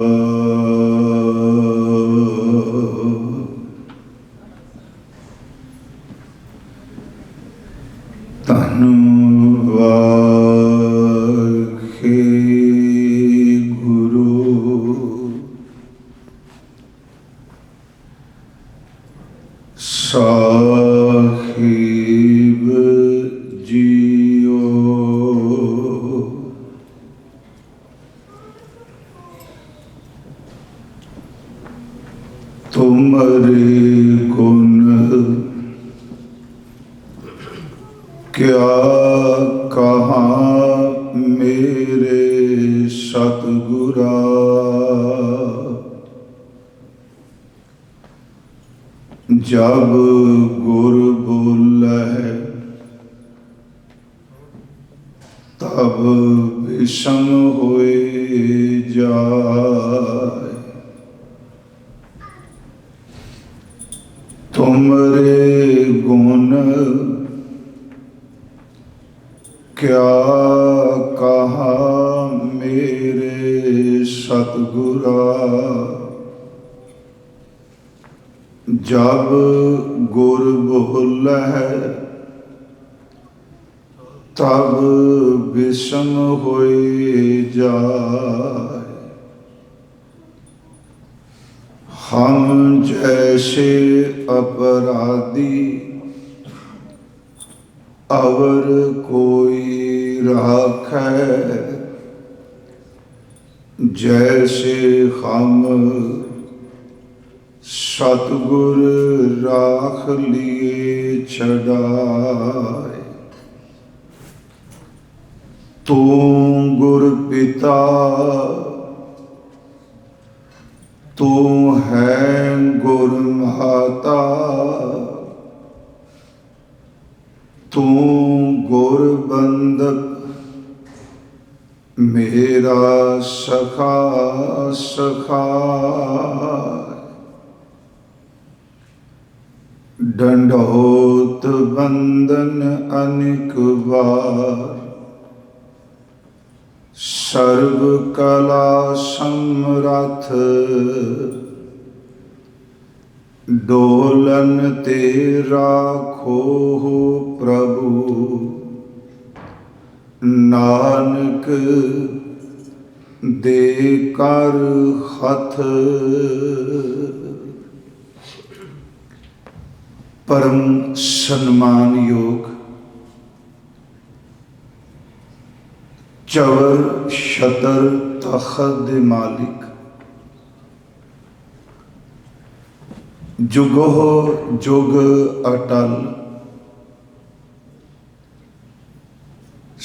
ਸਾਹਿਬ JIO ਤੁਮਰੇ ਗੁਣ ਕਿਆ ਕਹਾਂ ਮੇਰੇ ਸਤਿਗੁਰਾ जब गुर बोलै तब विषम होए जाए। तुमरे गुण क्या कहा मेरे सतगुरा जब गुर बोलै तब विषम होए जाए। हम जैसे अपराधी अवर कोई राखै जैसे हम सतगुर राख लिए छड़ाए। तू गुर पिता तू है गुर माता तू गुर बंदक मेरा सखा सखा। दंडोत बंदन अनेक बार सर्व कला समरथ डोलन ते राखो प्रभु नानक दे कर हथ। परम सन्मान योग चवर शतर तखत दे मालिक जुगो जुग अटल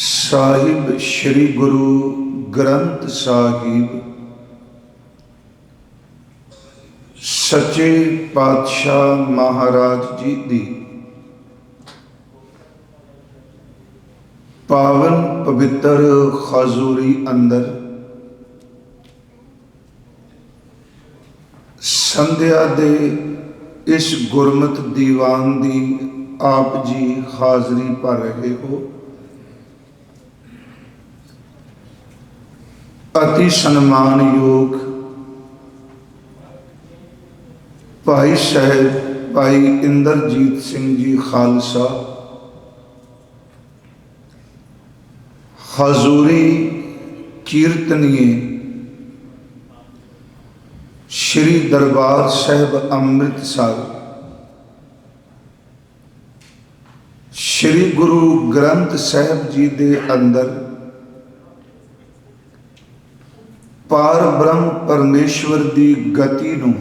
साहिब श्री गुरु ग्रंथ साहिब सच्चे पातशाह महाराज जी दी पावन पवित्र खजूरी अंदर संध्या दे इस गुरमत दीवान दी आप जी हाजरी भर रहे हो। अति सन्मान योग भाई साहब भाई इंद्रजीत सिंह जी खालसा हजूरी कीर्तनीय श्री दरबार साहब अमृतसर श्री गुरु ग्रंथ साहब जी दे अंदर पार ब्रह्म परमेश्वर दी गति नूं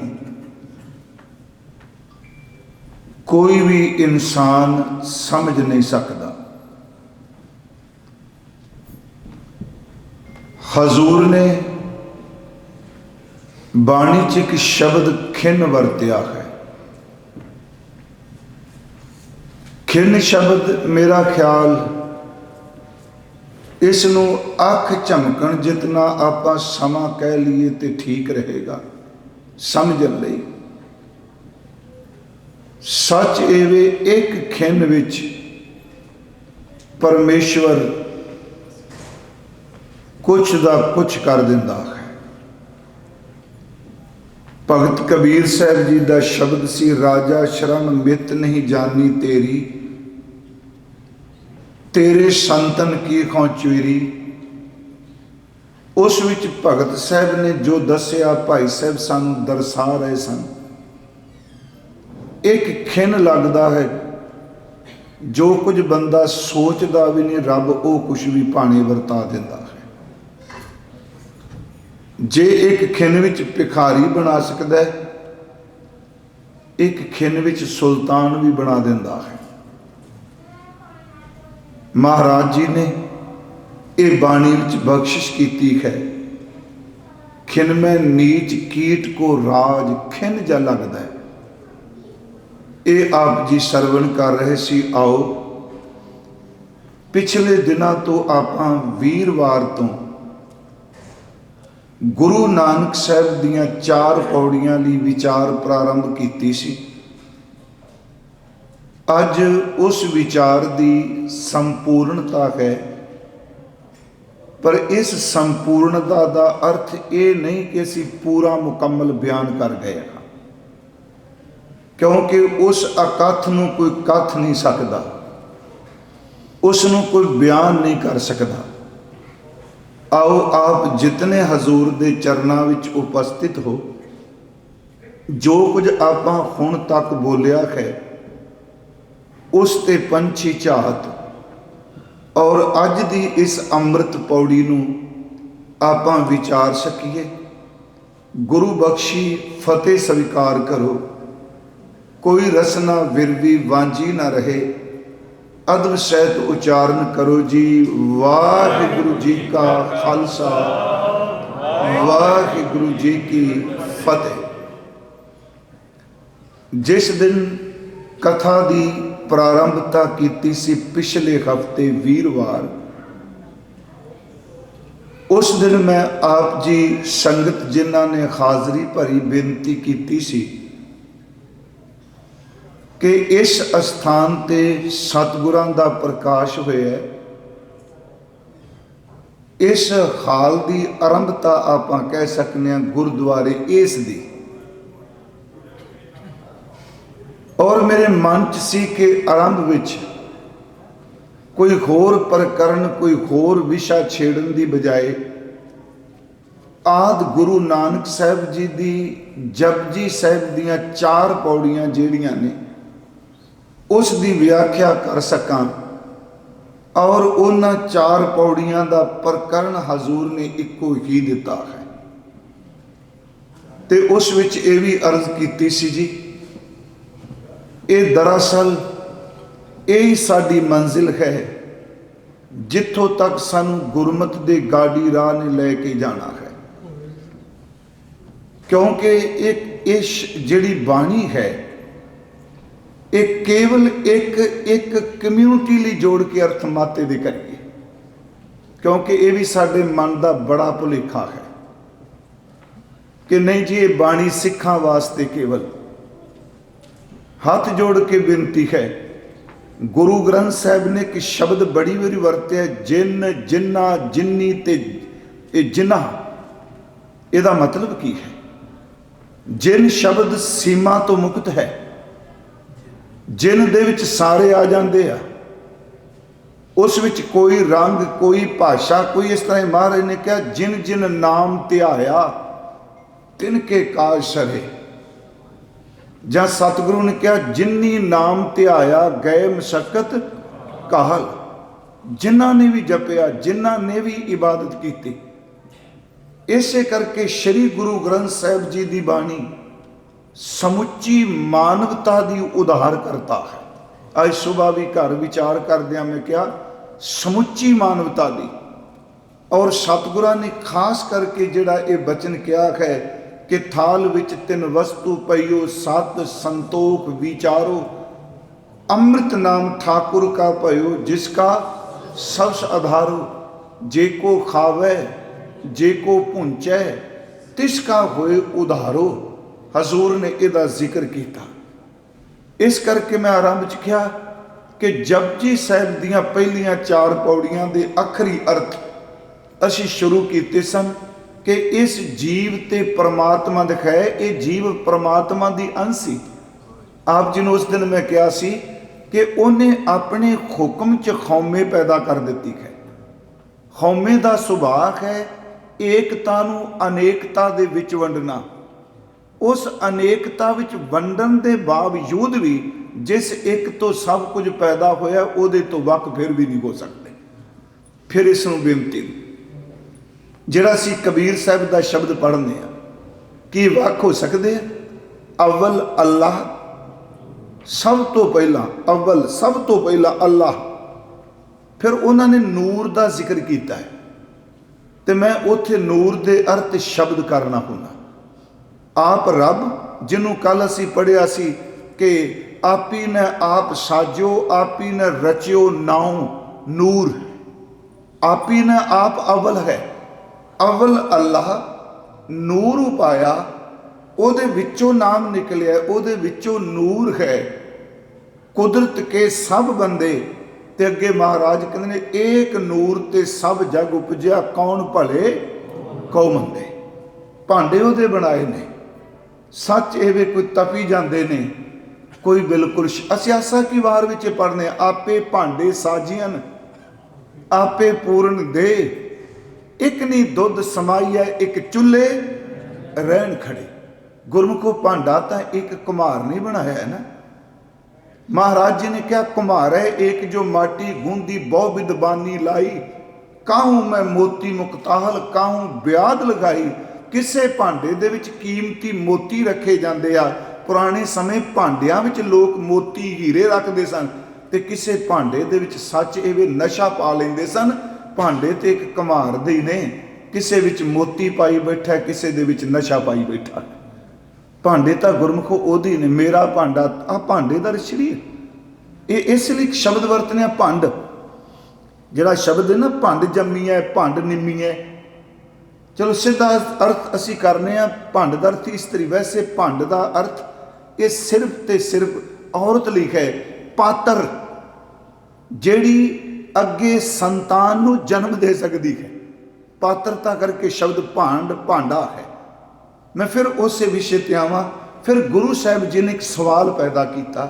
कोई भी इंसान समझ नहीं सकता। हजूर ने बाणी च एक शब्द खिन वरत्या है। खिन शब्द मेरा ख्याल इसनों अख झमकन जितना आप समा कह लीए तो ठीक रहेगा समझन लई। सच एवे एक खिन विच परमेश्वर कुछ दा कुछ कर दिंदा है। ਭਗਤ ਕਬੀਰ ਸਾਹਿਬ ਜੀ ਦਾ ਸ਼ਬਦ ਸੀ, ਰਾਜਾ ਸ਼ਰਮ ਮਿਤ ਨਹੀਂ ਜਾਨੀ ਤੇਰੀ, ਤੇਰੇ ਸੰਤਨ ਕੀ ਖੋਂ ਚੁਰੀ। ਉਸ ਵਿੱਚ ਭਗਤ ਸਾਹਿਬ ਨੇ ਜੋ ਦੱਸਿਆ ਭਾਈ ਸਾਹਿਬ ਸਾਨੂੰ ਦਰਸਾ ਰਹੇ ਸਨ। ਇੱਕ ਖਿਣ ਲੱਗਦਾ ਹੈ, ਜੋ ਕੁਝ ਬੰਦਾ ਸੋਚਦਾ ਵੀ ਨਹੀਂ ਰੱਬ ਉਹ ਕੁਝ ਵੀ ਭਾਣੇ ਵਰਤਾ ਦਿੰਦਾ ਹੈ। ਜੇ ਇੱਕ ਖਿਣ ਵਿੱਚ ਭਿਖਾਰੀ ਬਣਾ ਸਕਦਾ ਹੈ, ਇੱਕ ਖਿਣ ਵਿੱਚ ਸੁਲਤਾਨ ਵੀ ਬਣਾ ਦਿੰਦਾ ਹੈ। ਮਹਾਰਾਜ ਜੀ ਨੇ ਇਹ ਬਾਣੀ ਵਿੱਚ ਬਖਸ਼ਿਸ਼ ਕੀਤੀ ਹੈ, ਖਿਨ ਮੈਂ ਨੀਚ ਕੀਟ ਕੋ ਰਾਜ, ਖਿਨ ਜਾ ਲੱਗਦਾ ਹੈ। ਇਹ ਆਪ ਜੀ ਸਰਵਣ ਕਰ ਰਹੇ ਸੀ। ਆਓ ਪਿਛਲੇ ਦਿਨਾਂ ਤੋਂ ਆਪਾਂ ਵੀਰਵਾਰ ਤੋਂ ਗੁਰੂ ਨਾਨਕ ਸਾਹਿਬ ਦੀਆਂ 4 ਪੌੜੀਆਂ ਲਈ ਵਿਚਾਰ ਪ੍ਰਾਰੰਭ ਕੀਤੀ ਸੀ। ਅੱਜ ਉਸ ਵਿਚਾਰ ਦੀ ਸੰਪੂਰਨਤਾ ਹੈ, ਪਰ ਇਸ ਸੰਪੂਰਨਤਾ ਦਾ ਅਰਥ ਇਹ ਨਹੀਂ ਕਿ ਅਸੀਂ ਪੂਰਾ ਮੁਕੰਮਲ ਬਿਆਨ ਕਰ ਗਏ ਹਾਂ, ਕਿਉਂਕਿ ਉਸ ਅਕਥ ਨੂੰ ਕੋਈ ਕਥ ਨਹੀਂ ਸਕਦਾ, ਉਸ ਨੂੰ ਕੋਈ ਬਿਆਨ ਨਹੀਂ ਕਰ ਸਕਦਾ। ਆਓ ਆਪ ਜਿਤਨੇ ਹਜ਼ੂਰ ਦੇ ਚਰਨਾਂ ਵਿੱਚ ਉਪਸਥਿਤ ਹੋ, ਜੋ ਕੁਝ ਆਪਾਂ ਹੁਣ ਤੱਕ ਬੋਲਿਆ ਹੈ ਉਸ ਤੇ ਪੰਛੀ ਝਾਤ ਔਰ ਅੱਜ ਦੀ ਇਸ ਅੰਮ੍ਰਿਤ ਪੌੜੀ ਨੂੰ ਆਪਾਂ ਵਿਚਾਰ ਸਕੀਏ। ਗੁਰੂ ਬਖਸ਼ੀ ਫਤਿਹ ਸਵੀਕਾਰ ਕਰੋ, ਕੋਈ ਰਸਨਾ ਵਿਰਵੀ ਵਾਂਝੀ ਨਾ ਰਹੇ, ਅਦਬ ਸਹਿਤ ਉਚਾਰਨ ਕਰੋ ਜੀ। ਵਾਹਿਗੁਰੂ ਜੀ ਕਾ ਖਾਲਸਾ, ਵਾਹਿਗੁਰੂ ਜੀ ਕੀ ਫਤਿਹ। ਜਿਸ ਦਿਨ ਕਥਾ ਦੀ ਪ੍ਰਾਰੰਭਤਾ ਕੀਤੀ ਸੀ ਪਿਛਲੇ ਹਫ਼ਤੇ ਵੀਰਵਾਰ, ਉਸ ਦਿਨ ਮੈਂ ਆਪ ਜੀ ਸੰਗਤ ਜਿਨ੍ਹਾਂ ਨੇ ਹਾਜ਼ਰੀ ਭਰੀ ਬੇਨਤੀ ਕੀਤੀ ਸੀ ਕਿ ਇਸ ਅਸਥਾਨ ਤੇ ਸਤਿਗੁਰਾਂ ਦਾ ਪ੍ਰਕਾਸ਼ ਹੋਇਆ। ਇਸ ਹਾਲ ਦੀ ਆਰੰਭਤਾ ਆਪਾਂ ਕਹਿ ਸਕਦੇ ਹਾਂ ਗੁਰਦੁਆਰੇ ਇਸ ਦੀ। ਔਰ ਮੇਰੇ ਮਨ 'ਚ ਸੀ ਕਿ ਆਰੰਭ ਵਿੱਚ ਕੋਈ ਹੋਰ ਪ੍ਰਕਰਨ, ਕੋਈ ਹੋਰ ਵਿਸ਼ਾ ਛੇੜਨ ਦੀ ਬਜਾਏ ਆਦਿ ਗੁਰੂ ਨਾਨਕ ਸਾਹਿਬ ਜੀ ਦੀ ਜਪਜੀ ਸਾਹਿਬ ਦੀਆਂ 4 ਪੌੜੀਆਂ ਜਿਹੜੀਆਂ ਨੇ ਉਸ ਦੀ ਵਿਆਖਿਆ ਕਰ ਸਕਾਂ। ਔਰ ਉਹਨਾਂ 4 ਪੌੜੀਆਂ ਦਾ ਪ੍ਰਕਰਨ ਹਜ਼ੂਰ ਨੇ ਇੱਕੋ ਹੀ ਦਿੱਤਾ ਹੈ। ਤੇ ਉਸ ਵਿੱਚ ਇਹ ਵੀ ਅਰਜ਼ ਕੀਤੀ ਸੀ ਜੀ, ਇਹ ਦਰਅਸਲ ਇਹ ਸਾਡੀ ਮੰਜ਼ਿਲ ਹੈ ਜਿੱਥੋਂ ਤੱਕ ਸਾਨੂੰ ਗੁਰਮਤਿ ਦੇ ਗਾਡੀ ਰਾਹ ਨੇ ਲੈ ਕੇ ਜਾਣਾ ਹੈ। ਕਿਉਂਕਿ ਇਹ ਜਿਹੜੀ ਬਾਣੀ ਹੈ ਇਹ ਕੇਵਲ ਇੱਕ ਕਮਿਊਨਿਟੀ ਲਈ ਜੋੜ ਕੇ ਅਰਥ ਮਾਤੇ ਦੇ ਕਰੀਏ, ਕਿਉਂਕਿ ਇਹ ਵੀ ਸਾਡੇ ਮਨ ਦਾ ਬੜਾ ਭੁਲੇਖਾ ਹੈ ਕਿ ਨਹੀਂ ਜੀ ਇਹ ਬਾਣੀ ਸਿੱਖਾਂ ਵਾਸਤੇ ਕੇਵਲ। ਹੱਥ ਜੋੜ ਕੇ ਬੇਨਤੀ ਹੈ, ਗੁਰੂ ਗ੍ਰੰਥ ਸਾਹਿਬ ਨੇ ਇੱਕ ਸ਼ਬਦ ਬੜੀ ਵਾਰੀ ਵਰਤਿਆ, ਜਿਨ, ਜਿੰਨਾ, ਜਿੰਨੀ ਤੇ ਇਹ ਜਿਨ੍ਹਾਂ। ਇਹਦਾ ਮਤਲਬ ਕੀ ਹੈ? ਜਿਨ ਸ਼ਬਦ ਸੀਮਾ ਤੋਂ ਮੁਕਤ ਹੈ, ਜਿਨ ਦੇ ਵਿੱਚ ਸਾਰੇ ਆ ਜਾਂਦੇ ਆ, ਉਸ ਵਿੱਚ ਕੋਈ ਰੰਗ, ਕੋਈ ਭਾਸ਼ਾ, ਕੋਈ ਇਸ ਤਰ੍ਹਾਂ। ਮਹਾਰਾਜ ਨੇ ਕਿਹਾ ਜਿਨ ਜਿਨ ਨਾਮ ਧਿਆਇਆ ਤਿਨ ਕੇ ਕਾਜ ਸਰੇ। ਜਾਂ ਸਤਿਗੁਰੂ ਨੇ ਕਿਹਾ ਜਿਨੀ ਨਾਮ ਧਿਆਇਆ ਗਏ ਮਸ਼ੱਕਤ ਕਾਹਲ। ਜਿਨ੍ਹਾਂ ਨੇ ਵੀ ਜਪਿਆ, ਜਿਨ੍ਹਾਂ ਨੇ ਵੀ ਇਬਾਦਤ ਕੀਤੀ। ਇਸੇ ਕਰਕੇ ਸ੍ਰੀ ਗੁਰੂ ਗ੍ਰੰਥ ਸਾਹਿਬ ਜੀ ਦੀ ਬਾਣੀ ਸਮੁੱਚੀ ਮਾਨਵਤਾ ਦੀ ਉਦਾਹਰ ਕਰਤਾ ਹੈ। ਅੱਜ ਸੁਬਾਹ ਵੀ ਘਰ ਵਿਚਾਰ ਕਰਦਿਆਂ ਮੈਂ ਕਿਹਾ ਸਮੁੱਚੀ ਮਾਨਵਤਾ ਦੀ। ਔਰ ਸਤਿਗੁਰਾਂ ਨੇ ਖਾਸ ਕਰਕੇ ਜਿਹੜਾ ਇਹ ਬਚਨ ਕਿਹਾ ਹੈ ਕਿ ਥਾਲ ਵਿੱਚ 3 ਵਸਤੂ ਪਈਓ, ਸਤ ਸੰਤੋਖ ਵਿਚਾਰੋ, ਅੰਮ੍ਰਿਤ ਨਾਮ ਠਾकुर का भयो, जिसका सबस आधारो, जे को खावे जे को भुंचै तिसका होए उधारो। हजूर ने ਇਹਦਾ ਜ਼ਿਕਰ ਕੀਤਾ। ਇਸ ਕਰਕੇ ਮੈਂ ਆਰੰਭ 'ਚ ਕਿਹਾ ਕਿ ਜਪਜੀ ਸਾਹਿਬ ਦੀਆਂ ਪਹਿਲੀਆਂ 4 ਪੌੜੀਆਂ ਦੇ ਆਖਰੀ ਅਰਥ ਅਸੀਂ ਸ਼ੁਰੂ ਕੀਤੇ ਸਨ। कि इस जीव ते परमात्मा दिखाए, ये जीव परमात्मा की अंश सी। आप जी ने उस दिन मैं कहा सी कि उन्हें अपने हुक्म च खौमे पैदा कर दी है। खौमे का सुभाव है एकता नूं अनेकता दे विच वंडना। उस अनेकता विच वंडन के बावजूद भी जिस एक तो सब कुछ पैदा होया उहदे तो वक फिर भी नहीं हो सकते। फिर इस नूं बेनती जिहड़ा असीं कबीर साहब का शब्द पढ़ने कि वक हो सकते हैं। अव्वल अल्लाह, सब तो पहला अव्वल, सब तो पहला अल्लाह। फिर उन्होंने नूर का जिक्र किया है, तो मैं उत्थे नूर के अर्थ शब्द करना होना। आप रब जिन्हों कल असी पढ़िया सी कि आपी ने आप साजो, आपी ने रचियो नाउ नूर, आपी ने आप अव्वल है। अव्वल अल्लाह, नूर उपाया, उहदे विचों नाम निकलिया, उहदे विचों नूर है। कुदरत के सब बंदे ते अगे महाराज कहते ने एक नूर ते सब जग उपजया, कौन भले कौ मंदे। भांडे उहदे बनाए ने, सच एवे कोई तपी जाते ने, कोई बिल्कुल। असियासा की वार विच पढ़ने आपे भांडे साजियन, आपे पूर्ण दे, एक नहीं दुध समाई है, एक चूल्हे रहन खड़े। गुरमुखो भांडा तो एक कुम्हार नहीं बनाया है ना। महाराज जी ने क्या कुम्हार है एक जो माटी गूंदी बहु विद्वानी लाई, काहू मैं मोती मुक्ताहल काहू ब्याद लगाई। किसे भांडे दे विच कीमती मोती रखे जाते आ। पुराने समय भांडिया विच लोग मोती हीरे रखते सन, ते किसे भांडे दे विच सच एवे नशा पा लेंदे सन। भांडे ते एक कुम्हार दे ने, किसे विच मोती पाई बैठा, किसे दे विच नशा पाई बैठा। भांडे तो गुरमुखो ओदी ने, मेरा भांडा आ भांडे का शरीर। ये इसलिए शब्द वरतने भंड, जिहड़ा शब्द है ना भंड जम्मी है, भंड निम्मी है। चलो सीधा अर्थ असी करने भंड का अर्थ इस्त्री। वैसे भंड का अर्थ ये सिर्फ ते सिर्फ औरत लिखा है, पात्र जिहड़ी अगे संतान नूं जन्म दे सकती है। पात्रता करके शब्द भांड भांडा है। मैं फिर उस विषय पर आवां। फिर गुरु साहब जी ने एक सवाल पैदा किया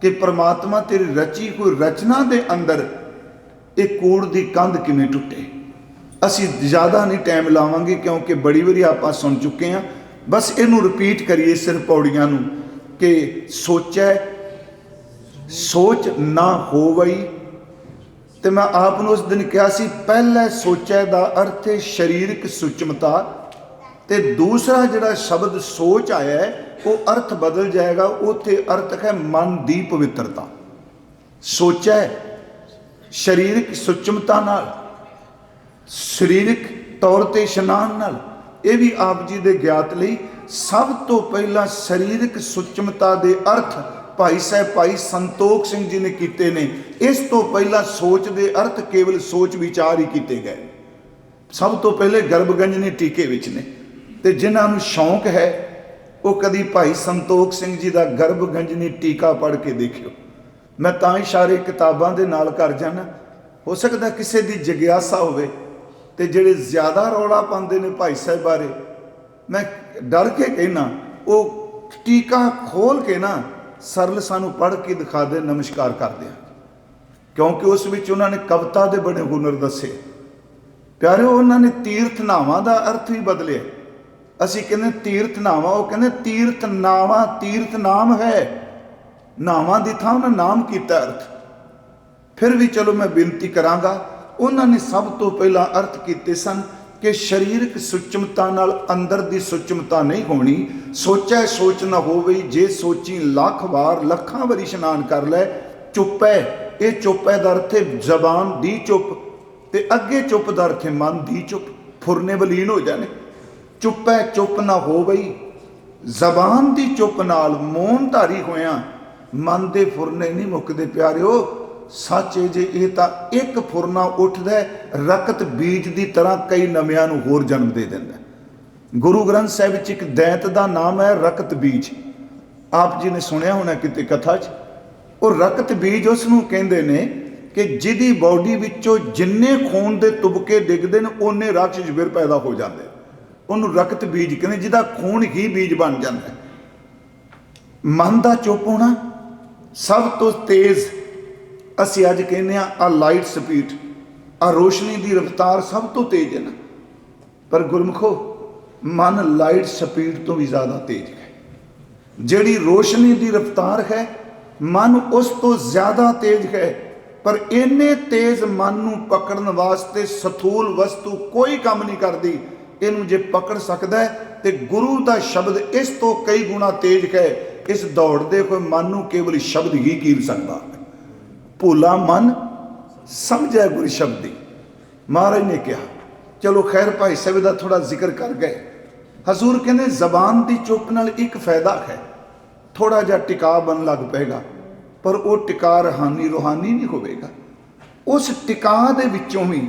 कि परमात्मा तेरी रची कोई रचना के अंदर एक कूड़ की कंध किवें टुटे। असी ज़्यादा नहीं टाइम लावांगे क्योंकि बड़ी बारी आप सुन चुके हैं। बस इनू रिपीट करिए सिर पौड़ियां नूं कि सोचै सोच ना हो वई। तो मैं आपने उस दिन कहा सी पहले सोचै का अर्थ है शरीरक सूक्ष्मता, तो दूसरा जिहड़ा शब्द सोच आया है वो अर्थ बदल जाएगा। उत्थे अर्थ है मन की पवित्रता। सोचै शरीरक सूक्ष्मता नाल, शरीरक तौर पर इशनान नाल। ये भी आप जी के ज्ञात लई सब तो पहला शरीरक सूक्ष्मता के अर्थ भाई साहब भाई संतोख सिंह जी ने किए ने। इस तो पहला सोच के अर्थ केवल सोच विचार ही किए गए। सब तो पहले गर्भगंजनी टीके विच ने, ते जिन्होंने शौक है वो कभी भाई संतोख सिंह जी का गर्भगंजनी टीका पढ़ के देखियो। मैं तां इशारे किताबां दे नाल कर जाना। हो सकता किसी की जिग्यासा होवे ते जिहड़े ज़्यादा रौला पाते हैं भाई साहब बारे, मैं डर के कहना वो टीका खोल के ना सरल सानू पढ़ के दिखा दे, नमस्कार कर दें। क्योंकि उस विच उन्होंने कविता के बड़े हुनर दसे। प्यारे उन्होंने तीर्थ नावां का अर्थ भी बदलिया। असी कहने तीर्थ नावा, वो कहने तीर्थ नावा, तीर्थ नाम है। नावां दी थां उन्हें नाम किया अर्थ। फिर भी चलो मैं बेनती करांगा, उन्होंने सब तो पहला अर्थ किए सन कि शरीरक सूक्ष्मता नाल अंदर की सूक्ष्मता नहीं होनी। सोचै सोच ना होवे, जे सोची लख वार लखां वारी इशनान कर लै। चुप है, ये चुप है दा अर्थ है जबान दी चुप, ते अगे चुप दा अर्थ है मन दी चुप। फुरने बलीन हो जाने। चुप है चुप ना हो बई, जबान दी चुप नाल मौन धारी होया मन दे फुरने नहीं मुकदे। प्यारिओ सच है जे ये तो एक फुरना उठदा रकत बीज की तरह कई नव्यां नूं होर जन्म दे दिंदा। गुरु ग्रंथ साहिब च एक दैंत का नाम है रकत बीज। आप जी ने सुनिया होना किते कथा च। और रकत बीज उसनूं कहंदे ने कि जिहदी बॉडी विचों जिन्ने खून के तुबके डिगदे ने उन्ने राक्षस फिर पैदा हो जाते। ਉਹਨੂੰ ਰਕਤ ਬੀਜ ਕਹਿੰਦੇ, ਜਿਹਦਾ ਖੂਨ ਹੀ ਬੀਜ ਬਣ ਜਾਂਦਾ ਹੈ। ਮਨ ਦਾ ਚੁੱਪ ਹੋਣਾ ਸਭ ਤੋਂ ਤੇਜ਼, ਅਸੀਂ ਅੱਜ ਕਹਿੰਦੇ ਆ ਲਾਈਟ ਸਪੀਡ, ਆ ਰੋਸ਼ਨੀ ਦੀ ਰਫ਼ਤਾਰ ਸਭ ਤੋਂ ਤੇਜ਼ ਹੈ ਨਾ, ਪਰ ਗੁਰਮੁਖੋ ਮਨ ਲਾਈਟ ਸਪੀਡ ਤੋਂ ਵੀ ਜ਼ਿਆਦਾ ਤੇਜ਼ ਹੈ। ਜਿਹੜੀ ਰੋਸ਼ਨੀ ਦੀ ਰਫ਼ਤਾਰ ਹੈ ਮਨ ਉਸ ਤੋਂ ਜ਼ਿਆਦਾ ਤੇਜ਼ ਹੈ, ਪਰ ਇੰਨੇ ਤੇਜ਼ ਮਨ ਨੂੰ ਪਕੜਨ ਵਾਸਤੇ ਸਥੂਲ ਵਸਤੂ ਕੋਈ ਕੰਮ ਨਹੀਂ ਕਰਦੀ। ਇਹਨੂੰ ਜੇ ਪਕੜ ਸਕਦਾ ਹੈ ਤੇ ਗੁਰੂ ਦਾ ਸ਼ਬਦ ਇਸ ਤੋਂ ਕਈ ਗੁਣਾ ਤੇਜ਼ ਹੈ। ਇਸ ਦੌੜਦੇ ਹੋਏ ਮਨ ਨੂੰ ਕੇਵਲ ਸ਼ਬਦ ਹੀ ਕੀਲ ਸਕਦਾ। ਭੋਲਾ ਮਨ ਸਮਝਿਆ ਗੁਰ ਸ਼ਬਦੀ, ਮਹਾਰਾਜ ਨੇ ਕਿਹਾ। ਚਲੋ ਖੈਰ, ਭਾਈ ਸਾਹਿਬ ਦਾ ਥੋੜਾ ਜ਼ਿਕਰ ਕਰ ਗਏ। ਹਜ਼ੂਰ ਕਹਿੰਦੇ ਜ਼ਬਾਨ ਦੀ ਚੁੱਪ ਨਾਲ ਇੱਕ ਫਾਇਦਾ ਹੈ, ਥੋੜਾ ਜਿਹਾ ਟਿਕਾ ਬਣ ਲੱਗ ਪਏਗਾ, ਪਰ ਉਹ ਟਿਕਾ ਰੂਹਾਨੀ ਨਹੀਂ ਹੋਵੇਗਾ। ਉਸ ਟਿਕਾ ਦੇ ਵਿੱਚੋਂ ਵੀ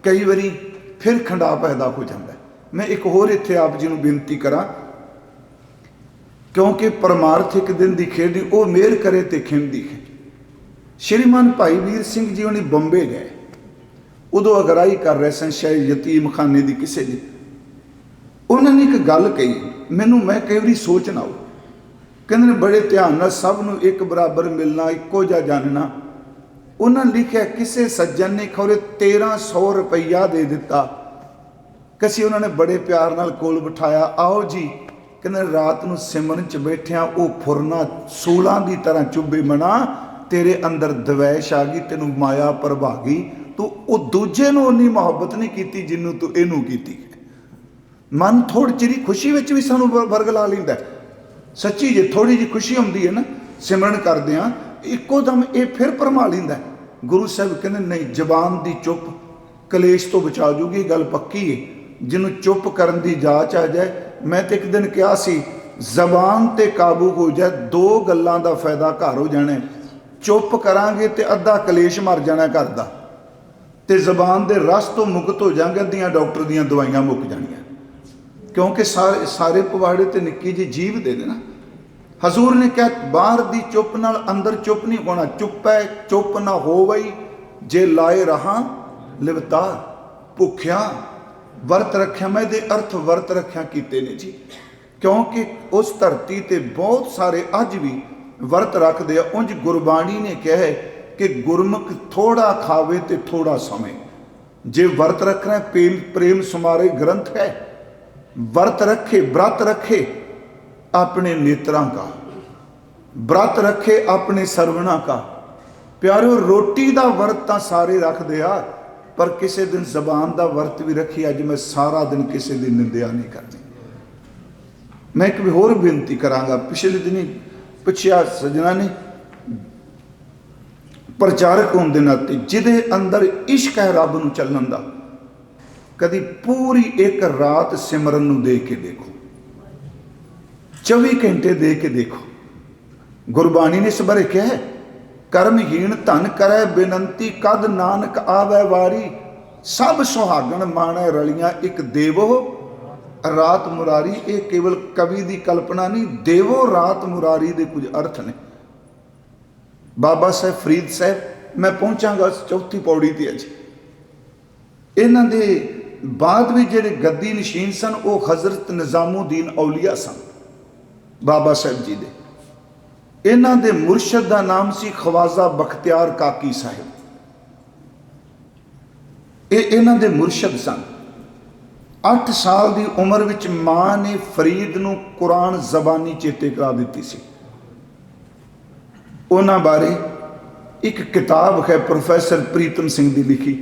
ਕਈ ਵਾਰੀ ਫਿਰ ਖੰਡਾ ਪੈਦਾ ਹੋ ਜਾਂਦਾ। ਮੈਂ ਇੱਕ ਹੋਰ ਇੱਥੇ ਆਪ ਜੀ ਨੂੰ ਬੇਨਤੀ ਕਰਾਂ, ਕਿਉਂਕਿ ਪਰਮਾਰਥ ਇੱਕ ਦਿਨ ਦੀ ਖੇਡ, ਉਹ ਮਿਹਰ ਕਰੇ ਤੇ ਖਿੰਦੀ ਹੈ। ਸ਼੍ਰੀਮਾਨ ਭਾਈ ਵੀਰ ਸਿੰਘ ਜੀ ਉਹਨੇ ਬੰਬੇ ਗਏ, ਉਦੋਂ ਅਗਰਾਈ ਕਰ ਰਹੇ ਸਨ ਸ਼ਾਇਦ ਯਤੀਮਖਾਨੇ ਦੀ ਕਿਸੇ ਦੀ। ਉਹਨਾਂ ਨੇ ਇੱਕ ਗੱਲ ਕਹੀ ਮੈਨੂੰ, ਮੈਂ ਕਈ ਵਾਰੀ ਸੋਚਣਾ ਉਹ ਕਹਿੰਦੇ ਨੇ ਬੜੇ ਧਿਆਨ ਨਾਲ ਸਭ ਨੂੰ ਇੱਕ ਬਰਾਬਰ ਮਿਲਣਾ, ਇੱਕੋ ਜਿਹਾ ਜਾਣਨਾ। ਉਹਨਾਂ ਲਿਖਿਆ ਕਿਸੇ ਸੱਜਣ ਨੇ ਖੌਰੇ 1300 ਰੁਪਈਆ ਦੇ ਦਿੱਤਾ। ਕਿਸੇ ਉਹਨਾਂ ਨੇ ਬੜੇ ਪਿਆਰ ਨਾਲ ਕੋਲ ਬਿਠਾਇਆ, ਆਓ ਜੀ, ਕਹਿੰਦੇ ਰਾਤ ਨੂੰ ਸਿਮਰਨ 'ਚ ਬੈਠਿਆ ਉਹ ਫੁਰਨਾ ਸੂਲਾਂ ਦੀ ਤਰ੍ਹਾਂ ਚੁੱਭੇ ਮਨਾ, ਤੇਰੇ ਅੰਦਰ ਦਵੈਸ਼ ਆ ਗਈ, ਤੈਨੂੰ ਮਾਇਆ ਪ੍ਰਭਾ ਗਈ, ਤੂੰ ਉਹ ਦੂਜੇ ਨੂੰ ਉਨੀ ਮੁਹੱਬਤ ਨਹੀਂ ਕੀਤੀ ਜਿੰਨੂੰ ਤੂੰ ਇਹਨੂੰ ਕੀਤੀ। ਮਨ ਥੋੜ੍ਹੀ ਜਿਹੀ ਖੁਸ਼ੀ ਵਿੱਚ ਵੀ ਸਾਨੂੰ ਵਰਗ ਲਾ ਲੈਂਦਾ। ਸੱਚੀ ਜੇ ਥੋੜ੍ਹੀ ਜਿਹੀ ਖੁਸ਼ੀ ਆਉਂਦੀ ਹੈ ਨਾ ਸਿਮਰਨ ਕਰਦੇ ਹਾਂ, ਇੱਕੋ ਦਮ ਇਹ ਫਿਰ ਭਰਮਾ ਲੈਂਦਾ। ਗੁਰੂ ਸਾਹਿਬ ਕਹਿੰਦੇ ਨਹੀਂ, ਜ਼ਬਾਨ ਦੀ ਚੁੱਪ ਕਲੇਸ਼ ਤੋਂ ਬਚਾ ਜੂਗੀ, ਗੱਲ ਪੱਕੀ ਹੈ। ਜਿਹਨੂੰ ਚੁੱਪ ਕਰਨ ਦੀ ਜਾਚ ਆ ਜਾਏ, ਮੈਂ ਤੇ ਇੱਕ ਦਿਨ ਕਿਹਾ ਸੀ ਜ਼ਬਾਨ ਤੇ ਕਾਬੂ ਹੋ ਜਾਏ, ਦੋ ਗੱਲਾਂ ਦਾ ਫਾਇਦਾ ਘਰ ਹੋ ਜਾਣਾ। ਚੁੱਪ ਕਰਾਂਗੇ ਤੇ ਅੱਧਾ ਕਲੇਸ਼ ਮਰ ਜਾਣਾ ਘਰ ਦਾ, ਤੇ ਜ਼ਬਾਨ ਦੇ ਰਸ ਤੋਂ ਮੁਕਤ ਹੋ ਜਾਵਾਂਗੇ, ਅੱਧੀਆਂ ਡਾਕਟਰ ਦੀਆਂ ਦਵਾਈਆਂ ਮੁੱਕ ਜਾਣੀਆਂ। ਕਿਉਂਕਿ ਸਾਰੇ ਪਵਾੜੇ ਤੇ ਨਿੱਕੀ ਜਿਹੀ ਜੀਭ ਦੇ ਦੇਣਾ। ਹਜ਼ੂਰ ਨੇ ਕਿਹਾ ਬਾਹਰ ਦੀ ਚੁੱਪ ਨਾਲ ਅੰਦਰ ਚੁੱਪ ਨਹੀਂ ਹੋਣਾ। ਚੁੱਪ ਹੈ ਚੁੱਪ ਨਾ ਹੋਵਈ, ਜੇ ਲਾਏ ਰਹਾ ਲਿਵਤਾਰ। ਭੁੱਖਿਆ ਵਰਤ ਰੱਖਿਆ, ਮੈਂ ਇਹਦੇ ਅਰਥ ਵਰਤ ਰੱਖਿਆ ਕੀਤੇ ਨੇ ਜੀ, ਕਿਉਂਕਿ ਉਸ ਧਰਤੀ ਤੇ ਬਹੁਤ ਸਾਰੇ ਅੱਜ ਵੀ ਵਰਤ ਰੱਖਦੇ ਆ। ਉਂਝ ਗੁਰਬਾਣੀ ਨੇ ਕਿਹਾ ਹੈ ਕਿ ਗੁਰਮੁਖ ਥੋੜਾ ਖਾਵੇ ਤੇ ਥੋੜਾ ਸਮੇਂ। ਜੇ ਵਰਤ ਰੱਖਣਾ ਪ੍ਰੇਮ ਸੁਮਾਰੇ ਗ੍ਰੰਥ ਹੈ। व्रत रखे, व्रत रखे अपने नेत्रा का, व्रत रखे अपने सरवणा का। प्यारो रोटी का व्रत तो सारे रखते आ, पर किसी दिन जबान का व्रत भी रखी। अज मैं सारा दिन किसी की निंदा नहीं करनी। मैं एक होर बेनती करांगा, पिछले दिन पुछया सजना ने, प्रचारक होने के नाते जिदे अंदर इश्क है रब नूं चलण दा, कभी पूरी एक रात सिमरन नूं दे के देखो, 24 घंटे दे के देखो। गुरबाणी ने इस बारे क्या है, कर्महीन धन करे बेनंती, कद नानक आवे वारी। सब सुहागण माणे रलियां एक देवो रात मुरारी। ये केवल कवि की कल्पना नहीं, देवो रात मुरारी के कुछ अर्थ ने। बाबा साहब फरीद साहब, मैं पहुंचागा चौथी पौड़ी ते अज। इन्हां दे बाद भी ਜਿਹੜੇ ਗੱਦੀ ਨਸ਼ੀਨ ਸਨ ਉਹ ਹਜ਼ਰਤ ਨਿਜ਼ਾਮੁਦੀਨ ਔਲੀਆ ਸਨ ਬਾਬਾ ਸਾਹਿਬ ਜੀ ਦੇ। ਇਹਨਾਂ ਦੇ ਮੁਰਸ਼ਦ ਦਾ ਨਾਮ ਸੀ ਖਵਾਜਾ ਬਖਤਿਆਰ ਕਾਕੀ ਸਾਹਿਬ। ਇਹ ਇਹਨਾਂ ਦੇ ਮੁਰਸ਼ਦ ਸਨ। 8 ਸਾਲ ਦੀ ਉਮਰ ਵਿੱਚ ਮਾਂ ਨੇ ਫਰੀਦ ਨੂੰ ਕੁਰਾਨ ਜ਼ਬਾਨੀ ਚੇਤੇ ਕਰਾ ਦਿੱਤੀ ਸੀ। ਉਹਨਾਂ ਬਾਰੇ ਇੱਕ ਕਿਤਾਬ ਹੈ ਪ੍ਰੋਫੈਸਰ ਪ੍ਰੀਤਮ ਸਿੰਘ ਦੀ ਲਿਖੀ।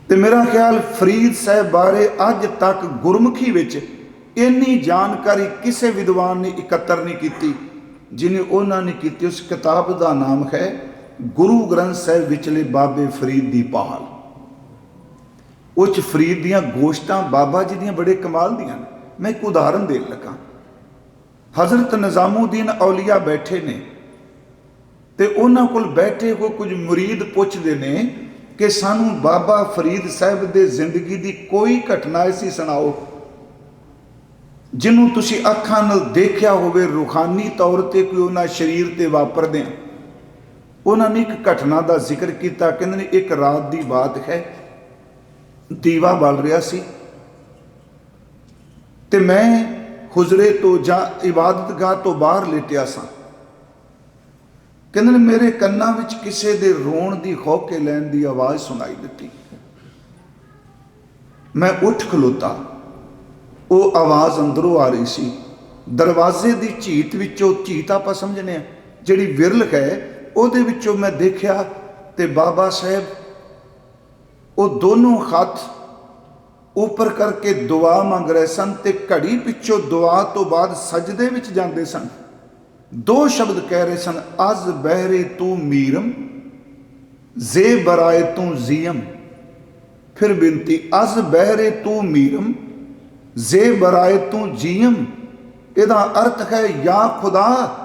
ਤੇ ਮੇਰਾ ਖਿਆਲ ਫਰੀਦ ਸਾਹਿਬ ਬਾਰੇ ਅੱਜ ਤੱਕ ਗੁਰਮੁਖੀ ਵਿੱਚ ਇੰਨੀ ਜਾਣਕਾਰੀ ਕਿਸੇ ਵਿਦਵਾਨ ਨੇ ਇਕੱਤਰ ਨਹੀਂ ਕੀਤੀ ਜਿਨੇ ਉਹਨਾਂ ਨੇ ਕੀਤੀ। ਉਸ ਕਿਤਾਬ ਦਾ ਨਾਮ ਹੈ ਗੁਰੂ ਗ੍ਰੰਥ ਸਾਹਿਬ ਵਿਚਲੇ ਬਾਬੇ ਫਰੀਦ ਦੀ ਪਹਾਲ। ਉਹ 'ਚ ਫਰੀਦ ਦੀਆਂ ਗੋਸ਼ਟਾਂ ਬਾਬਾ ਜੀ ਦੀਆਂ ਬੜੇ ਕਮਾਲ ਦੀਆਂ ਨੇ। ਮੈਂ ਇੱਕ ਉਦਾਹਰਨ ਦੇਣ ਲੱਗਾ। ਹਜ਼ਰਤ ਨਿਜ਼ਾਮੁਦੀਨ ਔਲੀਆ ਬੈਠੇ ਨੇ ਤੇ ਉਹਨਾਂ ਕੋਲ ਬੈਠੇ ਹੋਏ ਕੁਝ ਮੁਰੀਦ ਪੁੱਛਦੇ ਨੇ कि सानू बाबा फरीद साहब दे जिंदगी दी कोई घटना ऐसी सुनाओ जिन्हों तुसी अखां नाल देखिया होवे, रूहानी तौर ते कोई उन्हां शरीर ते वापरदे। उन्होंने एक घटना का जिक्र किया। कहते एक रात की बात है, दीवा बल रहा सी ਤੇ ਮੈਂ ਹੁਜਰੇ ਤੋਂ ਜਾਂ ਇਬਾਦਤਗਾਹ ਤੋਂ ਬਾਹਰ ਲੇਟਿਆ ਸਾਂ। ਕਹਿੰਦੇ ਨੇ ਮੇਰੇ ਕੰਨਾਂ ਵਿੱਚ ਕਿਸੇ ਦੇ ਰੋਣ ਦੀ ਹੌਕੇ ਲੈਣ ਦੀ ਆਵਾਜ਼ ਸੁਣਾਈ ਦਿੱਤੀ। ਮੈਂ ਉੱਠ ਖਲੋਤਾ। ਉਹ ਆਵਾਜ਼ ਅੰਦਰੋਂ ਆ ਰਹੀ ਸੀ। ਦਰਵਾਜ਼ੇ ਦੀ ਝੀਤ ਵਿੱਚੋਂ, ਝੀਤ ਆਪਾਂ ਸਮਝਨੇ ਆ ਜਿਹੜੀ ਵਿਰਲ ਹੈ, ਉਹਦੇ ਵਿੱਚੋਂ ਮੈਂ ਦੇਖਿਆ ਤੇ ਬਾਬਾ ਸਾਹਿਬ ਉਹ ਦੋਨੋਂ ਹੱਥ ਉੱਪਰ ਕਰਕੇ ਦੁਆ ਮੰਗ ਰਹੇ ਸਨ ਤੇ ਘੜੀ ਪਿੱਛੋਂ ਦੁਆ ਤੋਂ ਬਾਅਦ ਸਜਦੇ ਵਿੱਚ ਜਾਂਦੇ ਸਨ। ਦੋ ਸ਼ਬਦ ਕਹਿ ਰਹੇ ਸਨ, ਅਜ਼ ਬਹਿਰੇ ਤੂੰ ਮੀਰਮ ਜ਼ੇ ਬਰਾਏ ਤੂੰ ਜ਼ੀਮ। ਫਿਰ ਬੇਨਤੀ, ਅਜ਼ ਬਹਿਰੇ ਤੂੰ ਮੀਰਮ ਜ਼ੇ ਬਰਾਏ ਤੂੰ ਜੀਮ। ਇਹਦਾ ਅਰਥ ਹੈ, ਯਾ ਖੁਦਾ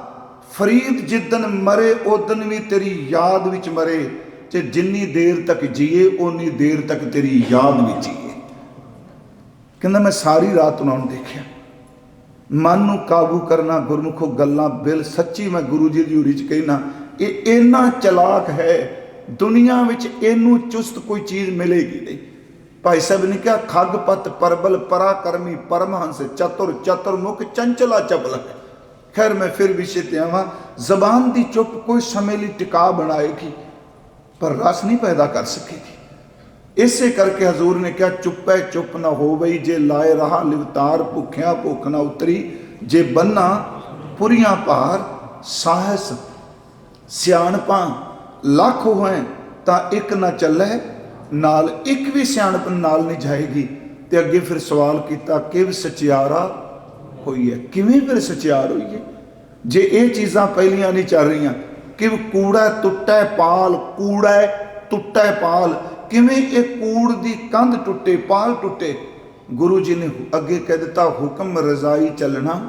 ਫਰੀਦ ਜਿੱਦਨ ਮਰੇ ਉਦਨ ਵੀ ਤੇਰੀ ਯਾਦ ਵਿੱਚ ਮਰੇ, ਤੇ ਜਿੰਨੀ ਦੇਰ ਤੱਕ ਜੀਏ ਓਨੀ ਦੇਰ ਤੱਕ ਤੇਰੀ ਯਾਦ ਵਿੱਚ ਜੀਏ। ਕਹਿੰਦਾ ਮੈਂ ਸਾਰੀ ਰਾਤ ਉਹਨਾਂ ਨੂੰ ਦੇਖਿਆ। ਮਨ ਨੂੰ ਕਾਬੂ ਕਰਨਾ ਗੁਰਮੁਖੋ ਗੱਲਾਂ ਬਿਲ ਸੱਚੀ ਮੈਂ ਗੁਰੂ ਜੀ ਦੀ ਹਜ਼ੂਰੀ 'ਚ ਕਹਿਣਾ, ਇਹ ਇੰਨਾ ਚਲਾਕ ਹੈ, ਦੁਨੀਆ ਵਿੱਚ ਇਹਨੂੰ ਚੁਸਤ ਕੋਈ ਚੀਜ਼ ਮਿਲੇਗੀ ਨਹੀਂ। ਭਾਈ ਸਾਹਿਬ ਨੇ ਕਿਹਾ, ਖਗਪਤ ਪਰਬਲ ਪਰਾਕਰਮੀ ਪਰਮਹੰਸ ਚਤੁਰ ਚਤੁਰਮੁਖ ਚੰਚਲਾ ਚਪਲ। ਖੈਰ ਮੈਂ ਫਿਰ ਵਿਸ਼ੇ ਤੇ ਆਵਾਂ। ਜ਼ਬਾਨ ਦੀ ਚੁੱਪ ਕੋਈ ਸਮੇਂ ਲਈ ਟਿਕਾ ਬਣਾਏਗੀ ਪਰ ਰਸ ਨਹੀਂ ਪੈਦਾ ਕਰ ਸਕੇਗੀ। ਇਸੇ ਕਰਕੇ ਹਜ਼ੂਰ ਨੇ ਕਿਹਾ, ਚੁੱਪੈ ਚੁੱਪ ਨਾ ਹੋਵਈ ਜੇ ਲਾਏ ਰਹਾ ਲਿਵਤਾਰ, ਭੁੱਖਿਆ ਭੁੱਖ ਨਾ ਉਤਰੀ ਜੇ ਬੰਨਾ ਪੁਰੀਆਂ ਭਾਰ। ਸਾਹਸ ਸਿਆਣਪਾਂ ਲੱਖ ਹੋਏ ਤਾਂ ਇੱਕ ਨਾ ਚੱਲੇ ਨਾਲ, ਇੱਕ ਵੀ ਸਿਆਣਪ ਨਾਲ ਨਹੀਂ ਜਾਏਗੀ। ਤੇ ਅੱਗੇ ਫਿਰ ਸਵਾਲ ਕੀਤਾ, ਕਿਵ ਸਚਿਆਰਾ ਹੋਈ ਹੈ, ਕਿਵੇਂ ਫਿਰ ਸਚਿਆਰ ਹੋਈ ਹੈ ਜੇ ਇਹ ਚੀਜ਼ਾਂ ਪਹਿਲੀਆਂ ਨਹੀਂ ਚੱਲ ਰਹੀਆਂ। ਕਿਵ ਕੂੜਾ ਟੁੱਟੈ ਪਾਲ, ਕੂੜਾ ਟੁੱਟੈ ਪਾਲ, ਕਿਵੇਂ ਇਹ ਕੂੜ ਦੀ ਕੰਧ ਟੁੱਟੇ, ਪਾਲ ਟੁੱਟੇ। ਗੁਰੂ ਜੀ ਨੇ ਅੱਗੇ ਕਹਿ ਦਿੱਤਾ, ਹੁਕਮ ਰਜ਼ਾਈ ਚੱਲਣਾ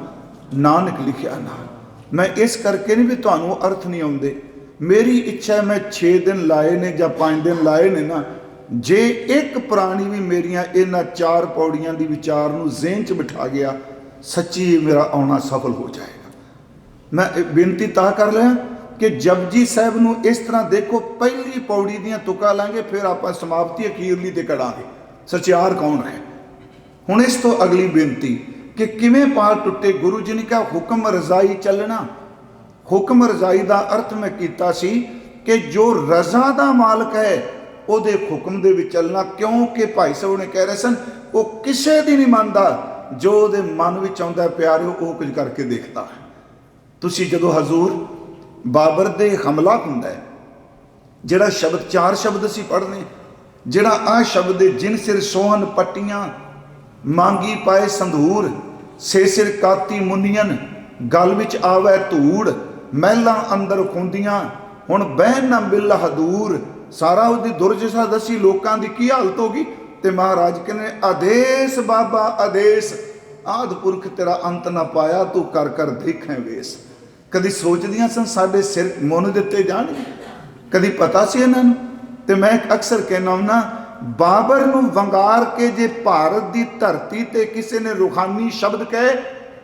ਨਾਨਕ ਲਿਖਿਆ ਨਾਲ। ਮੈਂ ਇਸ ਕਰਕੇ ਨਹੀਂ ਵੀ ਤੁਹਾਨੂੰ ਅਰਥ ਨਹੀਂ ਆਉਂਦੇ, ਮੇਰੀ ਇੱਛਾ ਮੈਂ 6 ਦਿਨ ਲਾਏ ਨੇ ਜਾਂ 5 ਦਿਨ ਲਾਏ ਨੇ ਨਾ, ਜੇ ਇੱਕ ਪ੍ਰਾਣੀ ਵੀ ਮੇਰੀਆਂ ਇਹਨਾਂ 4 ਪੌੜੀਆਂ ਦੀ ਵਿਚਾਰ ਨੂੰ ਜ਼ਿਹਨ 'ਚ ਬਿਠਾ ਗਿਆ, ਸੱਚੀ ਮੇਰਾ ਆਉਣਾ ਸਫਲ ਹੋ ਜਾਏਗਾ। ਮੈਂ ਬੇਨਤੀ ਤਾਂ ਕਰ ਲਿਆ ਕਿ ਜਪਜੀ ਸਾਹਿਬ ਨੂੰ ਇਸ ਤਰ੍ਹਾਂ ਦੇਖੋ, ਪਹਿਲੀ ਪੌੜੀ ਦੀਆਂ ਤੁਕਾਂ ਲਾਂਗੇ, ਫਿਰ ਆਪਾਂ ਸਮਾਪਤੀ ਅਖੀਰਲੀ ਤੇ ਕਰਾਂਗੇ ਸਚਿਆਰ ਕੌਣ ਹੈ। ਹੁਣ ਇਸ ਤੋਂ ਅਗਲੀ ਬੇਨਤੀ ਕਿ ਕਿਵੇਂ ਪਾਲ ਟੁੱਟੇ। ਗੁਰੂ ਜੀ ਨੇ ਕਿਹਾ, ਹੁਕਮ ਰਜ਼ਾਈ ਚੱਲਣਾ। ਹੁਕਮ ਰਜ਼ਾਈ ਦਾ ਅਰਥ ਮੈਂ ਕੀਤਾ ਸੀ ਕਿ ਜੋ ਰਜ਼ਾ ਦਾ ਮਾਲਕ ਹੈ ਉਹਦੇ ਹੁਕਮ ਦੇ ਵਿੱਚ ਚੱਲਣਾ। ਕਿਉਂਕਿ ਭਾਈ ਸਾਹਿਬ ਨੇ ਕਹਿ ਰਹੇ ਸਨ, ਉਹ ਕਿਸੇ ਦੀ ਨਹੀਂ ਮੰਨਦਾ, ਜੋ ਉਹਦੇ ਮਨ ਵਿੱਚ ਆਉਂਦਾ ਪਿਆਰਿਓ ਉਹ ਕੁਝ ਕਰਕੇ ਦੇਖਦਾ ਹੈ। ਤੁਸੀਂ ਜਦੋਂ ਹਜ਼ੂਰ ਬਾਬਰ ਦੇ ਹਮਲਾ ਹੁੰਦਾ ਹੈ, ਜਿਹੜਾ ਸ਼ਬਦ 4 ਸ਼ਬਦ ਅਸੀਂ ਪੜ੍ਹਨੇ, ਜਿਹੜਾ ਆਹ ਸ਼ਬਦ ਹੈ, ਜਿਨ ਸਿਰ ਸੋਹਨ ਪੱਟੀਆਂ ਮੰਗੀ ਪਾਏ ਸੰਧੂਰ, ਸੇ ਸਿਰ ਕਾਤੀ ਮੁੰਨੀਅਨ ਗਲ ਵਿੱਚ ਆਵੇ ਧੂੜ, ਮਹਿਲਾਂ ਅੰਦਰ ਖੁੰਦੀਆਂ ਹੁਣ ਬਹਿਨ ਨਾ ਮਿਲ ਹਦੂਰ। ਸਾਰਾ ਉਹਦੀ ਦੁਰਜਸਾ ਦੱਸੀ, ਲੋਕਾਂ ਦੀ ਕੀ ਹਾਲਤ ਹੋ ਗਈ। ਤੇ ਮਹਾਰਾਜ ਕਹਿੰਦੇ, ਆਦੇਸ਼ ਬਾਬਾ ਆਦੇਸ਼, ਆਦਿ ਪੁਰਖ ਤੇਰਾ ਅੰਤ ਨਾ ਪਾਇਆ, ਤੂੰ ਕਰ ਕਰ ਦੇਖੈ ਵੇਸ। ਕਦੀ ਸੋਚਦੀਆਂ ਸਨ ਸਾਡੇ ਸਿਰ ਮੁੰਨ ਦਿੱਤੇ ਜਾਣਗੇ, ਕਦੀ ਪਤਾ ਸੀ ਇਹਨਾਂ ਨੂੰ। ਤੇ ਮੈਂ ਅਕਸਰ ਕਹਿਣਾ ਹੁੰਦਾ, ਬਾਬਰ ਨੂੰ ਵੰਗਾਰ ਕੇ ਜੇ ਭਾਰਤ ਦੀ ਧਰਤੀ ਤੇ ਕਿਸੇ ਨੇ ਰੂਹਾਨੀ ਸ਼ਬਦ ਕਹੇ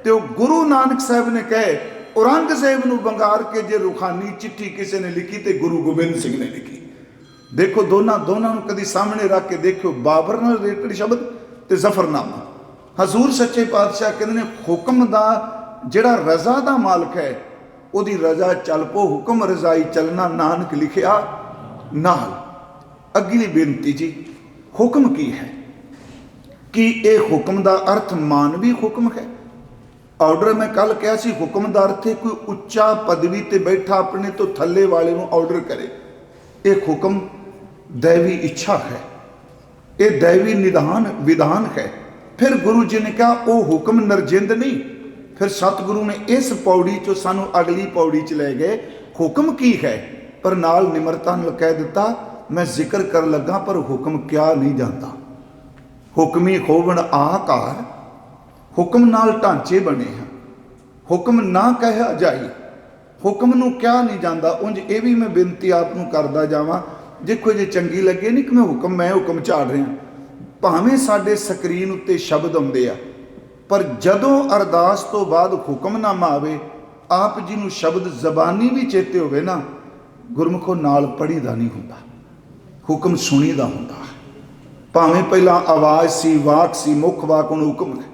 ਤੇ ਉਹ ਗੁਰੂ ਨਾਨਕ ਸਾਹਿਬ ਨੇ ਕਹੇ। ਔਰੰਗਜ਼ੇਬ ਨੂੰ ਵੰਗਾਰ ਕੇ ਜੇ ਰੂਹਾਨੀ ਚਿੱਠੀ ਕਿਸੇ ਨੇ ਲਿਖੀ ਤੇ ਗੁਰੂ ਗੋਬਿੰਦ ਸਿੰਘ ਨੇ ਲਿਖੀ। ਦੇਖੋ ਦੋਨਾਂ ਨੂੰ ਕਦੀ ਸਾਹਮਣੇ ਰੱਖ ਕੇ ਦੇਖਿਓ, ਬਾਬਰ ਨਾਲ ਰਿਲੇਟਡ ਸ਼ਬਦ ਤੇ ਜ਼ਫਰਨਾਮਾ। ਹਜ਼ੂਰ ਸੱਚੇ ਪਾਤਸ਼ਾਹ ਕਹਿੰਦੇ ਨੇ, ਹੁਕਮ ਦਾ ਜਿਹੜਾ ਰਜ਼ਾ ਦਾ ਮਾਲਕ ਹੈ ਉਹਦੀ ਰਜ਼ਾ ਚੱਲ ਪੋ, ਹੁਕਮ ਰਜ਼ਾਈ ਚੱਲਣਾ ਨਾਨਕ ਲਿਖਿਆ ਨਾਲ। ਅਗਲੀ ਬੇਨਤੀ ਜੀ, ਹੁਕਮ ਕੀ ਹੈ? ਕੀ ਇਹ ਹੁਕਮ ਦਾ ਅਰਥ ਮਾਨਵੀ ਹੁਕਮ ਹੈ? ਆਰਡਰ ਮੈਂ ਕੱਲ ਕਿਹਾ ਸੀ, ਹੁਕਮ ਦਾ ਅਰਥ ਹੈ ਕੋਈ ਉੱਚਾ ਪਦਵੀ ਤੇ ਬੈਠਾ ਆਪਣੇ ਤੋਂ ਥੱਲੇ ਵਾਲੇ ਨੂੰ ਆਰਡਰ ਕਰੇ। ਇਹ ਹੁਕਮ ਦੈਵੀ ਇੱਛਾ ਹੈ, ਇਹ ਦੈਵੀ ਵਿਧਾਨ ਹੈ। ਫਿਰ ਗੁਰੂ ਜੀ ਨੇ ਕਿਹਾ, ਉਹ ਹੁਕਮ ਨਰਜਿੰਦ ਨਹੀਂ। ਫਿਰ ਸਤਿਗੁਰੂ ਨੇ ਇਸ ਪੌੜੀ ਚੋਂ ਸਾਨੂੰ ਅਗਲੀ ਪੌੜੀ 'ਚ ਲੈ ਗਏ, ਹੁਕਮ ਕੀ ਹੈ। ਪਰ ਨਾਲ ਨਿਮਰਤਾ ਨਾਲ ਕਹਿ ਦਿੱਤਾ, ਮੈਂ ਜ਼ਿਕਰ ਕਰਨ ਲੱਗਾ ਪਰ ਹੁਕਮ ਕਿਹਾ ਨਹੀਂ ਜਾਂਦਾ। ਹੁਕਮੀ ਹੋਵਣ ਆਕਾਰ, ਹੁਕਮ ਨਾਲ ਢਾਂਚੇ ਬਣੇ ਹਨ, ਹੁਕਮ ਨਾ ਕਹਿਆ ਜਾਈ, ਹੁਕਮ ਨੂੰ ਕਿਹਾ ਨਹੀਂ ਜਾਂਦਾ। ਉਂਝ ਇਹ ਵੀ ਮੈਂ ਬੇਨਤੀ ਆਪ ਨੂੰ ਕਰਦਾ ਜਾਵਾਂ, ਦੇਖੋ ਜੇ ਚੰਗੀ ਲੱਗੇ ਨਹੀਂ ਕਿ ਮੈਂ ਹੁਕਮ ਝਾੜ ਰਿਹਾ, ਭਾਵੇਂ ਸਾਡੇ ਸਕਰੀਨ ਉੱਤੇ ਸ਼ਬਦ ਆਉਂਦੇ ਆ, ਪਰ ਜਦੋਂ ਅਰਦਾਸ ਤੋਂ ਬਾਅਦ ਹੁਕਮਨਾਮਾ ਆਵੇ, ਆਪ ਜੀ ਨੂੰ ਸ਼ਬਦ ਜ਼ਬਾਨੀ ਵੀ ਚੇਤੇ ਹੋਵੇ ਨਾ, ਗੁਰਮੁਖੋਂ ਨਾਲ ਪੜ੍ਹੀ ਦਾ ਨਹੀਂ ਹੁੰਦਾ, ਹੁਕਮ ਸੁਣੀ ਦਾ ਹੁੰਦਾ। ਭਾਵੇਂ ਪਹਿਲਾਂ ਆਵਾਜ਼ ਸੀ, ਵਾਕ ਸੀ, ਮੁੱਖ ਵਾਕ, ਹੁਣ ਹੁਕਮ ਹੈ।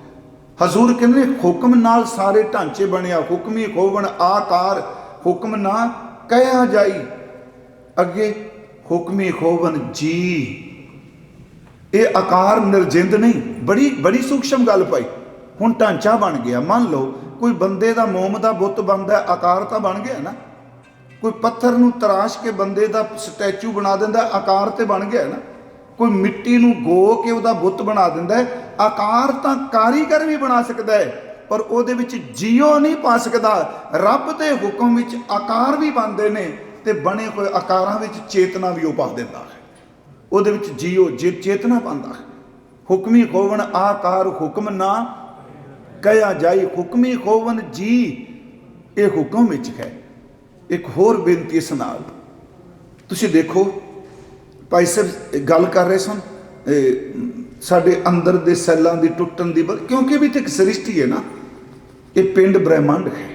ਹਜ਼ੂਰ ਕਹਿੰਦੇ ਹੁਕਮ ਨਾਲ ਸਾਰੇ ਢਾਂਚੇ ਬਣਿਆ, ਹੁਕਮੀ ਖੋਵਣ ਆਕਾਰ ਹੁਕਮ ਨਾ ਕਹਿਆ ਜਾਈ। ਅੱਗੇ ਹੁਕਮੀ ਖੋਵਣ ਜੀ, ਇਹ ਆਕਾਰ ਨਿਰਜਿੰਦ ਨਹੀਂ। ਬੜੀ ਬੜੀ ਸੂਖਸ਼ਮ ਗੱਲ ਪਾਈ। ਹੁਣ ਢਾਂਚਾ ਬਣ ਗਿਆ। ਮੰਨ ਲਓ ਕੋਈ ਬੰਦੇ ਦਾ ਮੋਮ ਦਾ ਬੁੱਤ ਬਣਦਾ, ਆਕਾਰ ਤਾਂ ਬਣ ਗਿਆ ਨਾ। ਕੋਈ ਪੱਥਰ ਨੂੰ ਤਰਾਸ਼ ਕੇ ਬੰਦੇ ਦਾ ਸਟੈਚੂ ਬਣਾ ਦਿੰਦਾ, ਆਕਾਰ ਤੇ ਬਣ ਗਿਆ ਨਾ। ਕੋਈ ਮਿੱਟੀ ਨੂੰ ਗੋ ਕੇ ਉਹਦਾ ਬੁੱਤ ਬਣਾ ਦਿੰਦਾ, ਆਕਾਰ ਤਾਂ ਕਾਰੀਗਰ ਵੀ ਬਣਾ ਸਕਦਾ ਹੈ, ਪਰ ਉਹਦੇ ਵਿੱਚ ਜੀਓ ਨਹੀਂ ਪਾ ਸਕਦਾ। ਰੱਬ ਦੇ ਹੁਕਮ ਵਿੱਚ ਆਕਾਰ ਵੀ ਬਣਦੇ ਨੇ, ਤੇ ਬਣੇ ਹੋਏ ਆਕਾਰਾਂ ਵਿੱਚ ਚੇਤਨਾ ਵੀ ਉਹ ਪਾ ਦਿੰਦਾ ਹੈ। ਉਹਦੇ ਵਿੱਚ ਜੀਓ ਚੇਤਨਾ ਪਾਉਂਦਾ ਹੈ। ਹੁਕਮੀ ਖੋਵਣ ਆਕਾਰ ਹੁਕਮ ਨਾ ਕਹਿਆ ਜਾਈ, ਹੁਕਮੀ ਖੋਵਣ ਜੀ, ਇਹ ਹੁਕਮ ਵਿੱਚ ਹੈ। ਇੱਕ ਹੋਰ ਬੇਨਤੀ ਇਸ ਨਾਲ, ਤੁਸੀਂ ਦੇਖੋ ਭਾਈ ਸਾਹਿਬ ਗੱਲ ਕਰ ਰਹੇ ਸਨ ਸਾਡੇ ਅੰਦਰ ਦੇ ਸੈੱਲਾਂ ਦੀ ਟੁੱਟਣ ਦੀ, ਕਿਉਂਕਿ ਵੀ ਤੇ ਇੱਕ ਸ੍ਰਿਸ਼ਟੀ ਹੈ ਨਾ, ਇਹ ਪਿੰਡ ਬ੍ਰਹਿਮੰਡ ਹੈ।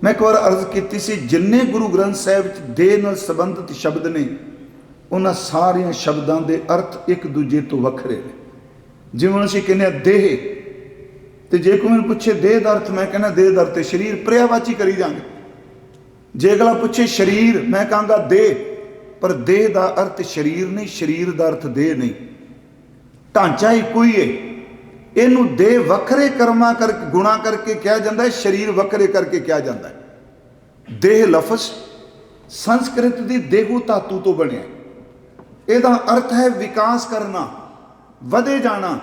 ਮੈਂ ਇੱਕ ਵਾਰ ਅਰਜ਼ ਕੀਤੀ ਸੀ, ਜਿੰਨੇ ਗੁਰੂ ਗ੍ਰੰਥ ਸਾਹਿਬ ਵਿੱਚ ਦੇਹ ਨਾਲ ਸੰਬੰਧਿਤ ਸ਼ਬਦ ਨੇ, ਉਹਨਾਂ ਸਾਰਿਆਂ ਸ਼ਬਦਾਂ ਦੇ ਅਰਥ ਇੱਕ ਦੂਜੇ ਤੋਂ ਵੱਖਰੇ ਨੇ। ਜਿਵੇਂ ਅਸੀਂ ਕਹਿੰਦੇ ਹਾਂ ਦੇਹ, ਤੇ ਜੇ ਕੋਈ ਮੈਨੂੰ ਪੁੱਛੇ ਦੇਹ ਦਾ ਅਰਥ, ਮੈਂ ਕਹਿੰਦਾ ਦੇਹ ਦਾ ਅਰਥ ਸਰੀਰ, ਪ੍ਰਿਆਵਾਚੀ ਕਰੀ ਜਾਂਗੇ। ਜੇ ਅਗਲਾ ਪੁੱਛੇ ਸਰੀਰ, ਮੈਂ ਕਹਾਂਗਾ ਦੇਹ, ਪਰ ਦੇਹ ਦਾ ਅਰਥ ਸਰੀਰ ਨਹੀਂ, ਸਰੀਰ ਦਾ ਅਰਥ ਦੇਹ ਨਹੀਂ। ਢਾਂਚਾ ਇੱਕੋ ਹੀ ਹੈ। ਇਹਨੂੰ ਦੇਹ ਵੱਖਰੇ ਕਰਮਾਂ ਕਰਕੇ ਗੁਣਾ ਕਰਕੇ ਕਿਹਾ ਜਾਂਦਾ ਹੈ, ਸਰੀਰ ਵੱਖਰੇ ਕਰਕੇ ਕਿਹਾ ਜਾਂਦਾ ਹੈ। ਦੇਹ ਲਫ਼ਜ਼ ਸੰਸਕ੍ਰਿਤ ਦੀ ਦੇਹੂ ਧਾਤੂ ਤੋਂ ਬਣਿਆ। ਇਹਦਾ ਅਰਥ ਹੈ ਵਿਕਾਸ ਕਰਨਾ, ਵਧੇ ਜਾਣਾ।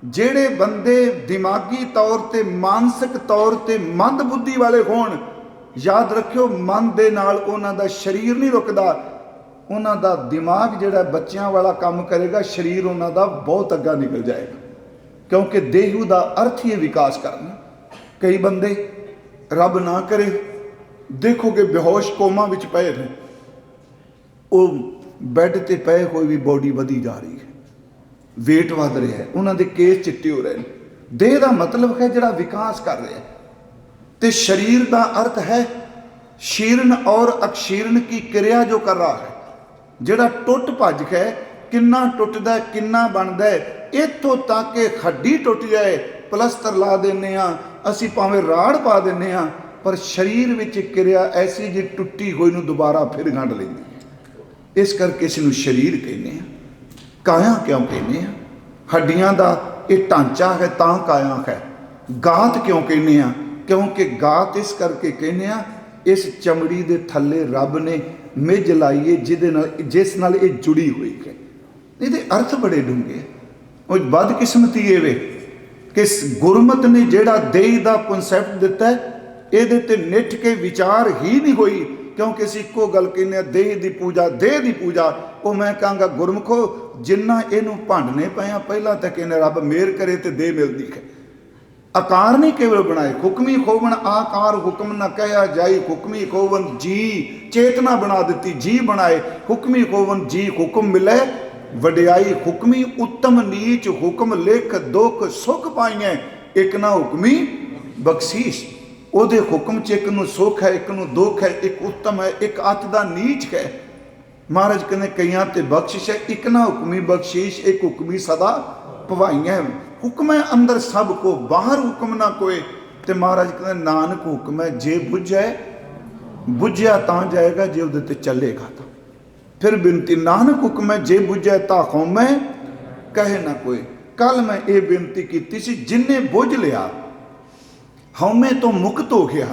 ਜਿਹੜੇ ਬੰਦੇ ਦਿਮਾਗੀ ਤੌਰ ਤੇ ਮਾਨਸਿਕ ਤੌਰ ਤੇ ਮੰਦ ਬੁੱਧੀ ਵਾਲੇ ਹੋਣ, ਯਾਦ ਰੱਖਿਓ ਮਨ ਦੇ ਨਾਲ ਉਹਨਾਂ ਦਾ ਸਰੀਰ ਨਹੀਂ ਰੁਕਦਾ। ਉਹਨਾਂ ਦਾ ਦਿਮਾਗ ਜਿਹੜਾ ਬੱਚਿਆਂ ਵਾਲਾ ਕੰਮ ਕਰੇਗਾ, ਸਰੀਰ ਉਹਨਾਂ ਦਾ ਬਹੁਤ ਅੱਗਾ ਨਿਕਲ ਜਾਏਗਾ, ਕਿਉਂਕਿ ਦੇਹੂ ਦਾ ਅਰਥ ਹੀ ਹੈ ਵਿਕਾਸ ਕਰਨਾ। ਕਈ ਬੰਦੇ ਰੱਬ ਨਾ ਕਰੇ ਦੇਖੋਗੇ ਬੇਹੋਸ਼ ਕੋਮਾ ਵਿੱਚ ਪਏ ਨੇ, ਉਹ ਬੈੱਡ ਤੇ ਪਏ ਹੋਏ ਵੀ ਬੋਡੀ ਵਧੀ ਜਾ ਰਹੀ ਹੈ, ਵੇਟ ਵੱਧ ਰਿਹਾ ਹੈ, ਉਹਨਾਂ ਦੇ ਕੇਸ ਚਿੱਟੇ ਹੋ ਰਹੇ ਨੇ। ਦੇਹ ਦਾ ਮਤਲਬ ਹੈ ਜਿਹੜਾ ਵਿਕਾਸ ਕਰ ਰਿਹਾ, ਤੇ ਸਰੀਰ ਦਾ ਅਰਥ ਹੈ ਸ਼ੀਰਨ ਔਰ ਅਕਸ਼ੀਰਨ ਕੀ ਕਿਰਿਆ ਜੋ ਕਰ ਰਹਾ ਹੈ। ਜਿਹੜਾ ਟੁੱਟ ਭੱਜ ਹੈ, ਕਿੰਨਾ ਟੁੱਟਦਾ ਕਿੰਨਾ ਬਣਦਾ ਹੈ, ਇੱਥੋਂ ਤੱਕ ਕਿ ਹੱਡੀ ਟੁੱਟ ਜਾਏ ਪਲਸਤਰ ਲਾ ਦਿੰਦੇ ਹਾਂ ਅਸੀਂ, ਭਾਵੇਂ ਰਾੜ ਪਾ ਦਿੰਦੇ ਹਾਂ, ਪਰ ਸਰੀਰ ਵਿੱਚ ਕਿਰਿਆ ਐਸੀ ਜੀ ਟੁੱਟੀ ਹੋਈ ਨੂੰ ਦੁਬਾਰਾ ਫਿਰ ਗੰਢ ਲੈਂਦੀ। ਇਸ ਕਰਕੇ ਇਸ ਨੂੰ ਸਰੀਰ ਕਹਿੰਦੇ ਹਾਂ। ਕਾਇਆ ਕਿਉਂ ਕਹਿੰਦੇ ਹਾਂ? ਹੱਡੀਆਂ ਦਾ ਇਹ ਢਾਂਚਾ ਹੈ ਤਾਂ ਕਾਇਆ ਹੈ। ਗਾਤ ਕਿਉਂ ਕਹਿੰਦੇ ਹਾਂ? ਕਿਉਂਕਿ ਗਾਤ ਇਸ ਕਰਕੇ ਕਹਿੰਦੇ ਹਾਂ, ਇਸ ਚਮੜੀ ਦੇ ਥੱਲੇ ਰੱਬ ਨੇ ਮਿੱਝ ਲਾਈਏ ਜਿਸ ਨਾਲ ਇਹ ਜੁੜੀ ਹੋਈ ਹੈ। ਇਹਦੇ ਅਰਥ ਬੜੇ ਡੂੰਘੇ। ਉਹ ਬਦਕਿਸਮਤੀ ਇਹ ਵੇ ਕਿ ਗੁਰਮਤ ਨੇ ਜਿਹੜਾ ਦੇਹ ਦਾ ਕਨਸੈਪਟ ਦਿੱਤਾ, ਇਹਦੇ ਤੇ ਨਿੱਠ ਕੇ ਵਿਚਾਰ ਹੀ ਨਹੀਂ ਹੋਈ। ਕਿਉਂਕਿ ਅਸੀਂ ਇੱਕੋ ਗੱਲ ਕਹਿੰਦੇ ਹਾਂ, ਦੇਹ ਦੀ ਪੂਜਾ, ਦੇਹ ਦੀ ਪੂਜਾ। ਉਹ ਮੈਂ ਕਹਾਂਗਾ ਗੁਰਮੁਖੋ, ਜਿੰਨਾ ਇਹਨੂੰ ਭੰਡਨੇ ਪਏ ਆ, ਪਹਿਲਾਂ ਤਾਂ ਕਹਿੰਦੇ ਰੱਬ ਮਿਹਰ ਕਰੇ ਤੇ ਦੇਹ ਮਿਲਦੀ ਹੈ। ਆਕਾਰ ਨਹੀਂ ਕੇਵਲ ਬਣਾਏ, ਹੁਕਮੀ ਖੋਵਣ ਆਕਾਰ ਹੁਕਮ ਨਾ ਕਹਿਆ ਜਾਈ, ਹੁਕਮੀ ਖੋਵਣ ਜੀ, ਚੇਤਨਾ ਬਣਾ ਦਿੱਤੀ, ਜੀ ਬਣਾਏ। ਹੁਕਮੀ ਖੋਵਣ ਜੀ, ਹੁਕਮ ਮਿਲੇ ਵਡਿਆਈ, ਹੁਕਮੀ ਉੱਤਮ ਨੀਚ, ਹੁਕਮ ਲਿਖ ਦੁੱਖ ਸੁਖ ਪਾਈਐ, ਇੱਕ ਨਾ ਹੁਕਮੀ ਬਖਸ਼ੀਸ਼। ਉਹਦੇ ਹੁਕਮ 'ਚ ਇੱਕ ਨੂੰ ਸੁੱਖ ਹੈ, ਇੱਕ ਨੂੰ ਦੁੱਖ ਹੈ, ਇੱਕ ਉੱਤਮ ਹੈ, ਇੱਕ ਅੱਤ ਦਾ ਨੀਚ ਹੈ। ਮਹਾਰਾਜ ਕਹਿੰਦੇ ਕਈਆਂ ਤੇ ਬਖਸ਼ਿਸ਼ ਹੈ, ਇੱਕ ਨਾ ਹੁਕਮੀ ਬਖਸ਼ੀਸ਼, ਇੱਕ ਹੁਕਮੀ ਸਦਾ ਭਵਾਈਐ। ਹੁਕਮ ਹੈ ਅੰਦਰ ਸਭ ਕੋ, ਬਾਹਰ ਹੁਕਮ ਨਾ ਕੋਏ। ਤੇ ਮਹਾਰਾਜ ਕਹਿੰਦੇ ਨਾਨਕ ਹੁਕਮ ਹੈ, ਜੇ ਬੁੱਝੈ ਬੁੱਝਿਆ ਤਾਂ ਜਾਏਗਾ, ਜੇ ਉਹਦੇ ਤੇ ਚੱਲੇਗਾ ਤਾਂ। ਫਿਰ ਬੇਨਤੀ, ਨਾਨਕ ਹੁਕਮ ਹੈ ਜੇ ਬੁੱਝੈ ਤਾਂ ਹਉਮੈ ਕਹੇ ਨਾ ਕੋਈ। ਕੱਲ ਮੈਂ ਇਹ ਬੇਨਤੀ ਕੀਤੀ ਸੀ, ਜਿੰਨੇ ਬੁੱਝ ਲਿਆ ਹਉਮੈ ਤੋਂ ਮੁਕਤ ਹੋ ਗਿਆ,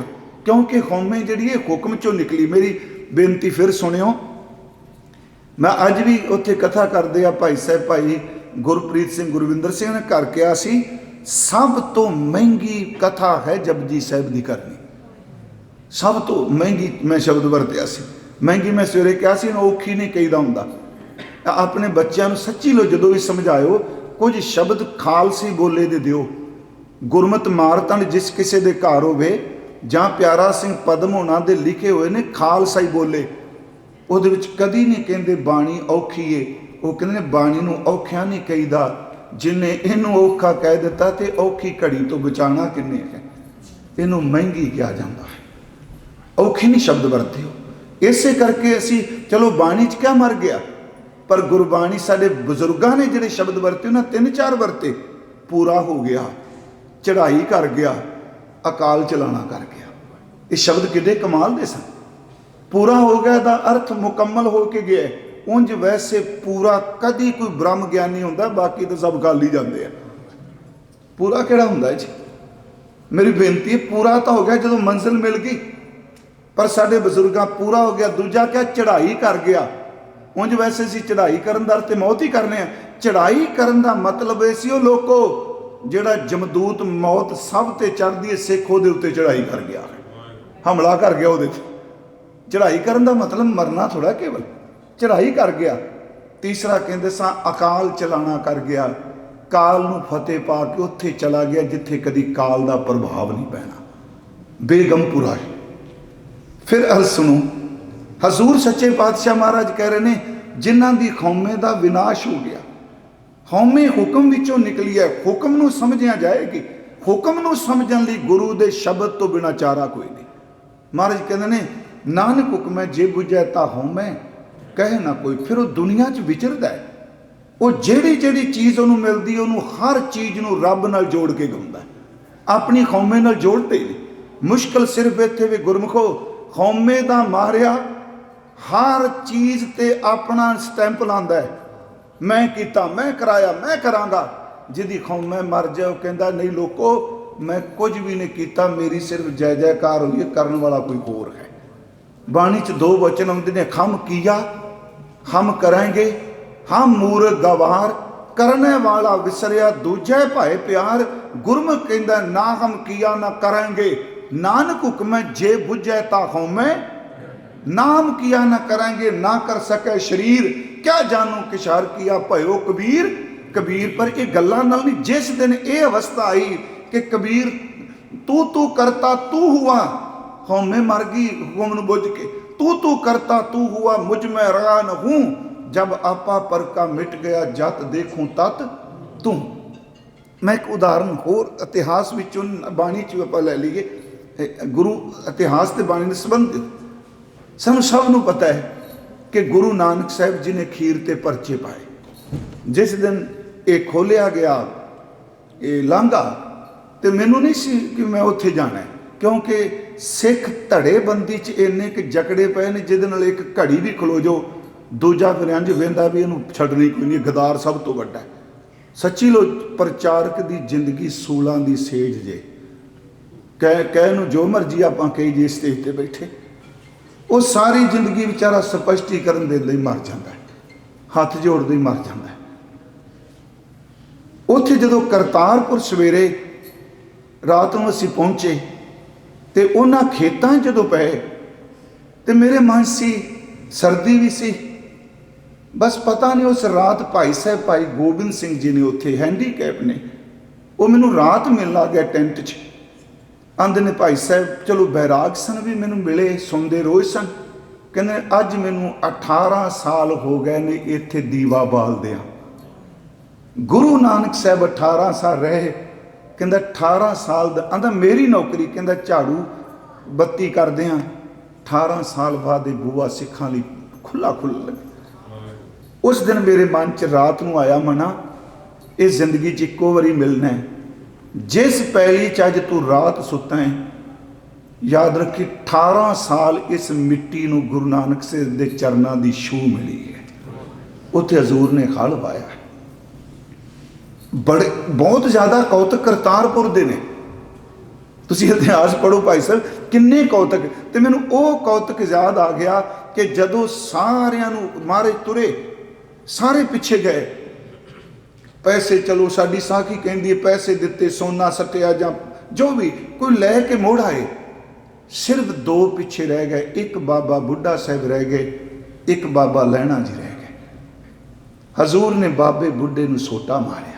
ਕਿਉਂਕਿ ਹਉਮੈ ਜਿਹੜੀ ਇਹ ਹੁਕਮ ਚੋਂ ਨਿਕਲੀ। ਮੇਰੀ ਬੇਨਤੀ ਫਿਰ ਸੁਣਿਓ। ਮੈਂ ਅੱਜ ਵੀ ਉੱਥੇ ਕਥਾ ਕਰਦੇ ਆ ਭਾਈ ਸਾਹਿਬ, ਭਾਈ ਗੁਰਪ੍ਰੀਤ ਸਿੰਘ ਗੁਰਵਿੰਦਰ ਸਿੰਘ ਨੇ ਘਰ ਕਿਹਾ ਸੀ, ਸਭ ਤੋਂ ਮਹਿੰਗੀ ਕਥਾ ਹੈ ਜਪਜੀ ਸਾਹਿਬ ਦੀ ਕਰਨੀ। ਸਭ ਤੋਂ ਮਹਿੰਗੀ ਮੈਂ ਸ਼ਬਦ ਵਰਤਿਆ ਸੀ। ਮਹਿੰਗੀ ਮੈਂ ਸਵੇਰੇ ਕਿਹਾ ਸੀ, ਔਖੀ ਨਹੀਂ ਕਹੀਦਾ ਹੁੰਦਾ। ਆਪਣੇ ਬੱਚਿਆਂ ਨੂੰ ਸੱਚੀ ਲੋ ਜਦੋਂ ਵੀ ਸਮਝਾਇਓ, ਕੁਝ ਸ਼ਬਦ ਖਾਲਸੀ ਬੋਲੇ ਦੇ ਦਿਓ। ਗੁਰਮਤਿ ਮਾਰਤੰਡ ਜਿਸ ਕਿਸੇ ਦੇ ਘਰ ਹੋਵੇ, ਜਾਂ ਪਿਆਰਾ ਸਿੰਘ ਪਦਮ ਹੋਣਾ ਦੇ ਲਿਖੇ ਹੋਏ ਨੇ ਖਾਲਸਾਈ ਬੋਲੇ, ਉਹਦੇ ਵਿੱਚ ਕਦੀ ਨਹੀਂ ਕਹਿੰਦੇ ਬਾਣੀ ਔਖੀ ਏ। ਉਹ ਕਹਿੰਦੇ ਨੇ ਬਾਣੀ ਨੂੰ ਔਖਿਆ ਨਹੀਂ ਕਹੀਦਾ, ਜਿਹਨੇ ਇਹਨੂੰ ਔਖਾ ਕਹਿ ਦਿੱਤਾ ਤੇ ਔਖੀ ਘੜੀ ਤੋਂ ਬਚਾਉਣਾ ਕਿੰਨੇ ਹੈ। ਇਹਨੂੰ ਮਹਿੰਗੀ ਕਿਹਾ ਜਾਂਦਾ ਹੈ, ਔਖੀ ਨਹੀਂ ਸ਼ਬਦ ਵਰਤਿਓ। ਇਸੇ ਕਰਕੇ ਅਸੀਂ ਚਲੋ ਬਾਣੀ 'ਚ ਕਿਆ ਮਰ ਗਿਆ, ਪਰ ਗੁਰਬਾਣੀ ਸਾਡੇ ਬਜ਼ੁਰਗਾਂ ਨੇ ਜਿਹੜੇ ਸ਼ਬਦ ਵਰਤੇ ਉਹਨਾਂ 3-4 ਵਰਤੇ, ਪੂਰਾ ਹੋ ਗਿਆ। चढ़ाई कर गया, अकाल चलाना कर गया। ये शब्द कितने कमाल दे सन। पूरा हो गया दा अर्थ मुकम्मल हो के गया। उंज वैसे पूरा कदी कोई ब्रह्म ज्ञानी होंदा, बाकी तो सब गाली जाते हैं। पूरा केड़ा हुंदा जी? मेरी बेनती है, पूरा तो हो गया जो मंजिल मिल गई, पर साडे बजुर्गां पूरा हो गया। दूजा क्या? चढ़ाई कर गया। उंज वैसे असीं चढ़ाई करन दा अर्थ मौत ही करने आ। चढ़ाई करन दा मतलब ये सी, ओ लोको जिहड़ा जमदूत मौत सब ते चढ़दी है, सिख उहदे उत्ते चढ़ाई कर गया, हमला कर गया उहदे ते। चढ़ाई करन दा मतलब मरना थोड़ा, केवल चढ़ाई कर गया। तीसरा कहंदे सा अकाल चलाना कर गया, काल नूं फतेह पा के उत्थे चला गया जिथे कदी काल दा प्रभाव नहीं पैना, बेगमपुरा है। फिर अर्ज सुनो, हजूर सच्चे पातशाह महाराज कह रहे ने जिन्हां दी कौमे दा विनाश हो गया। कौमे हुक्म विचों निकली है, हुक्म नूं समझिया जाएगी। हुक्म नूं समझण लई गुरु दे शब्द तो बिना चारा कोई नहीं। महाराज कहते ने नानक हुक्म है, जे बुझै ता होमै कहे ना कोई। फिर वो दुनिया च विचरदा है, वो ਜਿਹੜੀ ਜਿਹੜੀ चीज़ ਉਹਨੂੰ मिलती ਉਹਨੂੰ हर चीज़ ਨੂੰ रब नाल जोड़ के गाउंदा है, अपनी कौमे नाल जोड़ते ही। मुश्किल सिर्फ इत्थे भी गुरमुखो कौमे दा मारिया हर चीज़ ते अपना स्टैंप लांदा है, मैं कीता, मैं कराया, मैं करांगा। जिहदी कौमे मर जाए वो कहंदा नहीं लोको मैं कुछ भी नहीं कीता, मेरी सिर्फ जय जयकार हुई है, करन वाला कोई होर है। बाणी च दो वचन आउंदे ने, हम किया हम करेंगे, हम मूर्ख गवार, करने वाला विसरिया दूजे भाए प्यार। गुरमुख कहंदा ना हम किया ना करेंगे, नानक हुक्म जे बुझे ता होमै। नाम किया ना करेंगे, ना कर सके शरीर, क्या जानू किशार किया भयो कबीर। कबीर पर ये गल्लां नाल नहीं, जिस दिन ये अवस्था आई कि कबीर तू करता तू हुआ, होमे मर गई हुक्म नूं बुझ के, तू करता तू हुआ, मुझ में रहा न हूं, जब आपा पर का मिट गया, जत देखूं तत तू। मैं एक उदाहरण होर इतिहास विचों बाणी च आपां लै लईए, गुरु इतिहास ते बाणी दे संबंधित सानूं सब नूं पता है कि गुरु नानक साहिब जी ने खीर ते परचे पाए। जिस दिन ये खोलिया गया ये लांघा, तो मैनूं नहीं सी कि मैं उत्थे जाना है, क्योंकि सिख धड़ेबंदी च इन्ने क जकड़े पे ने जिहदे नाल एक घड़ी भी खलो जाओ, दूजा फिर इंज वेंदा भी इहनूं छड्डणी कोई नहीं, गदार सब तो वड्डा है। सच्ची लो प्रचारक दी जिंदगी सूलां दी सेज जे, कह नूं जो मर्जी आपां कही जे स्टेज ते बैठे, वो सारी जिंदगी बेचारा स्पष्टीकरण देण लई मर जांदा है, हथ जोड़दे ही मर जांदा है। उत्थे जदों करतारपुर सवेरे रात नूं असीं पहुंचे ते उन्हां खेतां जदों पए ते मेरे मन सी, सर्दी भी सी, बस पता नहीं उस रात भाई साहब भाई गोबिंद सिंह जी ने उत्थे हैंडीकैप ने, वो मैनूं रात मिलण आ गया टेंट च। आंदे ने भाई साहब चलो बैराग सन भी मैनूं मिले, सुनते रोज़ सन। कहंदे अज मैनूं 18 साल हो गए ने इत्थे दीवा बालदियां। गुरु नानक साहब 18 साल रहे, कहंदा 18 साल दा, आंदा मेरी नौकरी कहंदा झाड़ू बत्ती करदे आ, 18 साल बाद बूआ सिखां लई खुला लगे। उस दिन मेरे मन च रात नूं आया, मना इस जिंदगी च इक्को वारी मिलना है, जिस पैली च अज तू रात सुता है, याद रखी 18 साल इस मिट्टी नूं गुरु नानक साहिब दे चरनां दी छूह मिली है। उत्थे हजूर ने खल पाया है। बड़े बहुत ज़्यादा कौतक करतारपुर दे ने, तुसीं इतिहास पढ़ो भाई साहब किन्ने कौतक। तो मैनूं वो कौतक याद आ गया कि जदों सारियां नूं मारे तुरे, सारे पिछे गए, पैसे चलो साडी साखी कहंदी है पैसे दिते, सोना सटिया जां जो भी कोई लैके मोड़ आए, सिर्फ 2 पिछे रह गए, एक बाबा बुढ़ा साहब रह गए, एक बाबा लैणा जी रह गए। हजूर ने बाबे बुढ़े नूं सोटा मारिया।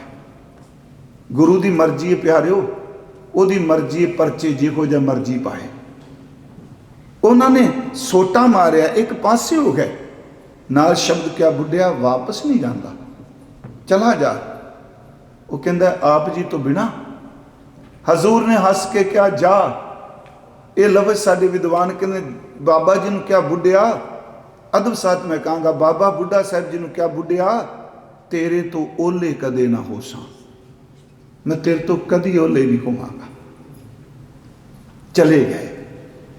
गुरु की मर्जी है प्यारिओ, ओदी मर्जी है, परचे जिहो जिहा मर्जी पाए। उन्होंने सोटा मारिया, एक पासे हो गए, नाल शब्द क्या बुढ़िया वापस नहीं जाता, चला जा। वो कहंदा आप जी तो बिना। हजूर ने हस के क्या जा, ये लफ्ज़ साडे विद्वान कहंदे बाबा जी नूं क्या बुढ़िया, अदब साथ मैं कहांगा बाबा बुढ़ा साहब जी नूं क्या बुढ़िया, तेरे तो ओले कदे ना हो सा। मैं तेरे तो कदी ओले नहीं होवांगा। चले गए।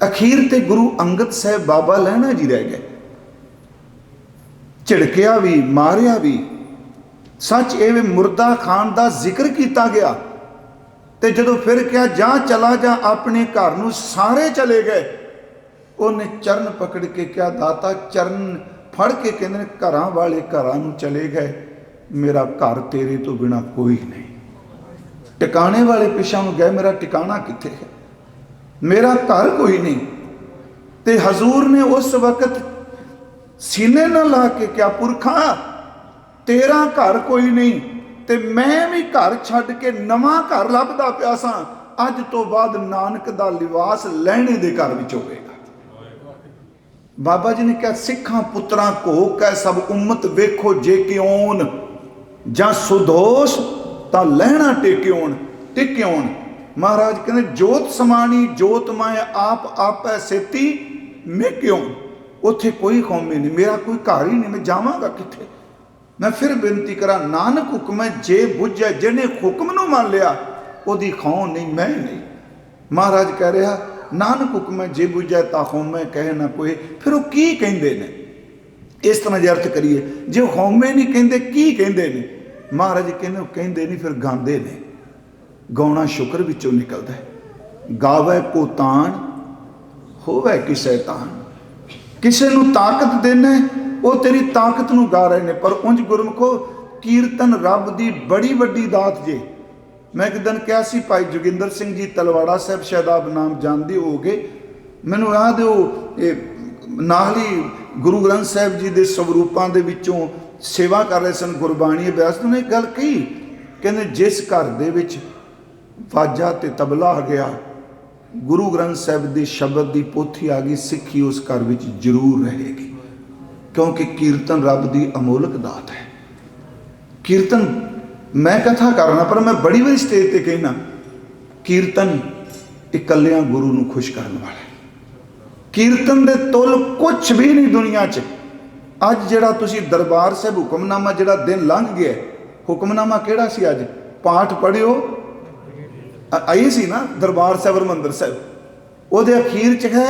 अखीर ते गुरु अंगद साहब बाबा लहणा जी रह गए। झिड़किया भी, मारिया भी। सच एवे मुर्दा खान का जिक्र किया गया। तो जो फिर क्या जा चला जा अपने घर नूं, सारे चले गए। उन्हें चरण पकड़ के क्या दाता, चरण फड़ के कहते घर वाले घर नूं चले गए, मेरा घर तेरे तो बिना कोई नहीं। टिकाने वाले पिछा नूं गए, मेरा टिकाणा कित्थे है, मेरा घर कोई नहीं। ते हजूर ने उस वक्त सीने न ला के क्या, पुरखा तेरा घर कोई नहीं, ते मैं भी घर छड्ड के नवां घर लभदा पिया सां। अज तो बाद नानक दा लिवास लहणे दे घर विच होवेगा। बाबा जी ने कहा, सिखां पुत्रां को कह सब उम्मत वेखो जे क्यों, जां सुदोष तां लहणा टेक्योन टिक्योन। महाराज कहते जोत समानी जोत मैं आप आपै सेती मैं क्यों। उत्थे कोई कौमी नहीं, मेरा कोई घर ही नहीं, मैं जावांगा कित्थे। मैं फिर बेनती करा, नानक हुक्म है जे बुझे, जिन्हें हुक्म नूं मान लिया ओदी खौं नहीं, मैं नहीं। महाराज कह रहा, नानक हुक्म है जे बुझे ता होमे कहे ना कोई। फिर वो की कहंदे ने, इस तरह जे अर्थ करिए, जे होमे नहीं कहंदे की कहंदे ने। महाराज कहने कहंदे नहीं, फिर गांदे ने। गाउणा शुक्र विचों निकलदा है। गावे को तान होवे किसे तान। किसे नूं ताकत देना वो तेरी ताकत नूं गा रहे ने। पर उंज गुरमुखो कीर्तन रब दी बड़ी वड्डी दात जे। मैं एक दिन कहा सी, भाई जोगिंदर सिंह जी तलवाड़ा साहब शायद आप नाम जानते होगे, मैनूं याद है नाल ही गुरु ग्रंथ साहब जी के स्वरूपों के विचों सेवा कर रहे सन, गुरबाणी अभ्यास। उन्होंने एक गल कही, कहते जिस घर दे विच वाजा ते तबला आ गया, गुरु ग्रंथ साहब के शब्द की पोथी आ गई, सिੱਖੀ उस घर विच जरूर रहेगी। क्योंकि कीर्तन रब की अमोलक दात है। कीर्तन मैं कथा करना, पर मैं बड़ी बारी स्टेज पर कहना, कीर्तन इकल्लियां गुरु नूं खुश करने वाला है। कीर्तन दे तुल कुछ भी नहीं दुनिया च। अज जिहड़ा तुसीं दरबार साहब हुक्मनामा जिहड़ा दिन लंघ गया, हुक्मनामा किहड़ा सी अज पाठ पढ़ियो आई सी ना दरबार साहब हरमंदर साहब, ਉਹਦੇ अखीर च है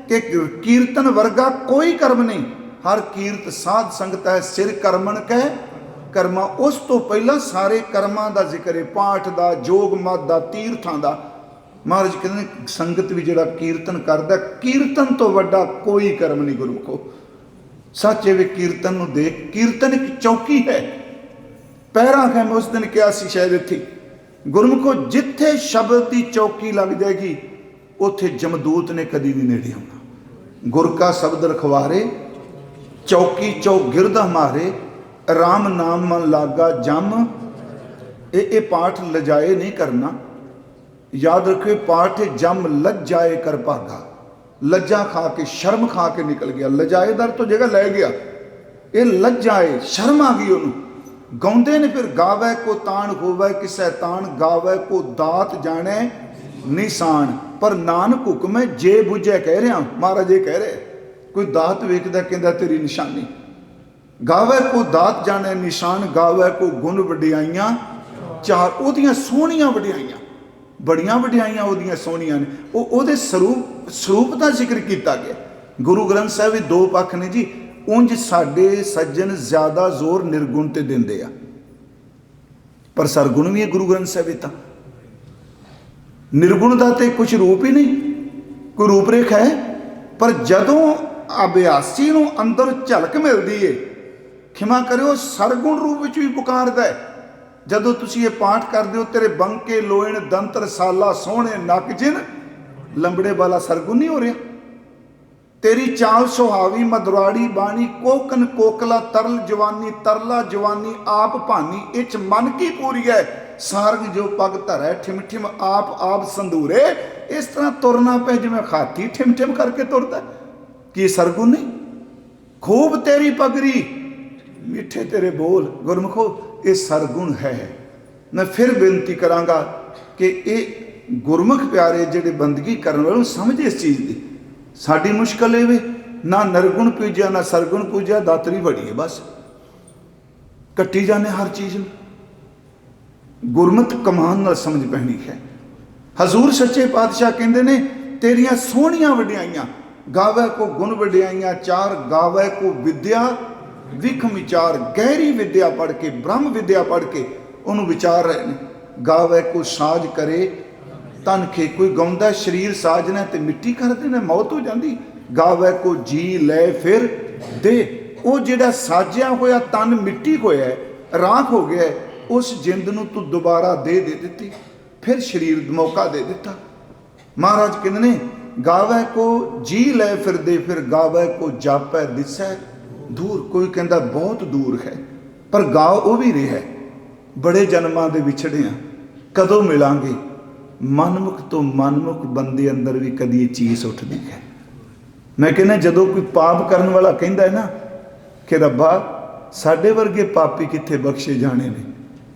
कि कीर्तन वर्गा कोई कर्म नहीं। हर कीर्त साध संगत है सिर करमन कह कर्मा। उस तो पहला सारे कर्मां का जिक्र है, पाठ का, जोग मत का, तीर्थां का। महाराज कहते संगत भी जिहड़ा कीर्तन करदा, कीर्तन तो वड्डा कोई कर्म नहीं गुरमुखो। सच है वे कीर्तन नूं देख, कीर्तन एक चौकी है। पैरा है, मैं उस दिन कहा सी शायद इत्थे, गुरमुखो जिथे शब्द की चौकी लग जाएगी उत्थे जमदूत ने कदी नहीं नेड़े आउणा। गुर का शब्द रखवारे चौकी चौक गिरद हमारे, राम नाम मन लागा जम। ये पाठ लजाए नहीं करना, याद रखिए पाठ जम लज जाए कर भागा। लज्जा खा के शर्म खा के निकल गया, लजाएदार तो जगह लै गया, ये लज जाए शर्म आ गई उन्होंने। गाउंदे ने फिर गावे को तान होवे किसै तान, गावे को दात जाने निशान। पर नानक हुक्म है जे बुझे कह रहा, महाराज ये कह रहे, कोई दात वेखदा कहंदा तेरी निशानी। गावे को दात जाने निशान, गावे को गुण वडियाइयां चार। ओदियां सोहणियां वडियाइयां, बड़ियां वडियाइयां ओदियां सोहणियां ने। ओहदे स्वरूप का जिक्र किया गया। गुरु ग्रंथ साहब दो पक्ष ने जी। उंज साडे सज्जन ज्यादा जोर निर्गुण ते दिंदे आ, पर सरगुण भी है गुरु ग्रंथ साहब। तां निर्गुण का तो कुछ रूप ही नहीं, कोई रूपरेखा है। पर जदों अभ्यासी नूं अंदर झलक मिलती है, खिमा करियो सरगुण रूप विच भी पुकारदा है। जदों तुसीं ये पाठ करदे हो, तेरे बंके लोयण दंत रसाला सोहणे नक जिन लंबड़े वाला सरगुण नहीं हो रहा। तेरी चाल सुहावी मधुराड़ी बाणी, कोकन कोकला तरल जवानी, तरला जवानी आप भानी। इच मन की पूरी है, सारंग जो पग धरै ठिम ठिम आप संधूरे। इस तरह तुरना पे जिवें हाथी ठिम ठिम करके तुरदा। कि सरगुण नहीं? खूब तेरी पगड़ी मीठे तेरे बोल, गुरमुखो ये सरगुण है। मैं फिर बेनती करांगा कि ये गुरमुख प्यारे जिहड़े बंदगी करने वाले समझे इस चीज़ की। साडी मुश्किल है वे ना निर्गुण पूजा ना सरगुण पूजा, दातरी बड़ी है, बस कट्टी जाने हर चीज़ में। गुरमत कमान नाल समझ पैनी है। हजूर सच्चे पातशाह कहते ने तेरियां सोहनियां वड्याइयां, गावे को गुण वड्याइयां चार, गावे को विद्या विख विचार। गहरी विद्या पढ़ के, ब्रह्म विद्या पढ़ के उन्होंने विचार रहे हैं। गावे को साज करे तन खे, कोई गाउंदा शरीर साजना तो मिट्टी कर देना, मौत हो जाती। गावे को जी लै फिर दे, वो जिहड़ा साजिया होया तन मिट्टी होया है, राख हो गया है, उस जिंद नूं तू दोबारा दे दिती, फिर शरीर मौका दे दिता। महाराज कहते ने गावे को जी लै फिर दे, फिर गावे को जापै दिसै दूर। कोई कहता बहुत दूर है, पर गाओ वो भी रहा है। बड़े जन्मां दे विछड़े हैं, कदों मिलांगे। मनमुख तो मनमुख बंदे अंदर भी कदी ये चीज़ उठती है। मैं कहना जदों कोई पाप करने वाला कहता है ना कि रब्बा साडे वर्गे पापी कित्थे बख्शे जाने ने,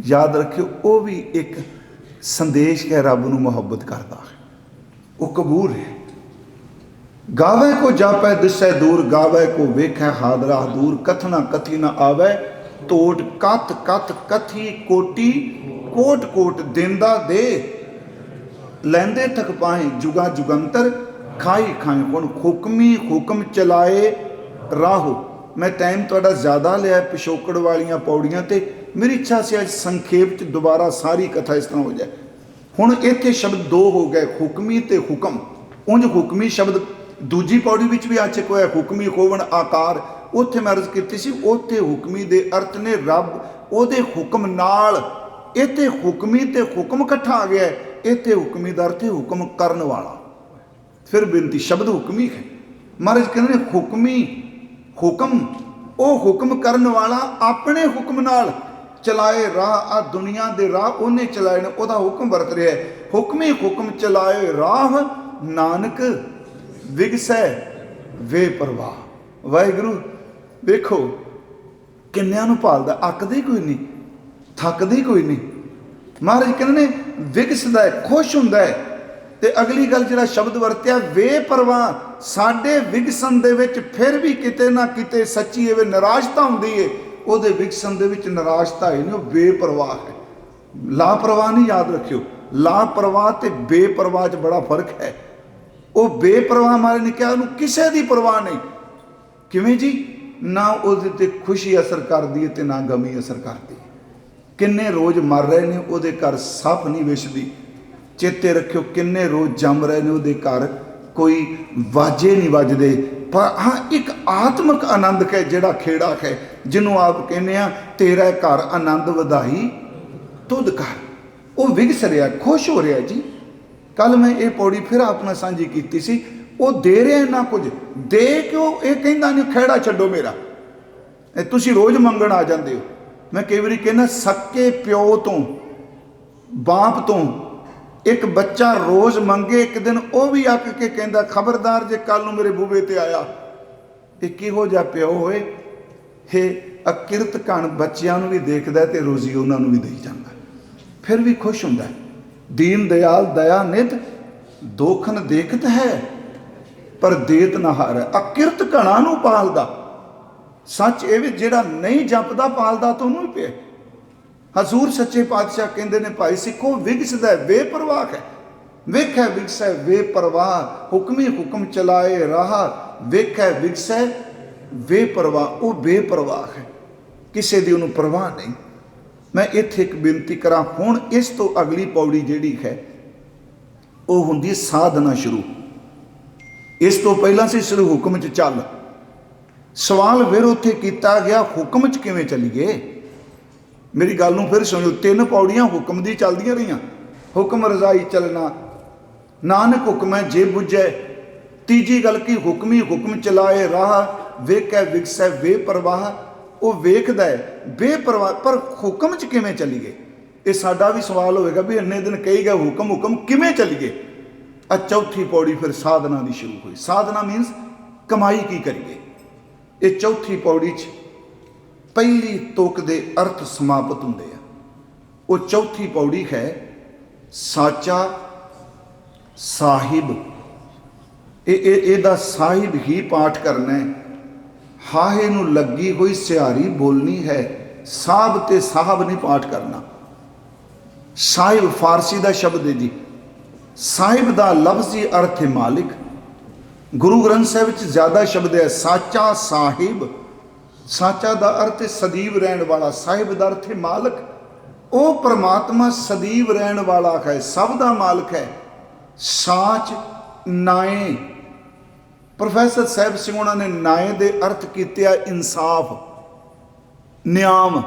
याद रखियो वो भी एक संदेश है, रब नूं मुहब्बत करता है, वो कबूल है। गावे को जापै दिसै दूर, गावे को वेखै हादरा दूर। कथना कथी ना आवे तोट, कथ कथ कथी कोटी कोट कोट। देंदा दे लैंदे थक पाए, जुगा जुगंतर खाई खाए। हुण हुक्मी हुक्म चलाए राहो। मैं टाइम थोड़ा ज़्यादा लिया पिछोकड़ वालियां पौड़ियां ते, मेरी इच्छा से अज संखेप च दोबारा सारी कथा इस तरह हो जाए। हुण इत्थे शब्द दो हो गए, हुक्मी ते हुक्म। उंज हुक्मी शब्द दूजी पौड़ी विच भी आ चुका है, हुक्मी होवन आकार। उत्थे मैं अर्ज की सी, उत्थे हुक्मी दे अर्थ ने रब ओदे हुक्म नाल। इत्थे हुक्मी ते हुक्म इकट्ठा आ गया है, इत्थे हुक्मी दा अर्थ है हुक्म करन वाला। फिर बेनती शब्द हुक्मी है। महाराज कहते हैं हुक्मी हुक्म, वो हुक्म करन वाला अपने हुक्म नाल चलाए राह। आ दुनिया दे राह उन्हें चलाए ने, ओदा हुक्म वरत रहा है। हुक्मी हुक्म चलाए राह, नानक विगसै वे परवाह। वाहिगुरू देखो किन्नियां नूं भालदा, अकदे कोई नहीं, थकदे कोई नहीं। महाराज कहते ने विगसदा है, खुश हुंदा है। ते अगली गल जिहड़ा शब्द वरत्या वे परवाह, साडे विगसन दे विच फिर भी किते ना किते सच्ची एवे निराशता हुंदी है। ਉਹਦੇ ਵਿਕਸਨ ਦੇ ਵਿੱਚ ਨਿਰਾਸ਼ਤਾ ਹੈ ਨਹੀਂ, ਉਹ ਬੇਪਰਵਾਹ ਹੈ। ਲਾਪਰਵਾਹ ਨਹੀਂ, याद रखियो। ਲਾਪਰਵਾਹ ਤੇ ਬੇਪਰਵਾਹ 'ਚ बड़ा फर्क है। ਉਹ ਬੇਪਰਵਾਹ ਮਾਰੇ ਨੇ ਕਿਹਾ ਉਹਨੂੰ ਕਿਸੇ ਦੀ ਪਰਵਾਹ ਨਹੀਂ। ਕਿਵੇਂ ਜੀ? ਨਾ ਉਹਦੇ ਤੇ ਖੁਸ਼ੀ ਅਸਰ ਕਰਦੀ ਹੈ ਤੇ ਨਾ ਗਮੀ ਅਸਰ ਕਰਦੀ ਹੈ। ਕਿੰਨੇ ਰੋਜ਼ ਮਰ ਰਹੇ ਨੇ ਉਹਦੇ ਘਰ ਸੱਪ ਨਹੀਂ ਵਿਛਦੀ। ਚੇਤੇ ਰੱਖਿਓ ਕਿੰਨੇ ਰੋਜ਼ ਜੰਮ ਰਹੇ ਨੇ ਉਹਦੇ ਘਰ ਕੋਈ ਵਾਜੇ नहीं ਵੱਜਦੇ। पर हाँ एक आत्मक आनंद है जिहड़ा खेड़ा है, जिन्हों आप कहने तेरा घर आनंद वधाई तुद कर। वो विगस रहा, खुश हो रहा जी। कल मैं ये पौड़ी फिर अपना साझी की सी। वो दे रहा ना कुछ दे के ये कहता नहीं खेड़ा छड्डो मेरा, तुसी रोज़ मंगण आ जाते हो। मैं कई बार कहना सक्के प्यो तो बाप तो एक बच्चा रोज़ मंगे, एक दिन वह भी अक के कहता खबरदार जे कल नूं मेरे बूबे ते आया। ये किहो जिहा प्यो होए, हे अकिरत घण बच्चों भी देखदा ते रोज़ी उन्होंने भी दई जांदा, फिर भी खुश हुंदा। दीन दयाल दया नित दोखन देखत है पर देत ना हार। अकिरत घणा नूं पालदा, सच ये भी जिहड़ा नहीं जपदा पालदा तो उन्होंने पिया। हजूर सच्चे पातशाह कहते हैं भाई सिखो विगसदा बेपरवाह है। वेख है विगसै बेपरवाह, हुक्मी हुक्म चलाए राह। वेख है विगसै बेपरवाह, वो बेपरवाह है, किसी की उन्होंने परवाह नहीं। मैं इत्थे एक बेनती करा। हुण इस तो अगली पौड़ी जिहड़ी है वो हुंदी साधना शुरू। इस तो पहला सी सिर्फ हुक्म च चल। सवाल फिर उत्थे कीता गया हुक्म च किवें चलीए। मेरी गल नूं फिर सुनियो, 3 पौड़ियां हुक्म दी चलदियां रहियां। हुक्म रजाई चलना, नानक हुक्म है जे बुझे। तीजी गल की हुक्मी हुक्म चलाए राह। वेख है विगसै बेपरवाह, वो वेखदा है बेपरवाह पर हुक्म च किवें चलीए। ये साडा भी सवाल होएगा भी इन्ने दिन कही गए हुक्म हुक्म किवें चलीए। आ चौथी पौड़ी फिर साधना की शुरू हुई। साधना मीनस कमाई की करिए। ये चौथी पौड़ी च पहली तुक दे अर्थ समाप्त होंदे आ। वो चौथी पौड़ी है साचा साहिब। ਇਹਦਾ ਸਾਹਿਬ ही पाठ करना है। हाहे नूं लगी हुई सिहारी बोलनी है। साहब ते साहब नहीं पाठ करना। साहिब फारसी का शब्द है जी। साहिब का लफ्जी अर्थ है मालिक। गुरु ग्रंथ साहिब में ज़्यादा शब्द है साचा साहिब। साचा का अर्थ है सदैव रहने वाला, साहिब का अर्थ है मालिक। वो परमात्मा सदैव रहने वाला है, सब का मालिक है। साच नाए, प्रोफैसर साहिब सिंह उन्होंने नाए के अर्थ किया इंसाफ, न्याम,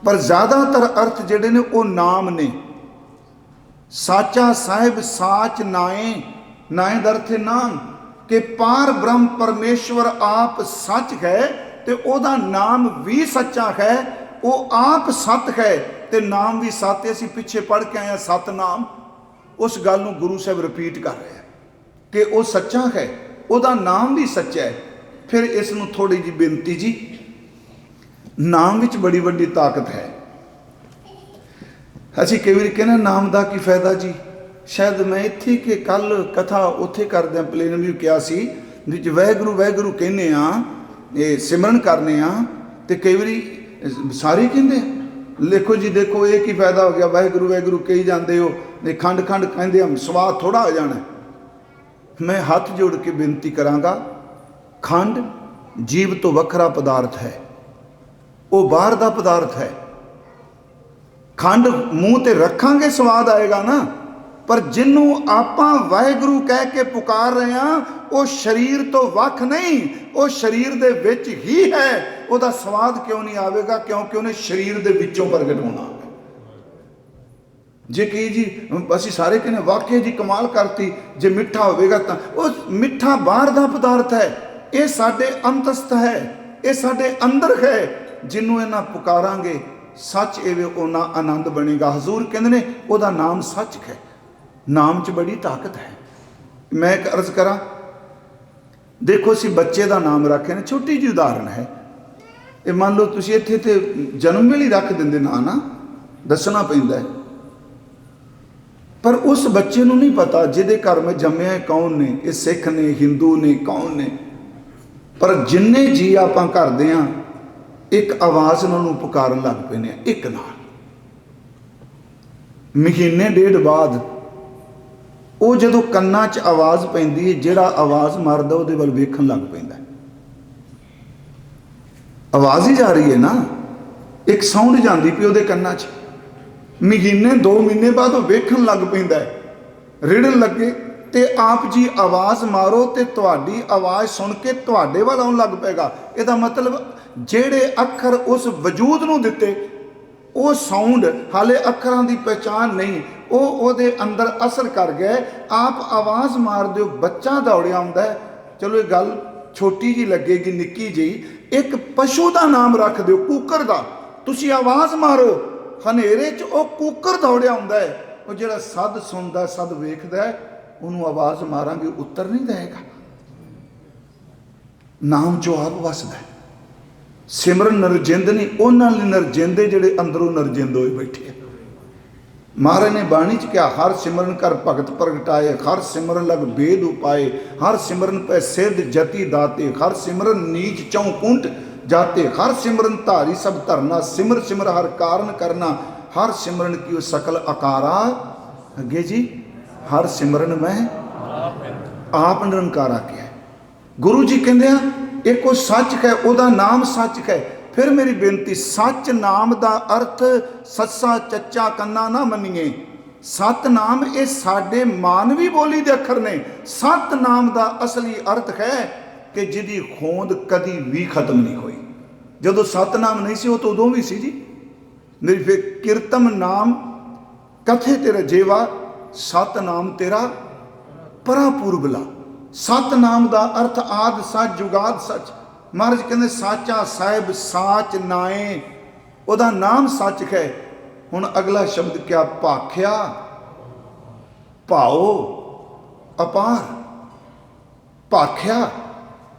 पर ज़्यादातर अर्थ जिहड़े ने वो नाम ने। साचा साहिब साच नाए, नाए का अर्थ है नाम, कि पार ब्रह्म परमेश्वर आप सच है तो ओदा नाम भी सच्चा है, वो आप सत है तो नाम भी सत है। असीं पिछे पढ़ के आए सतनाम, उस गल नूं गुरु साहब रिपीट कर रहे हैं कि वो सच्चा है, ओदा नाम भी सच्चा है। फिर इस नूं थोड़ी जी बेनती जी, नाम विच बड़ी वड्डी ताकत है। असीं कई बार कहना नाम का की फायदा जी। शायद मैं इत्थे कि कल कथा उत्थे करदे प्लेन भी किया सी, विच वाहिगुरू वाहिगुरू कहने ये सिमरन करने तो कई बार सारे कहते लिखो जी देखो ये की फायदा हो गया, वाहिगुरू वाहिगुरू कही जाते हो, खंड खंड कहते हम स्वाद थोड़ा आ जाना। मैं हाथ जोड़ के बेनती करांगा, खंड जीव तो वखरा पदार्थ है, वो बाहर का पदार्थ है। खंड मूँह ते रखांगे स्वाद आएगा ना, पर जिन्हों आपां वाहिगुरू कह के पुकार रहे हैं वो शरीर तो वख नहीं, वो शरीर दे विच ही है। उसका स्वाद क्यों नहीं आवेगा? क्योंकि उन्हें शरीर दे विचों प्रगट होना। जे कही जी असी सारे कहने वाकई जी कमाल करती, जे मिठा होगा तो वो मिठा बाहर का पदार्थ है, ये साडे अंतस्थ है, ये साडे अंदर है। जिन्हों इन्हां पुकारांगे सच एवे उन्ना आनंद बनेगा। हजूर कहते ने उहदा नाम सच है, नाम च बड़ी ताकत है। मैं एक अर्ज करा, देखो असी बच्चे का नाम रखे ने, छोटी जी उदाहरण है, ये मान लो तुसीं इत्थे ते जन्म वेले रख देंदे ना, दसना पैंदा है, पर उस बच्चे नूं नहीं पता जिहदे घर में जम्मिया कौन ने, ये सिख ने हिंदू ने कौन ने, पर जिन्ने जी आपां करदे हां एक आवाज़ उन्होंने पुकारन लग पैने एक नाल। महीने डेढ़ बाद वो जदों कन्ना च आवाज़ पैंदी है, जिहड़ा आवाज़ मारदा उहदे वल वेखण लग पैंदा। आवाज़ ही जा रही है ना, एक साउंड जांदी पई उहदे कन्ना च। महीने 2 महीने बाद वो वेखण लग पैंदा है, रिड़न लगे ते आप जी आवाज़ मारो तो तुहाडी आवाज़ सुन के तुहाडे वल आउण लग पेगा। इहदा मतलब जेड़े अखर उस वजूद नूं दिते, वो साउंड हाले अखरां दी पहचान नहीं, वो ओहदे अंदर असर कर गए। आप आवाज़ मार दो, बच्चा दौड़िया आउंदा है, चलो ये गल छोटी जी लगेगी निक्की जी, एक पशु का नाम रख दो कूकर का, तुसी आवाज़ मारो हनेरे च वो कूकर दौड़िया आउंदा है। वो जिहड़ा सद सुनदा सद वेखदा है, उन्होंने आवाज़ मारांगे उत्तर नहीं देगा। नाम चो आप वसदा है। सिमरन नरजिंद नहीं, उन्होंने नरजिंदे जिहड़े अंदरों नरजिंद होए बैठे हैं। महाराज ने बाणी च क्या, हर सिमरन कर भगत प्रगटाए, हर सिमरन लग भेद उपाए, हर सिमरन पे सिद्ध जति दाते, हर सिमरन नीच चौकुंठ जाते, हर सिमरन धारी सब धरना, सिमर सिमर हर कारण करना, हर सिमरन की सकल आकारा। अगे जी हर सिमरन में आप निरंकारा क्या है। गुरु जी कहते हैं एक वो सच है, ਉਹਦਾ नाम सच है। फिर मेरी बेनती, सच नाम का अर्थ सस्सा चच्चा कन्ना ना मनीए। सत नाम ये साडे मानवी बोली दे अखर ने। सत नाम का असली अर्थ है कि जिहदी होंद कदी भी खत्म नहीं हुई। जदों सतनाम नहीं सी वो तो उदों भी सी जी। मेरी फिर कीर्तम नाम कथे तेरा जेवा, सतनाम तेरा परापूर्वला। सतनाम का अर्थ आद सच जुगाद सच। महाराज कहते साचा साहिब साच नाए, उहदा नाम सच है। हुण अगला शब्द क्या, भाख्या भाओ अपार। भाख्या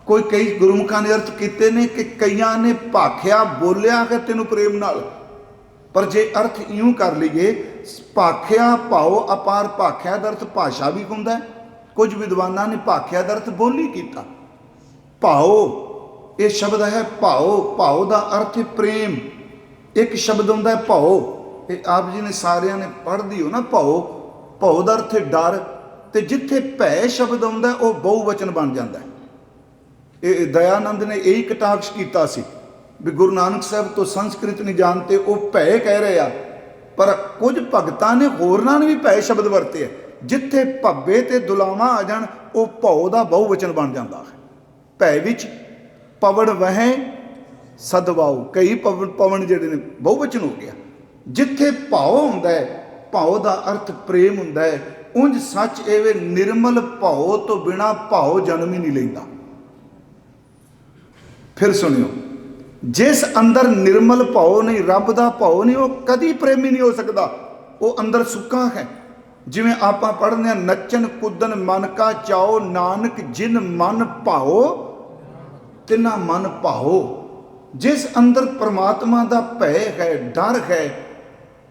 कोई कई गुरुमुखां ने अर्थ किए ने कि कईयां ने भाख्या बोलिया है तेनों प्रेम नाल, पर जे अर्थ इं कर लीए भाख्या भाओ अपार, भाख्या का अर्थ भाषा भी हुंदा है। कुछ विद्वाना ने भाख्या का अर्थ बोली किया। भाओ ये शब्द है भाओ, भाओ का अर्थ है प्रेम। एक शब्द होंदा है भाओ, ਇਹ ਆਪ ਜੀ ਨੇ ਸਾਰਿਆਂ ਨੇ ਪੜ੍ਹਦੀ ਹੋ ਨਾ, ਭਉ, ਭਉ ਦਾ ਅਰਥ ਹੈ ਡਰ, ਤੇ ਜਿੱਥੇ ਭੈ ਸ਼ਬਦ ਆਉਂਦਾ ਉਹ ਬਹੁਵਚਨ ਬਣ ਜਾਂਦਾ। ਇਹ ਦਇਆਨੰਦ ਨੇ ਇਹੀ ਕਟਾਕਸ਼ ਕੀਤਾ ਸੀ ਵੀ ਗੁਰੂ ਨਾਨਕ ਸਾਹਿਬ ਤੋਂ ਸੰਸਕ੍ਰਿਤ ਨਹੀਂ ਜਾਣਦੇ, ਉਹ ਭੈ ਕਹਿ ਰਹੇ ਆ, ਪਰ ਕੁਝ ਭਗਤਾਂ ਨੇ ਹੋਰਨਾਂ ਨੇ ਵੀ ਭੈ ਸ਼ਬਦ ਵਰਤੇ ਆ। ਜਿੱਥੇ ਭੱਬੇ ਤੇ ਦੁਲਾਵਾਂ ਆ ਜਾਣ ਉਹ ਭਉ ਦਾ ਬਹੁਵਚਨ ਬਣ ਜਾਂਦਾ ਹੈ। ਭੈ ਵਿੱਚ ਪਵਨ ਵਹਿ ਸਦਵਾਉ, ਕਈ ਪਵਨ ਜਿਹੜੇ ਨੇ ਬਹੁਵਚਨ ਹੋ ਗਿਆ। ਜਿੱਥੇ ਭਾਉ ਹੁੰਦਾ ਹੈ, ਭਾਉ ਦਾ ਅਰਥ ਪ੍ਰੇਮ ਹੁੰਦਾ ਹੈ। ਉਂਝ ਸੱਚ ਐਵੇਂ ਨਿਰਮਲ ਭਾਉ ਤੋਂ ਬਿਨਾ ਭਾਉ ਜਨਮ ਹੀ ਨਹੀਂ ਲੈਂਦਾ। ਫਿਰ ਸੁਣਿਓ, ਜਿਸ ਅੰਦਰ ਨਿਰਮਲ ਭਾਉ ਨਹੀਂ, ਰੱਬ ਦਾ ਭਾਉ ਨਹੀਂ, ਉਹ ਕਦੀ ਪ੍ਰੇਮੀ ਨਹੀਂ ਹੋ ਸਕਦਾ। ਉਹ ਅੰਦਰ ਸੁੱਕਾ ਹੈ। ਜਿਵੇਂ ਆਪਾਂ ਪੜ੍ਹਦੇ ਹਾਂ, ਨੱਚਣ ਕੁੱਦਣ ਮਨ ਕਾ ਚਾਓ, ਨਾਨਕ ਜਿਨ ਮਨ ਭਾਓ ਤਿਨਾ ਮਨ ਭਾਓ। ਜਿਸ ਅੰਦਰ ਪਰਮਾਤਮਾ ਦਾ ਭੈ ਹੈ, ਡਰ ਹੈ,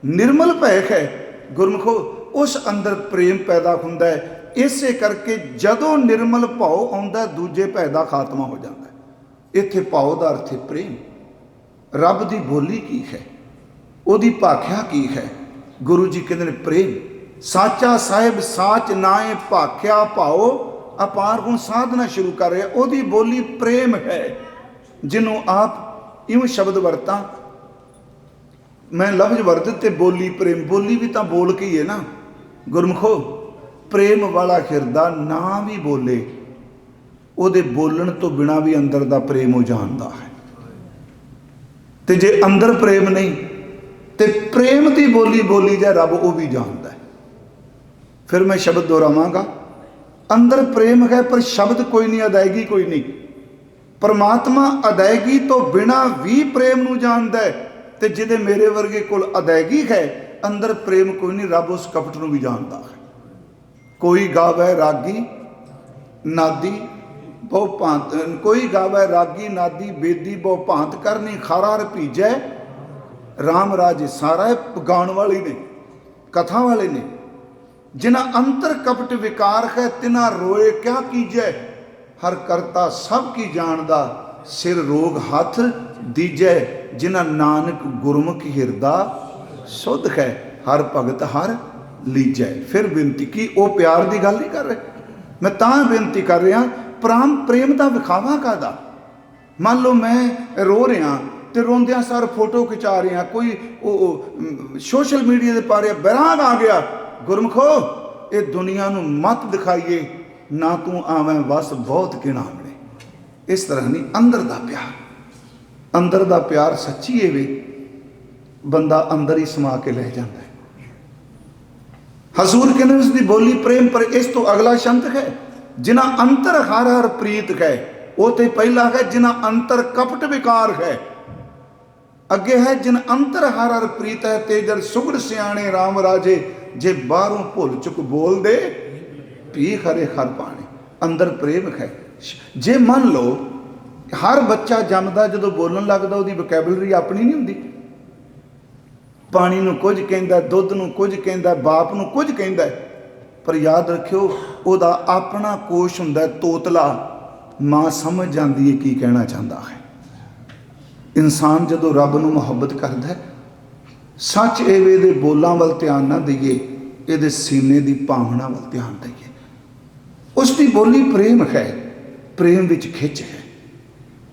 ਨਿਰਮਲ ਭੈ ਹੈ ਗੁਰਮੁਖੋ, ਉਸ ਅੰਦਰ ਪ੍ਰੇਮ ਪੈਦਾ ਹੁੰਦਾ ਹੈ। ਇਸੇ ਕਰਕੇ ਜਦੋਂ ਨਿਰਮਲ ਭਾਉ ਆਉਂਦਾ, ਦੂਜੇ ਭੈ ਦਾ ਖਾਤਮਾ ਹੋ ਜਾਂਦਾ। ਇੱਥੇ ਭਾਉ ਦਾ ਅਰਥ ਹੈ ਪ੍ਰੇਮ। ਰੱਬ ਦੀ ਬੋਲੀ ਕੀ ਹੈ, ਉਹਦੀ ਭਾਖਿਆ ਕੀ ਹੈ? ਗੁਰੂ ਜੀ ਕਹਿੰਦੇ ਨੇ ਪ੍ਰੇਮ। ਸਾਚਾ ਸਾਹਿਬ ਸਾਚ ਨਾਏ ਭਾਖਿਆ ਭਾਉ, ਅਪਾਰ ਹੁਣ ਸਾਧਨਾ ਸ਼ੁਰੂ ਕਰ ਰਿਹਾ। ਉਹਦੀ ਬੋਲੀ ਪ੍ਰੇਮ ਹੈ। ਜਿਹਨੂੰ ਆਪ ਇਉਂ ਸ਼ਬਦ ਵਰਤਾਂ, ਮੈਂ ਲਫ਼ਜ਼ ਵਰਤ ਤੇ ਬੋਲੀ ਪ੍ਰੇਮ, ਬੋਲੀ ਵੀ ਤਾਂ ਬੋਲ ਕੇ ਹੀ ਹੈ ਨਾ ਗੁਰਮੁਖੋ। ਪ੍ਰੇਮ ਵਾਲਾ ਹਿਰਦਾ ਨਾ ਵੀ ਬੋਲੇ, ਉਹਦੇ ਬੋਲਣ ਤੋਂ ਬਿਨਾਂ ਵੀ ਅੰਦਰ ਦਾ ਪ੍ਰੇਮ ਉਹ ਜਾਣਦਾ ਹੈ। ਤੇ ਜੇ ਅੰਦਰ ਪ੍ਰੇਮ ਨਹੀਂ ਤੇ ਪ੍ਰੇਮ ਦੀ ਬੋਲੀ ਬੋਲੀ ਜਾਏ, ਰੱਬ ਉਹ ਵੀ ਜਾਣਦਾ ਹੈ। ਫਿਰ ਮੈਂ ਸ਼ਬਦ ਦੁਹਰਾਵਾਂਗਾ, ਅੰਦਰ ਪ੍ਰੇਮ ਹੈ ਪਰ ਸ਼ਬਦ ਕੋਈ ਨਹੀਂ, ਅਦਾਇਗੀ ਕੋਈ ਨਹੀਂ। ਪਰਮਾਤਮਾ ਅਦਾਇਗੀ ਤੋਂ ਬਿਨਾਂ ਵੀ ਪ੍ਰੇਮ ਨੂੰ ਜਾਣਦਾ ਹੈ। ਤੇ ਜਿਹਦੇ ਮੇਰੇ ਵਰਗੇ ਕੋਲ ਅਦਾਇਗੀ ਹੈ, ਅੰਦਰ ਪ੍ਰੇਮ ਕੋਈ ਨਹੀਂ, ਰੱਬ ਉਸ ਕਪਟ ਨੂੰ ਵੀ ਜਾਣਦਾ ਹੈ। ਕੋਈ ਗਾਵੇ ਰਾਗੀ ਨਾਦੀ ਬਹੁ ਭਾਂਤ, ਕੋਈ ਗਾਵੇ ਰਾਗੀ ਨਾਦੀ ਬੇਦੀ ਬਹੁ ਭਾਂਤ ਕਰਨੀ, ਖਾਰਾ ਰਪੀਜੈ ਰਾਮ ਰਾਜ। ਸਾਰਾ ਗਾਉਣ ਵਾਲੇ ਨੇ, ਕਥਾ ਵਾਲੇ ਨੇ। ਜਿਨ੍ਹਾਂ ਅੰਤਰ ਕਪਟ ਵਿਕਾਰ ਹੈ, ਤਿਨਾ ਰੋਏ ਕਿਆ ਕੀਜੈ। ਹਰ ਕਰਤਾ ਸਭ ਕੀ ਜਾਣਦਾ, ਸਿਰ ਰੋਗ ਹੱਥ ਦੀਜੈ। ਜਿਨ੍ਹਾਂ ਨਾਨਕ ਗੁਰਮੁਖ ਹਿਰਦਾ ਸੁਧ ਹੈ, ਹਰ ਭਗਤ ਹਰ ਲੀਜੈ। ਫਿਰ ਬੇਨਤੀ ਕੀ, ਉਹ ਪਿਆਰ ਦੀ ਗੱਲ ਨਹੀਂ ਕਰ ਰਹੇ, ਮੈਂ ਤਾਂ ਬੇਨਤੀ ਕਰ ਰਿਹਾ, ਪ੍ਰੇਮ ਦਾ ਵਿਖਾਵਾ ਕਾਹਦਾ? ਮੰਨ ਲਓ ਮੈਂ ਰੋ ਰਿਹਾ ਤੇ ਰੋਂਦਿਆਂ ਸਾਰ ਫੋਟੋ ਖਿਚਾ ਰਿਹਾ, ਕੋਈ ਉਹ ਸੋਸ਼ਲ ਮੀਡੀਆ ਦੇ ਪਾ ਰਿਹਾ, ਬੈਰਾਗ ਆ ਗਿਆ। ਗੁਰਮੁਖੋ, ਇਹ ਦੁਨੀਆ ਨੂੰ ਮਤ ਦਿਖਾਈਏ, ਨਾ ਤੂੰ ਆਵੇਂ ਵਸ ਬਹੁਤ ਕਿਣਾ ਬਣੇ। ਇਸ ਤਰ੍ਹਾਂ ਨਹੀਂ, ਅੰਦਰ ਦਾ ਪਿਆਰ, ਅੰਦਰ ਦਾ ਪਿਆਰ ਸੱਚੀ ਹੈ ਵੇ, ਬੰਦਾ ਅੰਦਰ ਹੀ ਸਮਾ ਕੇ ਲੈ ਜਾਂਦਾ ਹੈ। ਹਜ਼ੂਰ ਕਹਿੰਦੇ ਉਸ ਦੀ ਬੋਲੀ ਪ੍ਰੇਮ, ਪਰ ਇਸ ਤੋਂ ਅਗਲਾ ਸ਼ੰਤ ਹੈ, ਜਿਨ੍ਹਾਂ ਅੰਤਰ ਹਰ ਹਰ ਪ੍ਰੀਤ ਹੈ। ਉਹ ਤੇ ਪਹਿਲਾ ਹੈ ਜਿਨ੍ਹਾਂ ਅੰਤਰ ਕਪਟ ਵਿਕਾਰ ਹੈ। ਅੱਗੇ ਹੈ ਜਿਨ ਅੰਤਰ ਹਰ ਹਰ ਪ੍ਰੀਤ ਹੈ, ਤੇਜਰ ਸੁਗੜ ਸਿਆਣੇ ਰਾਮ ਰਾਜੇ। ਜੇ ਬਾਹਰੋਂ ਭੁੱਲ ਚੁੱਕ ਬੋਲਦੇ, ਪੀ ਖਰੇ ਹਰ ਪਾਣੇ। ਅੰਦਰ ਪ੍ਰੇਮ ਹੈ। ਜੇ ਮੰਨ ਲਓ ਹਰ ਬੱਚਾ ਜੰਮਦਾ ਜਦੋਂ ਬੋਲਣ ਲੱਗਦਾ, ਉਹਦੀ ਵੋਕੈਬਲਰੀ ਆਪਣੀ ਨਹੀਂ ਹੁੰਦੀ। ਪਾਣੀ ਨੂੰ ਕੁਝ ਕਹਿੰਦਾ, ਦੁੱਧ ਨੂੰ ਕੁਝ ਕਹਿੰਦਾ, ਬਾਪ ਨੂੰ ਕੁਝ ਕਹਿੰਦਾ, ਪਰ ਯਾਦ ਰੱਖਿਓ ਉਹਦਾ ਆਪਣਾ ਕੋਸ਼ ਹੁੰਦਾ ਤੋਤਲਾ। ਮਾਂ ਸਮਝ ਜਾਂਦੀ ਹੈ ਕੀ ਕਹਿਣਾ ਚਾਹੁੰਦਾ ਹੈ। ਇਨਸਾਨ ਜਦੋਂ ਰੱਬ ਨੂੰ ਮੁਹੱਬਤ ਕਰਦਾ, ਸੱਚ ਇਹਦੇ ਦੇ ਬੋਲਾਂ ਵੱਲ ਧਿਆਨ ਨਾ ਦਈਏ, ਇਹਦੇ ਸੀਨੇ ਦੀ ਭਾਵਨਾ ਵੱਲ ਧਿਆਨ ਦਈਏ। ਉਸ ਦੀ ਬੋਲੀ ਪ੍ਰੇਮ ਹੈ, ਪ੍ਰੇਮ ਵਿੱਚ ਖਿੱਚ ਹੈ।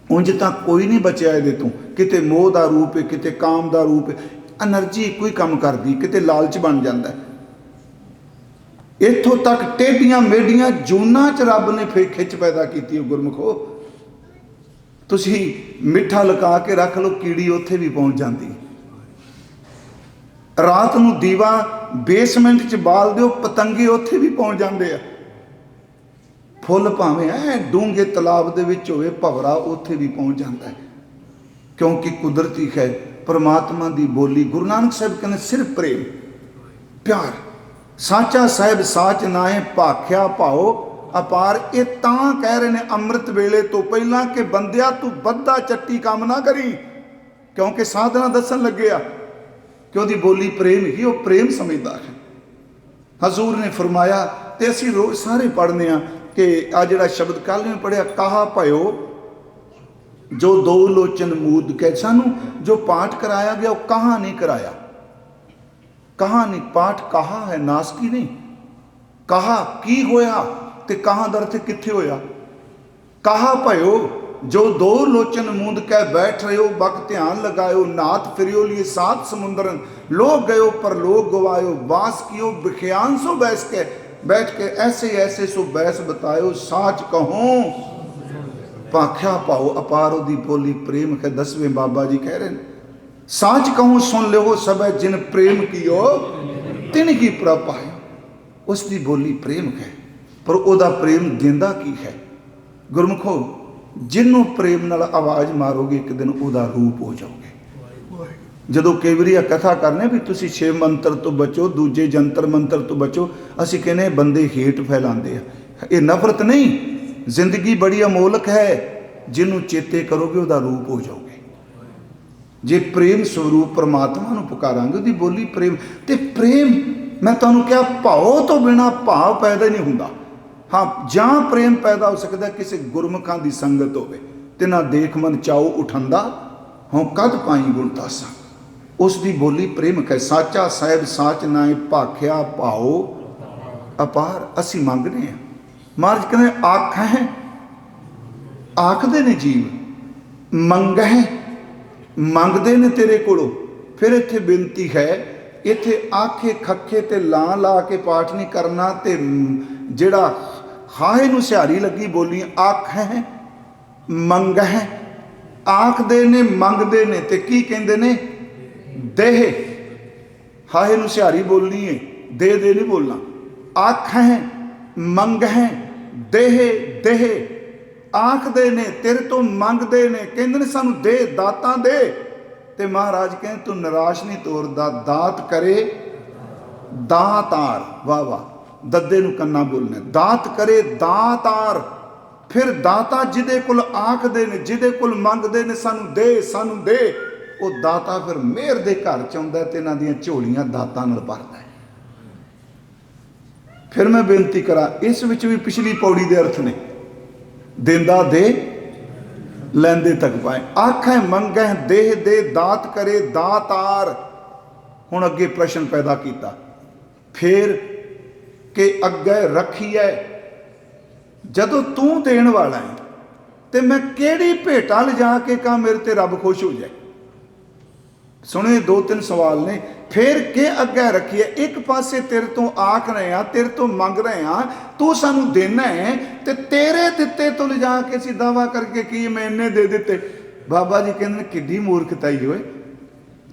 ਉਂਝ ਤਾਂ ਕੋਈ ਨਹੀਂ ਬਚਿਆ ਇਹਦੇ ਤੋਂ। ਕਿਤੇ ਮੋਹ ਦਾ ਰੂਪ ਹੈ, ਕਿਤੇ ਕਾਮ ਦਾ ਰੂਪ ਹੈ। ਐਨਰਜੀ ਇੱਕੋ ਹੀ ਕੰਮ ਕਰਦੀ, ਕਿਤੇ ਲਾਲਚ ਬਣ ਜਾਂਦਾ। ਇੱਥੋਂ ਤੱਕ ਟੇਢੀਆਂ ਮੇਢੀਆਂ ਜੂਨਾਂ 'ਚ ਰੱਬ ਨੇ ਫਿਰ ਖਿੱਚ ਪੈਦਾ ਕੀਤੀ। ਗੁਰਮੁਖੋ, ਤੁਸੀਂ ਮਿੱਠਾ ਲਗਾ ਕੇ ਰੱਖ ਲਓ, ਕੀੜੀ ਉੱਥੇ ਵੀ ਪਹੁੰਚ ਜਾਂਦੀ। ਰਾਤ ਨੂੰ ਦੀਵਾ ਬੇਸਮੈਂਟ 'ਚ ਬਾਲ ਦਿਓ, ਪਤੰਗੇ ਉੱਥੇ ਵੀ ਪਹੁੰਚ ਜਾਂਦੇ ਆ। ਫੁੱਲ ਭਾਵੇਂ ਐ ਡੂੰਘੇ ਤਲਾਬ ਦੇ ਵਿੱਚ ਹੋਵੇ, ਭਵਰਾ ਉੱਥੇ ਵੀ ਪਹੁੰਚ ਜਾਂਦਾ ਹੈ, ਕਿਉਂਕਿ ਕੁਦਰਤੀ ਹੈ। ਪਰਮਾਤਮਾ ਦੀ ਬੋਲੀ ਗੁਰੂ ਨਾਨਕ ਸਾਹਿਬ ਕਹਿੰਦੇ ਸਿਰਫ ਪ੍ਰੇਮ, ਪਿਆਰ। ਸਾਚਾ ਸਾਹਿਬ ਸਾਚ ਨਾਏ ਭਾਖਿਆ ਭਾਉ ਅਪਾਰ। ਇਹ ਤਾਂ ਕਹਿ ਰਹੇ ਨੇ ਅੰਮ੍ਰਿਤ ਵੇਲੇ ਤੋਂ ਪਹਿਲਾਂ ਕਿ ਬੰਦਿਆ ਤੂੰ ਬੱਧਾ ਚੱਟੀ ਕੰਮ ਨਾ ਕਰੀ, ਕਿਉਂਕਿ ਸਾਧਨਾ ਦੱਸਣ ਲੱਗਿਆ ਕਿ ਉਹਦੀ ਬੋਲੀ ਪ੍ਰੇਮ ਹੀ, ਉਹ ਪ੍ਰੇਮ ਸਮਝਦਾ ਹੈ। ਹਜ਼ੂਰ ਨੇ ਫਰਮਾਇਆ, ਤੇ ਅਸੀਂ ਰੋਜ਼ ਸਾਰੇ ਪੜ੍ਹਨੇ ਆ ਕਿ ਆ ਜਿਹੜਾ ਸ਼ਬਦ ਕੱਲ੍ਹ ਨੇ ਪੜ੍ਹਿਆ, ਕਹਾ ਭਇਓ ਜੋ ਦੋ ਲੋਚਨ ਮੂਦ ਕੇ। ਸਾਨੂੰ ਜੋ ਪਾਠ ਕਰਾਇਆ ਗਿਆ ਉਹ ਕਹਾ ਨਹੀਂ ਕਰਾਇਆ, कहा नहीं, पाठ कहा है, नासकी नहीं। कहा की होया ते कहा दा अर्थ किथे होया। कहा भयो जो दो लोचन मूंद कै बैठ रहे हो, बक ध्यान लगायो, नाथ फिरियो लिए सात समुंदरन, लोग गयो पर लोग गवायो, बास कियो बिख्यान सो बैठ के ऐसे ऐसे सो बैस बतायो, साच कहो भाख्या पाओ अपार दी बोली प्रेम है। 10वें बाबा जी कह रहे हैं, साच कहूँ सुन लो सब जिन प्रेम कियो तिन की प्रभ पायो। उसकी बोली प्रेम है, पर ओदा प्रेम देंदा की है। गुरमुखो जिन्हों प्रेम नाल आवाज़ मारोगे एक दिन ओदा रूप हो जाओगे। ਜਦੋਂ कई वारी कथा करने भी तुसी शिव मंत्र तो बचो, दूजे जंतर मंत्र तो बचो, असी कहने बंदे हेट फैलाते हैं। ये नफरत नहीं, जिंदगी बड़ी अमोलक है, जिन्हों चेते करोगे वह रूप हो जाओगे। जे प्रेम स्वरूप परमात्मा नूं पुकारांगे, उहदी बोली प्रेम। ते प्रेम मैं तुहानूं कहा भाव तो बिना भाव पैदा ही नहीं हुंदा। हाँ, जां प्रेम पैदा हो सकता किसी गुरमुखां दी संगत होवे, ते ना देख मन चाओ उठंदा हों कद पाई गुणतासा। उसकी बोली प्रेम है। साचा साहिब साच नाए भाख्या भाओ अपार। असी मंगने हैं, महाराज कहते आख है, आखदे ने जीव, मंग है, मंगते ने तेरे कोलों। फिर इत्थे बेनती है, इत्थे आखे खखे ते ला ला के पाठ नहीं करना, ते जिहड़ा हाहे नूं सिहारी लगी बोली आख है मंग है। आखदे ने मंगदे ने ते की कहंदे ने देह। हाहे नूं सिहारी बोलनी है, दे दे नहीं बोलना। आख है मंग है देह देह। आखदे ने तेरे तो मंगदे ने, कहंदे ने सानू दे दातां दे। ते महाराज कहते तू निराश नहीं तोरदा, दात करे दातार। वाह वाह, दद्दे नूं कन्ना बोलना, दात करे दातार। फिर दाता जिदे कोल आखदे ने, जिदे कोल मंगदे ने सानू दे सानू दे, वो दाता फिर मेहर दे घर च आउंदा ते इन्हां दीयां झोलियां दातां नाल भरदा है। फिर मैं बेनती करा, इस विच भी पिछली पौड़ी दे अर्थ ने, देंदा दे लैंदे तक पाए। आख है मंग है देह दे, दात करे दातार। हुण अगे प्रश्न पैदा किया फिर कि अगे रखी है, जदों तू देण वाला है ते मैं केड़ी भेटा लिजा के कहा मेरे ते रब खुश हो जाए। सुने दो तीन सवाल ने। फिर के अगे रखी है, एक पासे तेरे तो आख रहे हैं, तेरे तो मंग रहे हैं, तू सानू देना है, ते तेरे दिते तो लिजा के असीं दावा करके की मैं इन्ने दे दिते। बाबा जी कहते किड्डी मूर्खताई होए,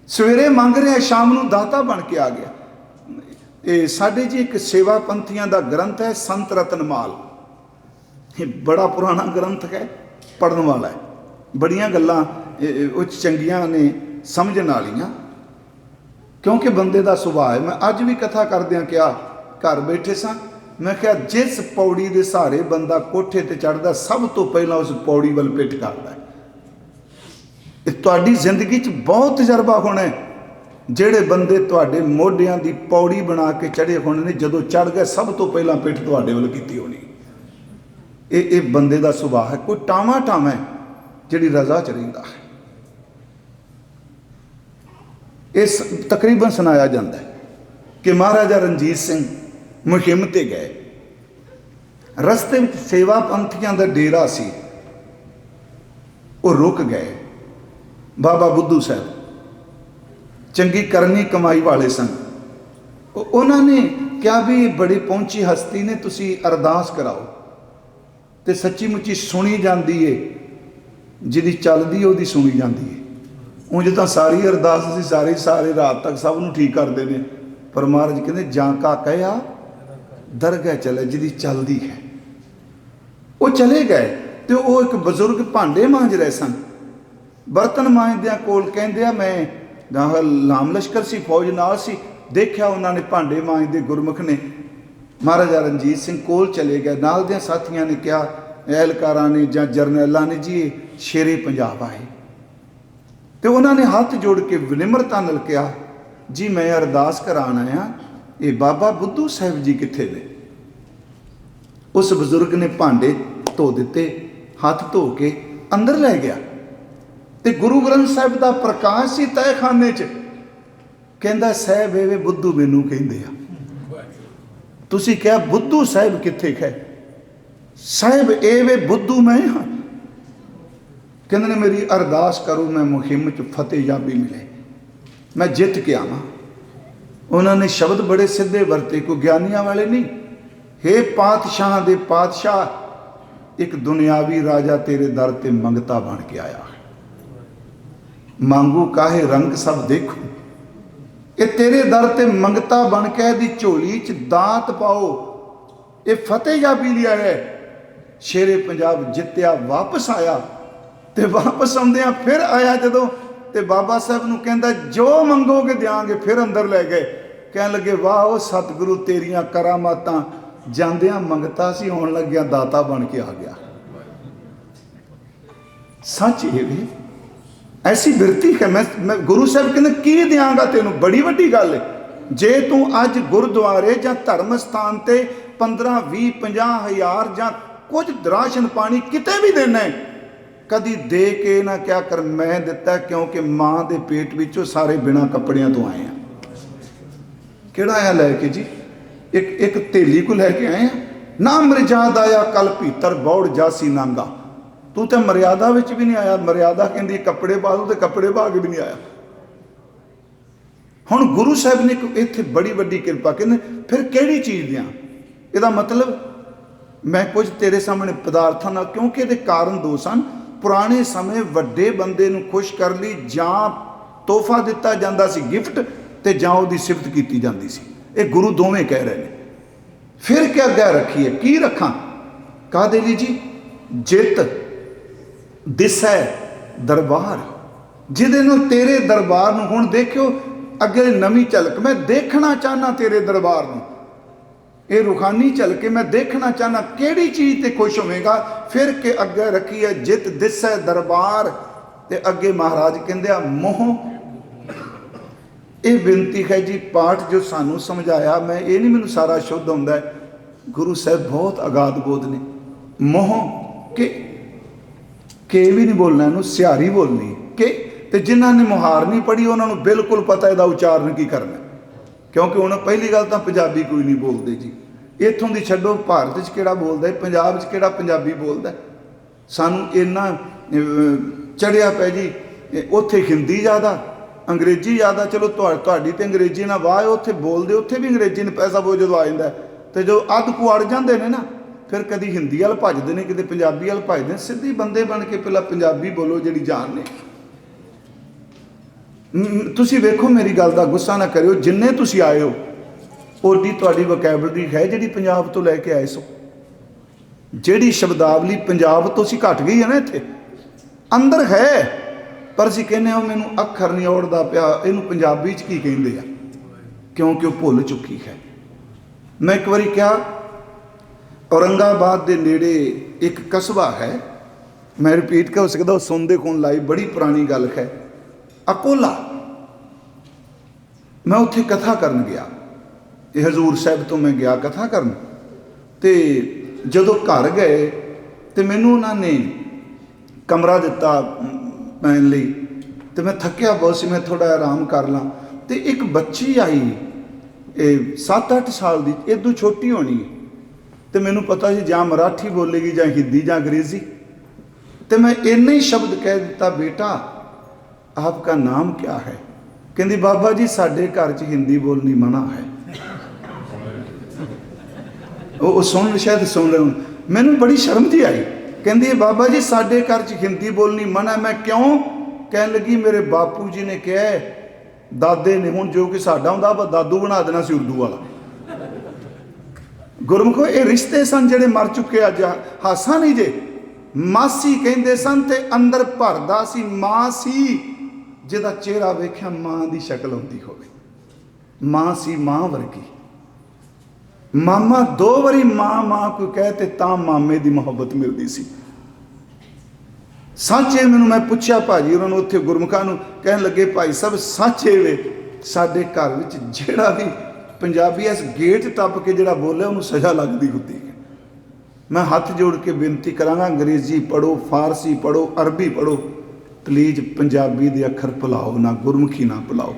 सवेरे मंग रहे शाम नूं दाता बन के आ गया। ये साडे जी एक सेवा पंथियां दा ग्रंथ है संत रतनमाल, ये बड़ा पुराना ग्रंथ है, पढ़न वाला है, बड़ियां गल्लां चंगियां ने समझण वालियां, क्योंकि बंदे का सुभाव है। मैं अज भी कथा करदियां क्या घर बैठे सा, मैं क्या जिस पौड़ी के सहारे बंदा कोठे ते चढ़दा सब तो पहला उस पौड़ी वाल पिट करदा है। तुहाडी जिंदगी च बहुत तजर्बा होना है, ਜਿਹੜੇ ਬੰਦੇ ਤੁਹਾਡੇ ਮੋਢਿਆਂ ਦੀ ਪੌੜੀ ਬਣਾ ਕੇ ਚੜ੍ਹੇ ਹੋਣੇ ਨੇ, ਜਦੋਂ ਚੜ੍ਹ ਗਏ ਸਭ ਤੋਂ ਪਹਿਲਾਂ ਪਿੱਠ ਤੁਹਾਡੇ ਵੱਲ ਕੀਤੀ ਹੋਣੀ। ਇਹ ਬੰਦੇ ਦਾ ਸੁਭਾਅ ਹੈ। ਕੋਈ ਟਾਵਾਂ ਟਾਵਾਂ ਹੈ ਜਿਹੜੀ ਰਜ਼ਾ ਚ ਰਹਿੰਦਾ ਹੈ। ਇਸ ਤਕਰੀਬਨ ਸੁਣਾਇਆ ਜਾਂਦਾ ਹੈ ਕਿ ਮਹਾਰਾਜਾ ਰਣਜੀਤ ਸਿੰਘ ਮੁਹਿੰਮ ਤੇ ਗਏ, ਰਸਤੇ ਵਿੱਚ ਸੇਵਾ ਪੰਥੀਆਂ ਦਾ ਡੇਰਾ ਸੀ, ਉਹ ਰੁਕ ਗਏ। ਬਾਬਾ ਬੁੱਧੂ ਸਾਹਿਬ चंगी करनी कमाई वाले सन, उन्होंने क्या भी बड़ी पहुंची हस्ती ने, तुसी अरदास कराओ। तो सच्ची मुच्ची सुनी जाती है, जिहदी चलदी ओहदी सुनी जाती है। उंज तां सारी अरदास असीं सारी रात तक सब नूं ठीक करते हैं, पर महाराज कहते जां का कहा दरगाह चले, जिहदी चलदी है। वो चले गए तो वो एक बजुर्ग भांडे मांज रहे सन, बर्तन मांजदियां कोल कहंदे मैं लाम लश्कर सी, फौज नाल सी, देखा उन्होंने भांडे मांजदे गुरमुख ने। महाराजा रणजीत सिंह कोल चले गए, नाल दे साथियों ने कहा, एहलकारां ने जां जरनैलां ने, जी शेरे पंजाब आए। तो उन्होंने हाथ जोड़ के विनिम्रता नाल कहा, जी मैं अरदास कराण आया, ये बाबा बुद्धू साहिब जी कित्थे ने। उस बजुर्ग ने भांडे धो दिते, हाथ धो के अंदर लै गया। ते गुरु ग्रंथ साहिब का प्रकाश सी तहखाने च, ਕਹਿੰਦਾ ਸਾਹਿਬ ਇਹ ਵੇ ਬੁੱਧੂ ਮੈਨੂੰ ਕਹਿੰਦੇ ਆ। ਤੁਸੀਂ ਕਿਹਾ ਬੁੱਧੂ ਸਾਹਿਬ ਕਿੱਥੇ ਹੈ? ਸਾਹਿਬ ਇਹ ਵੇ ਬੁੱਧੂ ਮੈਂ ਹਾਂ। ਕਹਿੰਦੇ ਨੇ ਮੇਰੀ ਅਰਦਾਸ ਕਰੋ ਮੈਂ ਮੁਹਿੰਮ 'ਚ ਫਤਿਹਯਾਬੀ ਮਿਲੇ, ਮੈਂ ਜਿੱਤ ਕੇ ਆਵਾਂ। ਉਹਨਾਂ ਨੇ ਸ਼ਬਦ ਬੜੇ ਸਿੱਧੇ ਵਰਤੇ, ਕੋਈ ਗਿਆਨੀਆਂ ਵਾਲੇ ਨਹੀਂ। ਹੇ ਪਾਤਸ਼ਾਹ ਦੇ ਪਾਤਸ਼ਾਹ, ਇੱਕ ਦੁਨਿਆਵੀ ਰਾਜਾ ਤੇਰੇ ਦਰ ਤੇ ਮੰਗਤਾ ਬਣ ਕੇ ਆਇਆ, ਮੰਗੂ ਕਾਹੇ ਰੰਗ ਸਭ ਦੇਖੋ। ਇਹ ਤੇਰੇ ਦਰ ਤੇ ਮੰਗਤਾ ਬਣ ਕੇ ਇਹਦੀ ਝੋਲੀ 'ਚ ਦਾਤ ਪਾਓ। ਇਹ ਫਤਿਹਯਾਬੀ ਲਈ ਆਇਆ। ਸ਼ੇਰੇ ਪੰਜਾਬ ਜਿੱਤਿਆ, ਵਾਪਸ ਆਇਆ, ਤੇ ਵਾਪਸ ਆਉਂਦਿਆਂ ਫਿਰ ਆਇਆ ਜਦੋਂ, ਤੇ ਬਾਬਾ ਸਾਹਿਬ ਨੂੰ ਕਹਿੰਦਾ ਜੋ ਮੰਗੋਗੇ ਦਿਆਂਗੇ। ਫਿਰ ਅੰਦਰ ਲੈ ਗਏ, ਕਹਿਣ ਲੱਗੇ ਵਾਹ ਉਹ ਸਤਿਗੁਰੂ ਤੇਰੀਆਂ ਕਰਾਮਾਤਾਂ, ਜਾਂਦਿਆਂ ਮੰਗਤਾ ਸੀ, ਆਉਣ ਲੱਗਿਆ ਦਾਤਾ ਬਣ ਕੇ ਆ ਗਿਆ। ਸੱਚ ਇਹ ਵੀ ਐਸੀ ਬਿਰਤੀ ਹੈ। ਮੈਂ ਗੁਰੂ ਸਾਹਿਬ ਕਹਿੰਦੇ ਕੀ ਦਿਆਂਗਾ ਤੈਨੂੰ, ਬੜੀ ਵੱਡੀ ਗੱਲ ਹੈ। ਜੇ ਤੂੰ ਅੱਜ ਗੁਰਦੁਆਰੇ ਜਾਂ ਧਰਮ ਸਥਾਨ ਤੇ 15 20 50 ਹਜ਼ਾਰ ਜਾਂ ਕੁਝ ਰਾਸ਼ਨ ਪਾਣੀ ਕਿਤੇ ਵੀ ਦੇਣਾ ਹੈ, ਕਦੀ ਦੇ ਕੇ ਨਾ ਕਿਆ ਕਰ ਮੈਂ ਦਿੱਤਾ, ਕਿਉਂਕਿ ਮਾਂ ਦੇ ਪੇਟ ਵਿੱਚੋਂ ਸਾਰੇ ਬਿਨਾਂ ਕੱਪੜਿਆਂ ਤੋਂ ਆਏ ਆ। ਕਿਹੜਾ ਆਇਆ ਲੈ ਕੇ ਜੀ? ਇੱਕ ਥੇਲੀ ਕੋ ਲੈ ਕੇ ਆਏ ਆ ਨਾ। ਮਰਜ਼ਾਦ ਆਇਆ ਕਲ ਭੀਤਰ ਬੌੜ ਜਾਸੀ ਨਾਂਗਾ। ਤੂੰ ਤੇ ਮਰਿਆਦਾ ਵਿੱਚ ਵੀ ਨਹੀਂ ਆਇਆ। ਮਰਿਆਦਾ ਕਹਿੰਦੀ ਕੱਪੜੇ ਪਾ ਦੋ, ਤੇ ਕੱਪੜੇ ਪਾ ਕੇ ਵੀ ਨਹੀਂ ਆਇਆ। ਹੁਣ ਗੁਰੂ ਸਾਹਿਬ ਨੇ ਇੱਥੇ ਬੜੀ ਵੱਡੀ ਕਿਰਪਾ, ਕਹਿੰਦੇ ਫਿਰ ਕਿਹੜੀ ਚੀਜ਼ ਦਿਆਂ? ਇਹਦਾ ਮਤਲਬ ਮੈਂ ਕੁਝ ਤੇਰੇ ਸਾਹਮਣੇ ਪਦਾਰਥਾਂ ਨਾਲ, ਕਿਉਂਕਿ ਇਹਦੇ ਕਾਰਨ ਦੋ ਸਨ। ਪੁਰਾਣੇ ਸਮੇਂ ਵੱਡੇ ਬੰਦੇ ਨੂੰ ਖੁਸ਼ ਕਰਨ ਲਈ ਜਾਂ ਤੋਹਫਾ ਦਿੱਤਾ ਜਾਂਦਾ ਸੀ ਗਿਫਟ, ਤੇ ਜਾਂ ਉਹਦੀ ਸਿਫਤ ਕੀਤੀ ਜਾਂਦੀ ਸੀ। ਇਹ ਗੁਰੂ ਦੋਵੇਂ ਕਹਿ ਰਹੇ ਨੇ। ਫਿਰ ਕਿਆ ਅੱਗੇ ਰੱਖੀ ਹੈ? ਕੀ ਰੱਖਾਂ? ਕਾਹਦੇ ਲਈ ਜੀ? ਜਿੱਤ ਦਿਸੈ ਦਰਬਾਰ, ਜਿਹਦੇ ਨੂੰ ਤੇਰੇ ਦਰਬਾਰ ਨੂੰ ਹੁਣ ਦੇਖਿਓ ਅੱਗੇ ਨਵੀਂ ਝਲਕ। ਮੈਂ ਦੇਖਣਾ ਚਾਹਨਾ ਤੇਰੇ ਦਰਬਾਰ ਨੂੰ, ਇਹ ਰੂਹਾਨੀ ਝਲਕੇ ਮੈਂ ਦੇਖਣਾ ਚਾਹਨਾ। ਕਿਹੜੀ ਚੀਜ਼ ਤੇ ਖੁਸ਼ ਹੋਵੇਗਾ? ਫਿਰ ਕੇ ਅੱਗੇ ਰੱਖੀ ਹੈ ਜਿੱਤ ਦਿਸੈ ਦਰਬਾਰ, ਤੇ ਅੱਗੇ ਮਹਾਰਾਜ ਕਹਿੰਦੇ ਆ ਮੋਹ। ਇਹ ਬੇਨਤੀ ਹੈ ਜੀ, ਪਾਠ ਜੋ ਸਾਨੂੰ ਸਮਝਾਇਆ, ਮੈਂ ਇਹ ਨਹੀਂ ਮੈਨੂੰ ਸਾਰਾ ਸ਼ੁੱਧ ਹੁੰਦਾ। ਗੁਰੂ ਸਾਹਿਬ ਬਹੁਤ ਅਗਾਧ ਬੋਧ ਨੇ। ਮੋਹ ਕੇ ਵੀ ਨਹੀਂ ਬੋਲਣਾ, ਇਹਨੂੰ ਸਿਹਾਰੀ ਬੋਲਣੀ ਕਿ। ਤੇ ਜਿਨ੍ਹਾਂ ਨੇ ਮੁਹਾਰ ਨਹੀਂ ਪੜ੍ਹੀ ਉਹਨਾਂ ਨੂੰ ਬਿਲਕੁਲ ਪਤਾ ਇਹਦਾ ਉਚਾਰਨ ਕੀ ਕਰਨਾ, ਕਿਉਂਕਿ ਹੁਣ ਪਹਿਲੀ ਗੱਲ ਤਾਂ ਪੰਜਾਬੀ ਕੋਈ ਨਹੀਂ ਬੋਲਦੇ ਜੀ। ਇੱਥੋਂ ਦੀ ਛੱਡੋ, ਭਾਰਤ 'ਚ ਕਿਹੜਾ ਬੋਲਦਾ, ਪੰਜਾਬ 'ਚ ਕਿਹੜਾ ਪੰਜਾਬੀ ਬੋਲਦਾ। ਸਾਨੂੰ ਇੰਨਾ ਚੜਿਆ ਪਿਆ ਜੀ, ਉੱਥੇ ਹਿੰਦੀ ਜ਼ਿਆਦਾ, ਅੰਗਰੇਜ਼ੀ ਜ਼ਿਆਦਾ। ਚਲੋ ਤੁਹਾਡੀ ਤੇ ਅੰਗਰੇਜ਼ੀ ਨਾਲ ਵਾਹ, ਉੱਥੇ ਬੋਲਦੇ, ਉੱਥੇ ਵੀ ਅੰਗਰੇਜ਼ੀ ਨੇ ਪੈਸਾ ਬੋ ਜਦੋਂ ਆ ਜਾਂਦਾ, ਤੇ ਜੋ ਅੱਧ ਕੁ ਅੜ ਜਾਂਦੇ ਨੇ ਨਾ, ਫਿਰ ਕਦੀ ਹਿੰਦੀ ਵੱਲ ਭੱਜਦੇ ਨੇ, ਕਿਤੇ ਪੰਜਾਬੀ ਵੱਲ ਭੱਜਦੇ ਨੇ। ਸਿੱਧੀ ਬੰਦੇ ਬਣ ਕੇ ਪਹਿਲਾਂ ਪੰਜਾਬੀ ਬੋਲੋ ਜਿਹੜੀ ਜਾਨ ਨੇ। ਤੁਸੀਂ ਵੇਖੋ, ਮੇਰੀ ਗੱਲ ਦਾ ਗੁੱਸਾ ਨਾ ਕਰਿਓ, ਜਿੰਨੇ ਤੁਸੀਂ ਆਏ ਹੋ ਓਡੀ ਤੁਹਾਡੀ ਵੋਕੈਬਲਰੀ ਹੈ ਜਿਹੜੀ ਪੰਜਾਬ ਤੋਂ ਲੈ ਕੇ ਆਏ ਸੋ। ਜਿਹੜੀ ਸ਼ਬਦਾਵਲੀ ਪੰਜਾਬ ਤੋਂ ਸੀ ਘਟ ਗਈ ਹੈ ਨਾ, ਇੱਥੇ ਅੰਦਰ ਹੈ, ਪਰ ਅਸੀਂ ਕਹਿੰਦੇ ਹਾਂ ਮੈਨੂੰ ਅੱਖਰ ਨਹੀਂ ਔੜਦਾ ਪਿਆ, ਇਹਨੂੰ ਪੰਜਾਬੀ 'ਚ ਕੀ ਕਹਿੰਦੇ ਆ, ਕਿਉਂਕਿ ਉਹ ਭੁੱਲ ਚੁੱਕੀ ਹੈ। ਮੈਂ ਇੱਕ ਵਾਰੀ ਕਿਹਾ, ਔਰੰਗਾਬਾਦ ਦੇ ਨੇੜੇ ਇੱਕ ਕਸਬਾ ਹੈ, ਮੈਂ ਰਿਪੀਟ ਕਰ ਸਕਦਾ, ਉਹ ਸੁਣਦੇ ਕੋਣ ਲਾਈ, ਬੜੀ ਪੁਰਾਣੀ ਗੱਲ ਹੈ, ਅਕੋਲਾ। ਮੈਂ ਉੱਥੇ ਕਥਾ ਕਰਨ ਗਿਆ, ਇਹ ਹਜ਼ੂਰ ਸਾਹਿਬ ਤੋਂ ਮੈਂ ਗਿਆ ਕਥਾ ਕਰਨ। ਤੇ ਜਦੋਂ ਘਰ ਗਏ ਤੇ ਮੈਨੂੰ ਉਹਨਾਂ ਨੇ ਕਮਰਾ ਦਿੱਤਾ ਪੈਣ ਲਈ, ਤੇ ਮੈਂ ਥੱਕਿਆ ਬਹੁਤ ਸੀ, ਮੈਂ ਥੋੜ੍ਹਾ ਆਰਾਮ ਕਰ ਲਾਂ। ਤੇ ਇੱਕ ਬੱਚੀ ਆਈ, ਇਹ 7-8 ਸਾਲ ਦੀ, ਇਦੋਂ ਛੋਟੀ ਹੋਣੀ, ਤੇ ਮੈਨੂੰ ਪਤਾ ਸੀ ਜਾਂ ਮਰਾਠੀ ਬੋਲੇਗੀ ਜਾਂ ਹਿੰਦੀ ਜਾਂ ਅੰਗਰੇਜ਼ੀ। ਤੇ ਮੈਂ ਇੰਨੇ ਹੀ ਸ਼ਬਦ ਕਹਿ ਦਿੱਤਾ, ਬੇਟਾ ਆਪਕਾ ਨਾਮ ਕਿਆ ਹੈ? ਕਹਿੰਦੀ ਬਾਬਾ ਜੀ ਸਾਡੇ ਘਰ 'ਚ ਹਿੰਦੀ ਬੋਲਣੀ ਮਨਾ ਹੈ। ਉਹ ਸੁਣ, ਸ਼ਾਇਦ ਸੁਣ ਰਹੇ ਹੋਣ, ਮੈਨੂੰ ਬੜੀ ਸ਼ਰਮ ਜਿਹੀ ਆਈ। ਕਹਿੰਦੀ ਬਾਬਾ ਜੀ ਸਾਡੇ ਘਰ 'ਚ ਹਿੰਦੀ ਬੋਲਣੀ ਮਨਾ। ਮੈਂ ਕਿਉਂ? ਕਹਿਣ ਲੱਗੀ ਮੇਰੇ ਬਾਪੂ ਜੀ ਨੇ ਕਿਹਾ, ਦਾਦੇ ਨੇ, ਹੁਣ ਜੋ ਕਿ ਸਾਡਾ ਹੁੰਦਾ ਵਾ ਦਾਦੂ ਬਣਾ ਦੇਣਾ ਸੀ ਉਰਦੂ ਵਾਲਾ। ਗੁਰਮੁਖੋ ਇਹ ਰਿਸ਼ਤੇ ਸਨ ਜਿਹੜੇ ਮਰ ਚੁੱਕੇ। ਅੱਜ ਹਾਸਾ ਨਹੀਂ ਜੇ। ਮਾਸੀ ਕਹਿੰਦੇ ਸਨ ਤੇ ਅੰਦਰ ਭਰਦਾ ਸੀ, ਮਾਂ ਸੀ ਜਿਹਦਾ ਚਿਹਰਾ ਵੇਖਿਆ ਮਾਂ ਦੀ ਸ਼ਕਲ ਹੁੰਦੀ ਹੋਵੇ। ਮਾਂ ਸੀ ਮਾਂ ਵਰਗੀ। ਮਾਮਾ 2 ਵਾਰੀ ਮਾਂ ਕੋਈ ਕਹਿ ਤੇ ਤਾਂ ਮਾਮੇ ਦੀ ਮੁਹੱਬਤ ਮਿਲਦੀ ਸੀ। ਸੱਚ ਇਹ ਮੈਨੂੰ, ਮੈਂ ਪੁੱਛਿਆ ਭਾਜੀ ਉਹਨਾਂ ਨੂੰ ਉੱਥੇ ਗੁਰਮੁਖਾਂ ਨੂੰ, ਕਹਿਣ ਲੱਗੇ ਭਾਈ ਸਾਹਿਬ ਸੱਚ ਇਹ ਵੇ, ਸਾਡੇ ਘਰ ਵਿੱਚ ਜਿਹੜਾ ਵੀ ਪੰਜਾਬੀ ਇਸ ਗੇਟ ਟੱਪ ਕੇ ਜਿਹੜਾ ਬੋਲਿਆ ਉਹਨੂੰ ਸਜ਼ਾ ਲੱਗਦੀ ਹੁੰਦੀ ਹੈ। ਮੈਂ ਹੱਥ ਜੋੜ ਕੇ ਬੇਨਤੀ ਕਰਾਂਗਾ, ਅੰਗਰੇਜ਼ੀ ਪੜ੍ਹੋ, ਫਾਰਸੀ ਪੜ੍ਹੋ, ਅਰਬੀ ਪੜ੍ਹੋ, ਪਲੀਜ਼ ਪੰਜਾਬੀ ਦੇ ਅੱਖਰ ਭੁਲਾਓ ਨਾ, ਗੁਰਮੁਖੀ ਨਾ ਭੁਲਾਓ।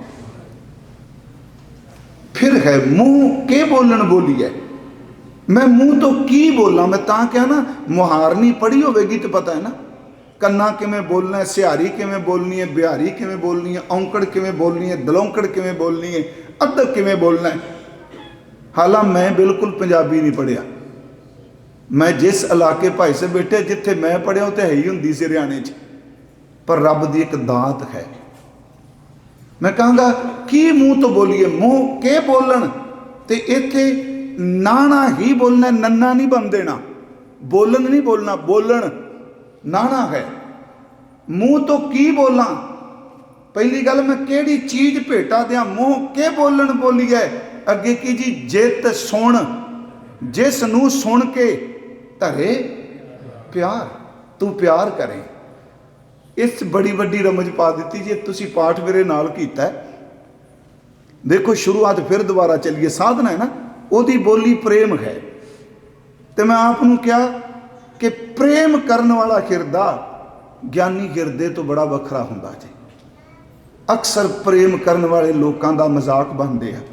है मूँह के बोलन बोली है। मैं मूँह तो की बोला, मैं तां क्या ना मुहारनी पढ़ी होगी तो पता है ना कन्ना किवें बोलना है, सिहारी किवें बोलनी है, बिहारी किवें बोलनी है, औंकड़ किवें बोलनी है, दलौंकड़ किवें बोलनी है, अद्धक किवें बोलना है। हालांकि मैं बिल्कुल पंजाबी नहीं पढ़िया। मैं जिस इलाके भाई से बैठे जिथे मैं पढ़िया उत्थे है ही हुंदी सी हरियाणे च, पर रब दी एक दात है। मैं कहूँगा की मूँह तो बोलीए, मूँह के बोलन, ते इत्थे नाना ही बोलना, नन्ना नहीं बन देना, बोलन नहीं बोलना, बोलन नाना है। मूँह तो की बोला, पहली गल मैं केड़ी चीज भेटा दिया, मूँह के बोलन बोली है। अगे की जी जित सुन, जिस नूं सुन के धरे प्यार, तू प्यार करें। इस बड़ी वड्डी रमज पा दी जे तुसी पाठ मेरे नाल कीता है। देखो शुरुआत फिर दोबारा चलिए, साधना है ना, ओदी बोली प्रेम है। तो मैं आपनूं क्या कि प्रेम करने वाला हिरदा ज्ञानी हिरदे तो बड़ा वखरा हुंदा जी। अक्सर प्रेम करने वाले लोगों का मजाक बनते हैं।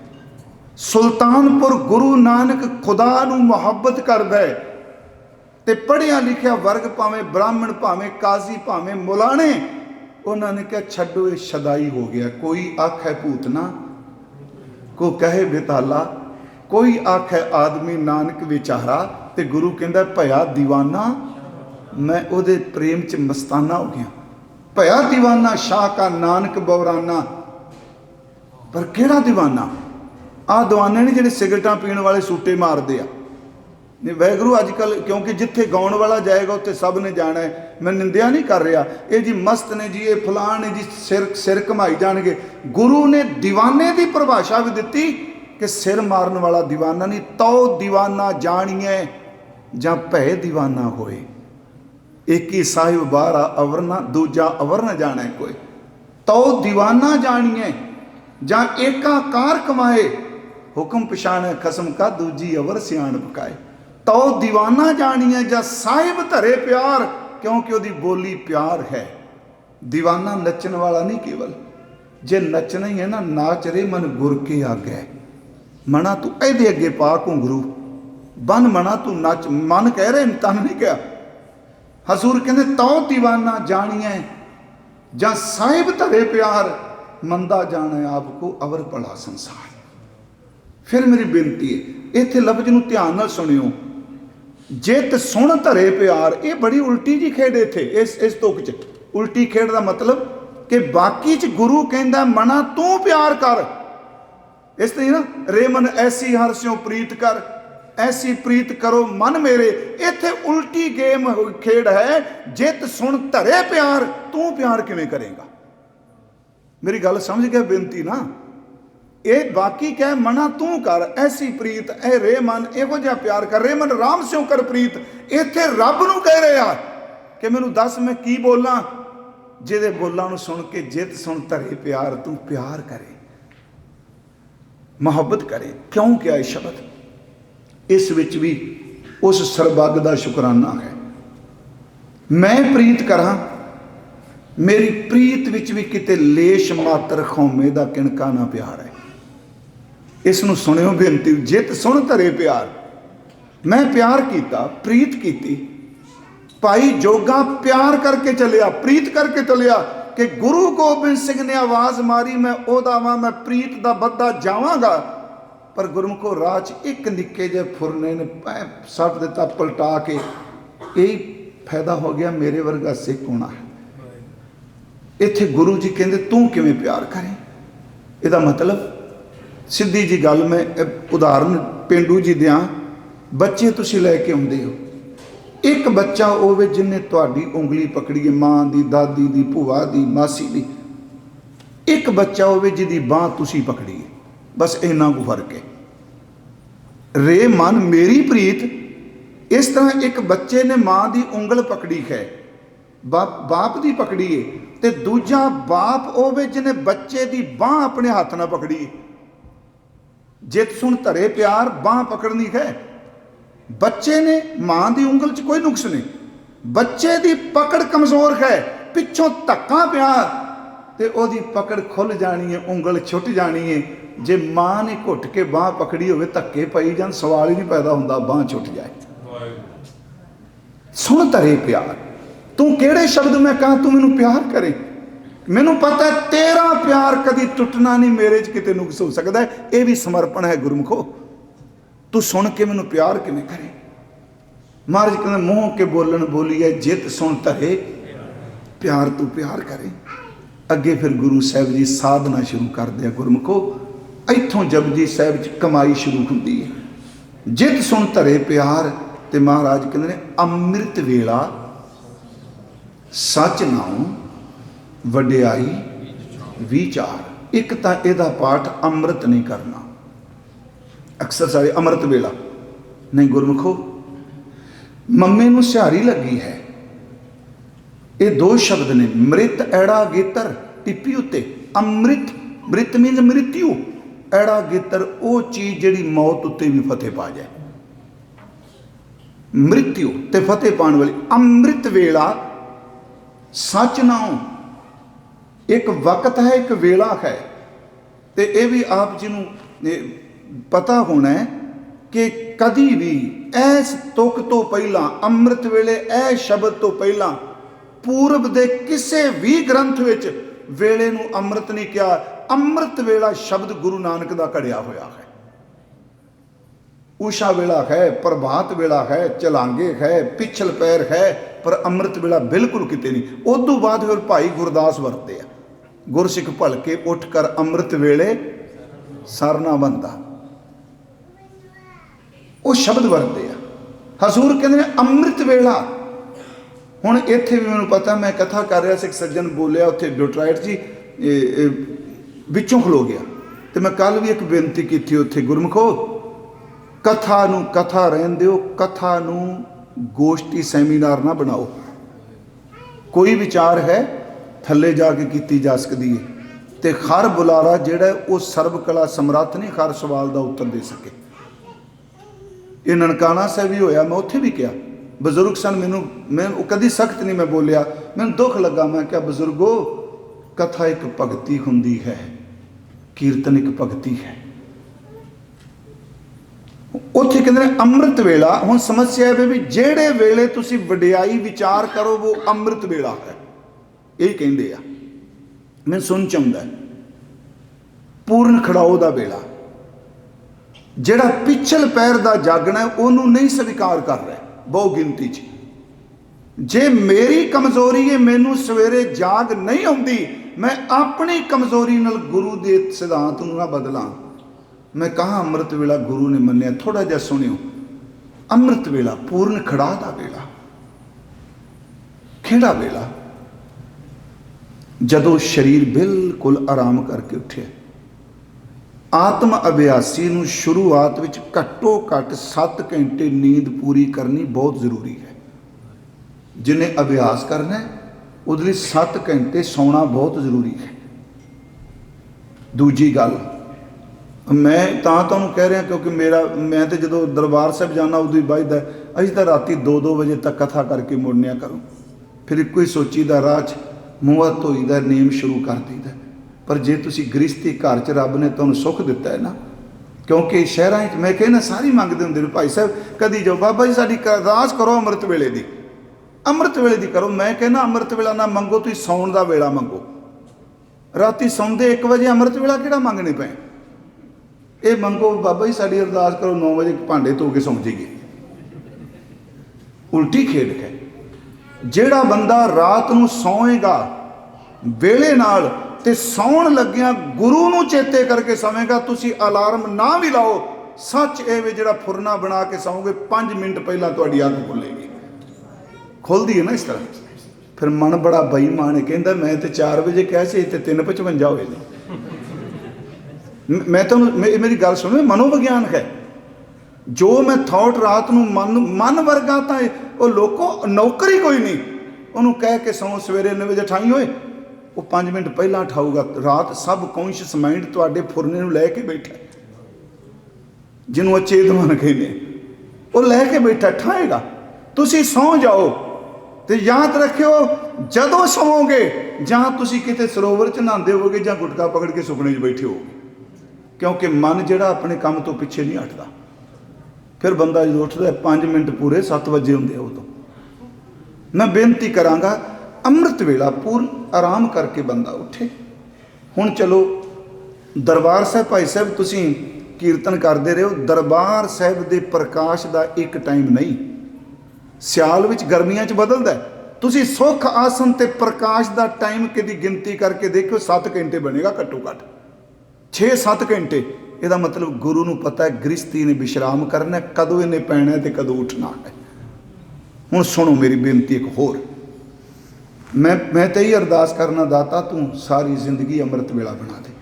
सुल्तानपुर गुरु नानक खुदा नूं मुहब्बत करदा है ते पढ़िया लिखिया वर्ग भावें ब्राह्मण भावें काजी भावें मुलाने, उन्होंने कहा छड्डो ये शदाई हो गया। कोई आखे भूतना, को कहे बेताला, कोई आखे आदमी नानक विचारा, ते गुरु कहंदा भया दीवाना, मैं उहदे प्रेम च मस्ताना हो गया। भया दीवाना शाह का नानक बौराना। पर केड़ा दीवाना? आ दीवाने ने जिहड़े सिगरटां पीण वाले सूटे मारदे आ। नहीं वाहगुरू अजकल क्योंकि जिथे गाउण वाला जाएगा उत्थे सब ने जाना है। मैं निंदिया नहीं कर रहा, ये जी मस्त ने जी, ये फलान ने जी, सिर घमाई जाणगे। गुरु ने दीवाने की परिभाषा भी दी कि सिर मारन वाला दीवाना नहीं, तो दीवाना जानिए जां भै दीवाना होए। एक ही साहिब बारा अवरना, दूजा अवर न जाने कोई। तो दीवाना जानिए जां एकाकार कमाए, हुक्म पछाणे खसम का, दूजी अवर सियाण पकाए। तो दीवाना जानिए जां साहिब धरे प्यार, क्योंकि उसकी बोली प्यार है। दीवाना नचन वाला नहीं केवल, जे नचना ही है ना, नाच रे मन गुर के आगे। मना तू एदे अगे पा घुंघरू, बन मना तू नच, मन कह रहे तन नहीं कहा। हजूर कहते तो दीवाना जानिए जां साहिब धरे प्यार, मंदा जाने आपको अवर भला संसार। फिर मेरी बेनती है, इत्थे लफ्ज नूं ध्यान नाल सुनियो। जित सुन धरे प्यार, ये बड़ी उल्टी जी खेड इत्थे इस तुक च। उल्टी खेड का मतलब कि बाकी च गुरु कहंदा मना तू प्यार कर, इस तरह ना, रे मन ऐसी हर स्यों प्रीत कर, ऐसी प्रीत करो मन मेरे। इत्थे उल्टी गेम खेड है। जित सुन धरे प्यार, तू प्यार किवें करेगा? मेरी गल समझ गया बेनती ना? ये बाकी क्या है, मना तू कर ऐसी प्रीत, ए रे मन इहो जिहा प्यार कर, रे मन राम स्यों कर प्रीत। इत्थे रब नूं कह रहा कि मैनूं दस मैं की बोलां, जिहदे बोलां नूं सुन के जित सुन धरे प्यार, तू प्यार करे, मुहब्बत करे। क्यों क्या है शब्द? इस विच भी उस सरबग का शुकराना है। मैं प्रीत करा, मेरी प्रीत विच भी किते लेश मात्र खौमे का किणका ना प्यार है। इसनूं सुनियो बेनती, जित सुन धरे प्यार। मैं प्यार किया, प्रीत की। भाई जोगा प्यार करके चलिया, प्रीत करके चलिया कि गुरु गोबिंद सिंह ने आवाज़ मारी, मैं ओदा वां, मैं प्रीत का बद्दा जावांगा। पर गुरमुखो राह च एक निक्के जे फुरने ने सट दिता पलटा के, यही फायदा हो गया, मेरे वर्गा सिख होना है। इत्थे गुरु जी कहते तू किवें प्यार करें? इहदा मतलब सीधी जी गल, मैं उदाहरण पेंडू जी दियां, बच्चे तुसीं लैके आउंदे हो, एक बच्चा होवे जिन्हें तुहाडी उंगली पकड़ी है, मां दी, दादी दी, भूआ दी, मासी दी। एक बच्चा होवे जिहदी बांह तुसीं पकड़ी है, बस इन्ना को फर्क है। रे मन मेरी प्रीत। इस तरह एक बच्चे ने मां की उंगल पकड़ी है, बाप की पकड़ी है, तो दूजा बाप होवे जिन्हें बच्चे की बांह अपने हाथ ना पकड़ी है। जित सुन धरे प्यार, बांह पकड़नी है। बच्चे ने मां की उंगल च कोई नुक्स नहीं, बच्चे की पकड़ कमजोर है, पिछों धक्का पिया तो ओदी पकड़ खुल जानी है, उंगल छुट जानी है, जे माँ ने घुट के बांह पकड़ी होवे धक्के पई जान, सवाल ही नहीं पैदा होंदा बांह छुट जाए। सुन धरे प्यार, तू केड़े शब्द मैं कहा तू मैनू प्यार करे, मैनू पता है तेरा प्यार कदी टुटना नहीं, मेरे च किते नुक्स हो सकता है। यह भी समर्पण है गुरमुखो, तू सुन के मैनू प्यार किवें करे। महाराज कहते मूँह के बोलन बोलीए जित सुन धरे प्यार, तू प्यार करे। अगे फिर गुरु साहब जी साधना शुरू कर दिया गुरमुखो, इत्थों जपजी साहब च कमाई शुरू होंदी है। जित सुन धरे प्यार, ते महाराज कहते ने अमृत वेला सच नाम वड्याई विचार। एक तो यदा पाठ अमृत नहीं करना, अक्सर सारे अमृत वेला नहीं। गुरमुखो मम्मे नूं सिहारी लगी है, ये दो शब्द ने, मृत एड़ा गेतर टिप्पी उत्ते, अमृत मृत मीन मृत्यु, एड़ा गेतर वो चीज जिहड़ी मौत उत्ते भी फतेह पा जाए, मृत्यु ते फतेह पाने वाली। अमृत वेला सच नाओ, एक वक्त है एक वेला है। तो यह भी आप जी पता होना है कि कदी भी ऐस तुक तो पहला, अमृत वेले ऐ शब्द तो पहला पूरब दे किसे भी ग्रंथ विच वेले नूं अमृत नहीं किया। अमृत वेला शब्द गुरु नानक दा घड़िया होया है। उषा वेला है, प्रभात वेला है, चलांगे है, पिछल पैर है, पर अमृत वेला बिल्कुल किते नहीं। उदों बाद फिर भाई गुरदास वरते आ, गुरसिख भलके उठ कर अमृत वेले सरना बनता, वो शब्द वरते आ। हजूर कहते हैं अमृत वेला। हुण इत्थे भी मैनूं पता, मैं कथा कर रहा से, एक सज्जन बोलिया उत्थे डोटराइट जी विचों खलो गया। तो मैं कल भी एक बेनती की थी उत्थे, गुरमुखो कथा नूं कथा रहन दिओ, कथा नूं गोष्ठी सैमीनार ना बनाओ। कोई विचार है थले जाके की जा सकती है, तो हर बुलारा जिहड़ा वो सर्व कला समर्थ नहीं हर सवाल का उत्तर दे सके। ये ननकाना साहब भी होया, मैं उत्थे भी कहा, बजुर्ग सन, मैं कदी सख्त नहीं मैं बोलिया, मैनूं दुख लगा। मैं क्या बजुर्गो, कथा एक भगती हुंदी है, कीर्तन एक भगती है। उत्थे कहते हैं अमृत वेला। हुण समस्या है भी जेड़े वेले तुसी वडियाई विचार करो वो अमृत वेला है, यही कहते आ। मैं सुन चाहता है पूर्ण खड़ाओ का वेला, जेड़ा पिछल पैर का जागना है उन्होंने नहीं स्वीकार कर रहा बहु गिनती च। जे मेरी कमजोरी है, मैनू सवेरे जाग नहीं आती, मैं अपनी कमजोरी नाल गुरु के सिद्धांत नूं ना बदला। मैं कहा अमृत वेला गुरु ने मन्निया, थोड़ा जिहा सुनियो। अमृत वेला पूर्ण खड़ा का वेला, खेड़ा वेला जदों शरीर बिल्कुल आराम करके उठे। आत्म अभ्यासी नूं शुरुआत विच घट्टो घट 7 घंटे नींद पूरी करनी बहुत जरूरी है। जिन्हें अभ्यास करना है उहदे लई 7 घंटे सौना बहुत जरूरी है। दूजी गल मैं तुहानूं कह रहा क्योंकि मैं तो जो दरबार साहब जाना उदों ही बजदा, असीं तां राती 2-2 बजे तक कथा करके मुड़निया करूँ, फिर एको ही सोचीदा राह च मूँह हत्थ धोईदा, नेम शुरू कर दईदा। पर जे तुसी गृहस्थी घर च रब ने तुहानूं सुख दिता है ना, क्योंकि शहरां मैं कहना सारी मंगदे हुंदे ने भाई साहब कदी जाओ बाबा जी साडी अरदास करो अमृत वेले दी, अमृत वेले दी करो। मैं कहना अमृत वेला ना मंगो, तुसीं सौण दा वेला मंगो। राती सौंदे 1 वजे अमृत वेला किहड़ा मंगने पे, ये मंगो बाबा जी साडी अरदास करो 9 वजे भांडे धो के सौ जाइए। उल्टी खेड है। जेड़ा बंदा रात नूं सौएगा वेले नाल ते सौण लग्या गुरु नूं चेते करके सवेगा, तुसी अलार्म ना भी लाओ, सच एवे जेड़ा फुरना बना के सौगे 5 मिनट पहला तुहाडी अख खुलेगी, खुलदी है ना इस तरह। फिर मन बड़ा बेईमान है, कहंदा मैं तो 4 बजे कह सी ते 3:55 होए ने। मैं तो मेरी गल सुनो, मनोविज्ञान है। जो मैं थॉट रात नूं मन वर्गा तो वो लोगों नौकरी कोई नहीं, उन्होंने कह के सौ सवेरे 9 बजे उठाई होए, वो 5 मिनट पहला उठाऊगा। रात सब कॉन्शियस माइंड तुहाडे फुरने नूं लै के बैठा, जिन्होंने अचेतमन कहने, वो लैके बैठा ठाएगा। तुसी सौ जाओ तो याद रखियो जदों सौोगे, जहाँ तुसी किते सरोवर च नहांदे होगे, जां गुटका पकड़ के सुखने च बैठे होगे, क्योंकि मन जिहड़ा अपने काम तो पिछे नहीं हटदा। फिर बंदा जो उठदा 5 मिनट पूरे 7 वजे हुंदे उदों। मैं बेनती करांगा अमृत वेला पूर्ण आराम करके बंदा उठे। हुण चलो दरबार साहब भाई साहब तुसीं कीर्तन करते रहो, दरबार साहब के प्रकाश का एक टाइम नहीं, सियाल विच गर्मियां च बदलदा है। तुसीं सुख आसन ते प्रकाश का टाइम कि गिनती करके देखो 7 घंटे बनेगा घट्टो घट्ट 6-7 घंटे। यदा मतलब गुरु नूं पता है गृहस्थी ने विश्राम करना, कदों इन्हें पैना है तो कदों उठना है। हुण सुनो मेरी बेनती एक होर, मैं तो यही अरदास करना दाता तू सारी जिंदगी अमृत वेला बना दे।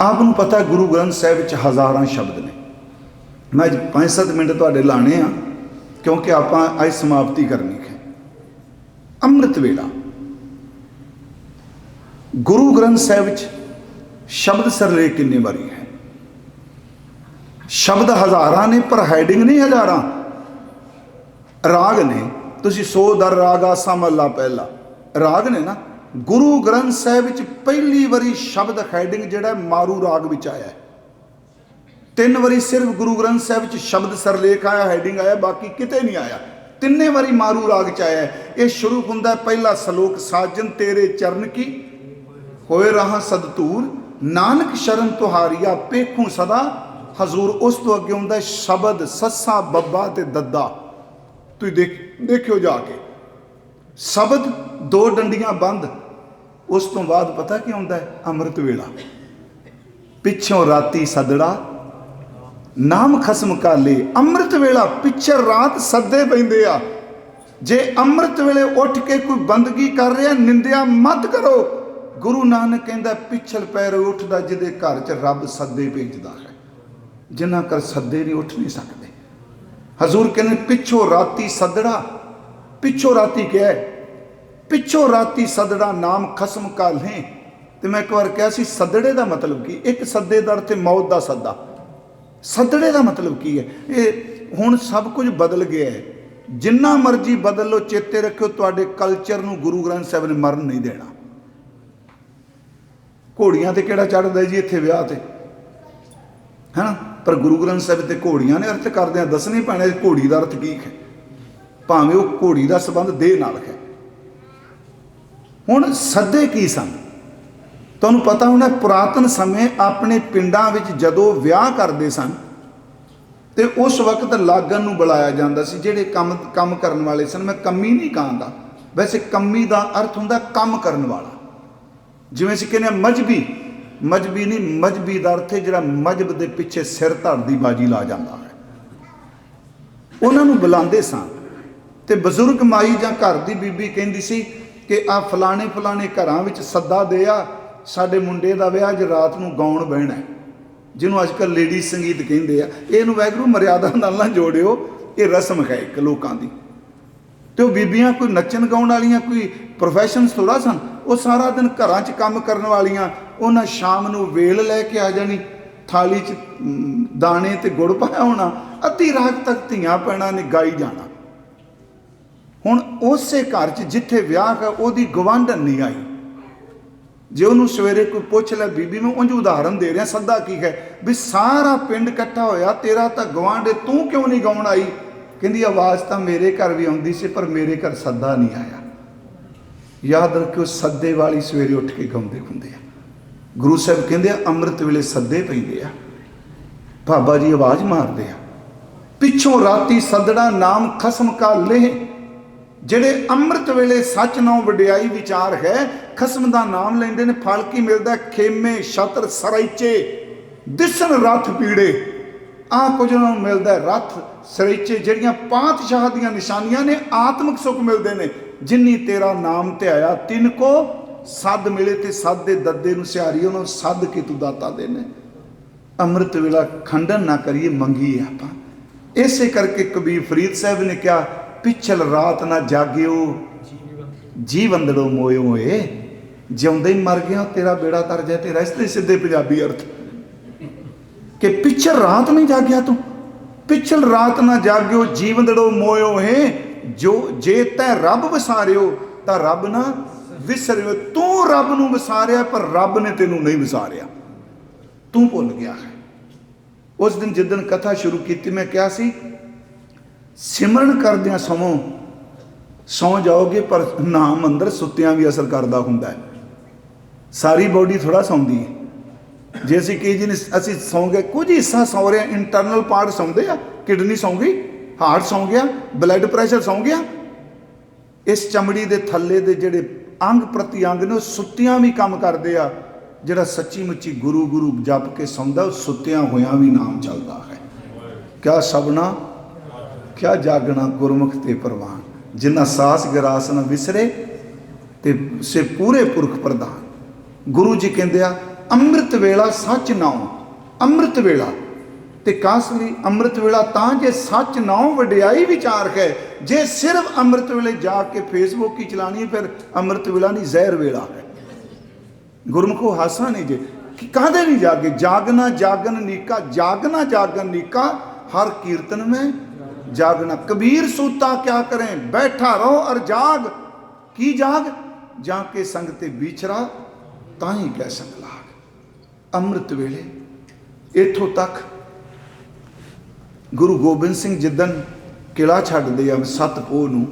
आपनूं पता गुरु ग्रंथ साहिब विच हज़ारां शब्द ने, मैं 5-7 मिनट तुहाडे लाने आ क्योंकि आपां अज समाप्ति करनी है। अमृत वेला गुरु ग्रंथ साहिब विच शब्द सरले किन्ने बारी है? शब्द हज़ारां ने पर हैडिंग नहीं हज़ारां। राग ने तुसीं 100 दर राग आसा महला पहला राग ने ना। गुरु ग्रंथ साहिब विच पहली बारी शब्द हैडिंग जिहड़ा मारू राग विच आया है। 3 वारी सिर्फ गुरु ग्रंथ साहिब विच शब्द सरलेख आया, हैडिंग आया, बाकी किते नहीं आया। 3 वारी मारू राग च आया है। ये शुरू हुंदा पहला सलोक साजन तेरे चरण की होए रहा सदतूर, नानक शरण तुहारिया पेखूं सदा हजूर। उस तो अगे हुंदा शब्द सस्सा बब्बा ते दद्दा। तुसीं देखियो जाके शब्द 2 डंडियां बंद। उस तो बाद पता की आउंदा है? अमृत वेला। पिछों राती सदड़ा नाम खसम का ले। अमृत वेला पिछे रात सदे पैंदे आ। जे अमृत वेले उठ के कोई बंदगी कर रहा निंदिया मत करो। गुरु नानक कहंदा पिछल पैर उठदा जिहदे घर च रब सदे भेजदा है, जिन्हां कर सदे नहीं उठ नहीं सकते। हजूर कहने पिछों राती सदड़ा। पिछों राती क्या है? पिछों राती सदड़ा नाम खसम का लें। तो मैं एक बार कहा सी सदड़े का मतलब की, एक सदे दा अर्थ मौत का सदा, सदड़े का मतलब की है? ये हुण सब कुछ बदल गया है। जिन्ना मर्जी बदल लो, चेते रखियो तुहाडे कल्चर नूं गुरु ग्रंथ साहिब ने मरन नहीं देना। घोड़ियां ते किहड़ा चढ़दा जी इत्थे विआह ते, है ना? पर गुरु ग्रंथ साहिब ते घोड़ियां ने अर्थ करदे दसने पैना घोड़ी का अर्थ की है, भावें वो घोड़ी का संबंध देह नाल है। हुण सदे की सन? तुहानूं पता होना पुरातन समय अपने पिंडां विच जदों विआह करदे सन ते उस वक्त लागन नूं बुलाया जांदा सी। जिहड़े काम करन वाले सन, मैं कम्मी नहीं कहांगा, वैसे कम्मी का अर्थ हुंदा काम करन वाला। जिवें असीं कहने मजहबी, मजहबी नहीं, मजहबी का अर्थ है जिहड़ा मजहब दे पिछे सिर धड़ दी बाजी ला जांदा है। उन्हां नूं बुलांदे सन ते बजुर्ग माई जां घर दी बीबी कहंदी सी कि आ फलाने फलाने घरां विच सद्दा दे आ, साडे मुंडे दा विआह अज रात नूं गाउण बहना है, जिन्हों अजकल लेडीज संगीत कहंदे आ। इहनूं वैगुरू मर्यादा नाल ना जोड़ियो, ये रस्म है एक लोकां दी। ते वो बीबियां कोई नच्चण गाउण वालियां कोई प्रोफैशन थोड़ा सन, वो सारा दिन घरां च काम करन वालियां। उन्हां शाम नूं वेल लैके आ जानी, थाली च दाणे ते गुड़ पाया होना, अद्धी रात तक धीआं भैणां ने गाई जाना। हुण उसे घर च जिथे विआह है उहदी गवांढन नहीं आई। जे उन्होंने सवेरे कोई पूछ लिया, बीबी मैं उंज उदाहरण दे रहा, सदा की है भी सारा पिंड इकट्ठा होया, तेरा तो गवांढ, तू क्यों नहीं गाउण आई? कहती आवाज़ तो मेरे घर भी आउंदी सी पर मेरे घर सदा नहीं आया। याद रखियो सदे वाली सवेरे उठ के गाउंदे हुंदे आ। गुरु साहब कहंदे अमृत वेले सदे पैंदे आ, बाबा जी आवाज़ मारदे आ। पिछों राती सदड़ा नाम खसम का लेह। ਜਿਹੜੇ ਅੰਮ੍ਰਿਤ ਵੇਲੇ ਸੱਚ ਨਾਮ ਵਡਿਆਈ ਵਿਚਾਰ ਹੈ, ਖਸਮ ਦਾ ਨਾਮ ਲੈਂਦੇ ਨੇ, ਫਲ ਕੀ ਮਿਲਦਾ? ਖੇਮੇ ਛਤਰ ਸਰੈਚੇ ਦਿਸਣ ਰੱਥ ਪੀੜੇ। ਆਹ ਕੁਝ ਉਹਨਾਂ ਨੂੰ ਮਿਲਦਾ, ਰੱਥ ਸਰੈਚੇ ਜਿਹੜੀਆਂ ਪਾਤਸ਼ਾਹ ਦੀਆਂ ਨਿਸ਼ਾਨੀਆਂ ਨੇ, ਆਤਮਿਕ ਸੁੱਖ ਮਿਲਦੇ ਨੇ। ਜਿਨੀ ਤੇਰਾ ਨਾਮ ਧਿਆਇਆ ਤਿਨ ਕੋ ਸੱਦ ਮਿਲੇ, ਤੇ ਸੱਦ ਦੇ ਦੱਦੇ ਨੂੰ ਸਿਹਾਰੀ ਉਹਨਾਂ ਨੂੰ ਸੱਦ ਕੇ ਤੂੰ ਦਾਤਾ ਦੇਣੇ। ਅੰਮ੍ਰਿਤ ਵੇਲਾ ਖੰਡਨ ਨਾ ਕਰੀਏ, ਮੰਗੀਏ ਆਪਾਂ। ਇਸੇ ਕਰਕੇ ਕਬੀਰ ਫਰੀਦ ਸਾਹਿਬ ਨੇ ਕਿਹਾ पिछल रात ना जागियो जी वंदड़ो मोयो होए, जिउंदे ही मर गया तेरा बेड़ा तर जाए तेरा। इसलिए सीधे पंजाबी अर्थ कि पिछल रात नहीं जागया तू, पिछल रात ना जागियो जी वंदड़ो मोयो है। जो जे तै रब विसारियो तां रब ना विसरियो। तू रब नूं विसारिया पर रब ने तेनू नहीं विसारिया। तू भुल गया है। उस दिन जिदन कथा शुरू की मैं क्या सी, सिमरन करदियां समों सौ जाओगे पर नाम अंदर सुत्तियां भी असर करता हुंदा है। सारी बॉडी थोड़ा सौंदी है। जे असीं कई दिन असीं सौ गए, कुछ हिस्सा सौ रहे, इंटरनल पार्ट सौंदे आ, किडनी सौ गई, हार्ट सौ गया, ब्लड प्रैशर सौ गया। इस चमड़ी के थल्ले दे जिहड़े अंग प्रति अंग ने सुत्तियां भी काम करते आ। जिहड़ा सच्ची मुच्ची गुरु गुरु जप के सौंदा वो सुत्तियां होया भी नाम चलता है। क्या सबना क्या जागना गुरमुख ते परवान, जिन्ना सास गरास न विसरे ते से पूरे पुरख प्रधान। गुरु जी कहते आ अमृत वेला सच नाओ, अमृत वेला ते कासली अमृत वेला तां जे सच नाओ वडियाई विचार है। जे सिर्फ अमृत वेले जाके फेसबुक की चलानी फिर अमृत वेला नहीं, जहर वेला है। गुरमुखो हासा नहीं जे कि कादे नहीं जागे, जागना जागन नीका, जागना जागन नीका, हर कीर्तन में जागना। कबीर सूता क्या करें, बैठा रहो और जाग। की जाग, जाके संग ते बिछरा ताही कह संग लाग। अमृत वेले इथों तक गुरु गोबिंद सिंह जिदन किला छड्डदे आ 7 पोह नूं,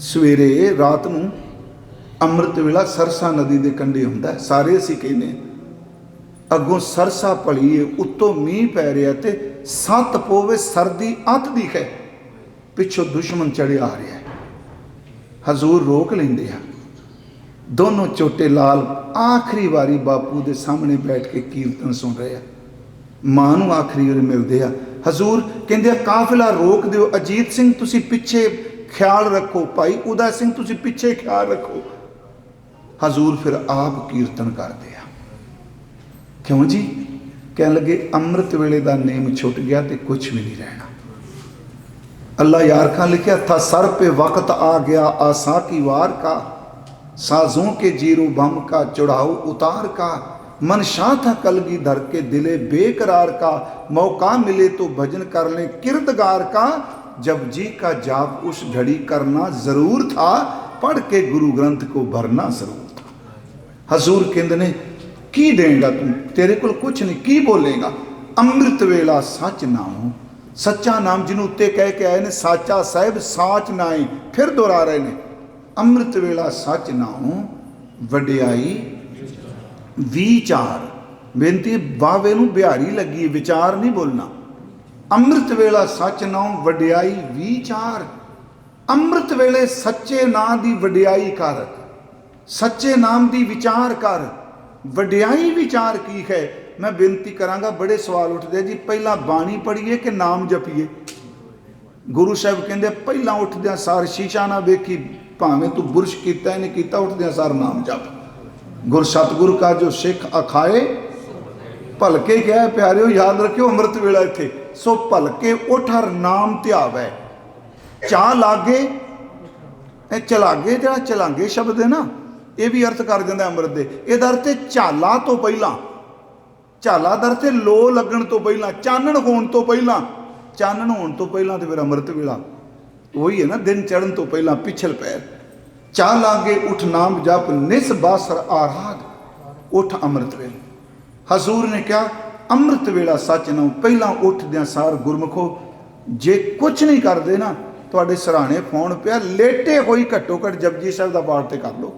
सवेरे रात नूं अमृत वेला सरसा नदी के कंढे हुंदा। सारे असीं कहने अगों सरसा भली है, उत्तों मीह पै रहा ते 7 पोह सर्दी अत दी है, पिछों दुश्मन चढ़े आ रहा है। हजूर रोक लेंदे आ, दोनों छोटे लाल आखिरी वारी बापू के सामने बैठ के कीर्तन सुन रहे हैं। मां नूं आखिरी वारी मिलते हैं। हजूर कहते काफिला रोक दिओ, अजीत सिंह तुसी पिछे ख्याल रखो, भाई उदय सिंह तुसी पिछे ख्याल रखो। हजूर फिर आप कीर्तन करते हैं। क्यों जी, कह लगे अमृत वेले का नेम छुट गया तो कुछ भी नहीं रहना। अल्लाह यार खां लिखा था, सर पे वक्त आ गया आसा की वार का, साजों के जीरो बम का चढ़ाओ उतार का, मनशा था कलगी धर के दिले बेकरार का, मौका मिले तो भजन कर ले किरदगार का, जब जी का जाप उस घड़ी करना जरूर था, पढ़ के गुरु ग्रंथ को भरना जरूर था। हजूर कहते ने की देगा तू, तेरे को कुछ नहीं, की बोलेगा। अमृत वेला सच नाम, सच्चा नाम जिन्हों उत्ते कह के आए ने, साचा साहिब साच नाई, फिर दोहरा रहे ने। अमृत वेला सच नाम वडियाई विचार। बेनती बावे नूं बिहारी लगी, विचार नहीं बोलना। अमृत वेला सच नाम वडियाई विचार। अमृत वेले सच्चे नाम की वडियाई कर, सच्चे नाम की विचार कर। वडियाई विचार की है। मैं बेनती करांगा, बड़े सवाल उठते जी, पहला बाणी पढ़िए कि नाम जपीए। गुरु साहब कहते पहला उठद्या सार शीशा ना वेखी, भावें तू बुरश किया नहीं किया, उठद्या सार नाम जप। गुर सतगुरु का जो सिख अखाए भलके क्या है प्यारिओ, याद रखियो अमृत वेला इत्थे। सो भलके उठ हर नाम ध्यावै, चा लागे चलागे, जरा चलांगे शब्द है ना, ये भी अर्थ कर दिंदा अमृत दे। इहदा अर्थ है झाला तो पहला, झाला दा अर्थ है लो लगन तो पहला, चानण होण तो पहला। चानण होण तो पहला तो फिर अमृत वेला वही है ना, दिन चढ़न तो पहला पिछल पैर। चा लागे उठ नाम जप, निस बासर आराध, उठ अमृत वेला। हजूर ने क्या, अमृत वेला सच नाम। पहला उठद्या सार गुरमुखो जे कुछ नहीं करते ना, तुहाडे सराहने फोन पिया, लेटे होई घट्टो घट जपजी साहब का पाठ तो कर लो।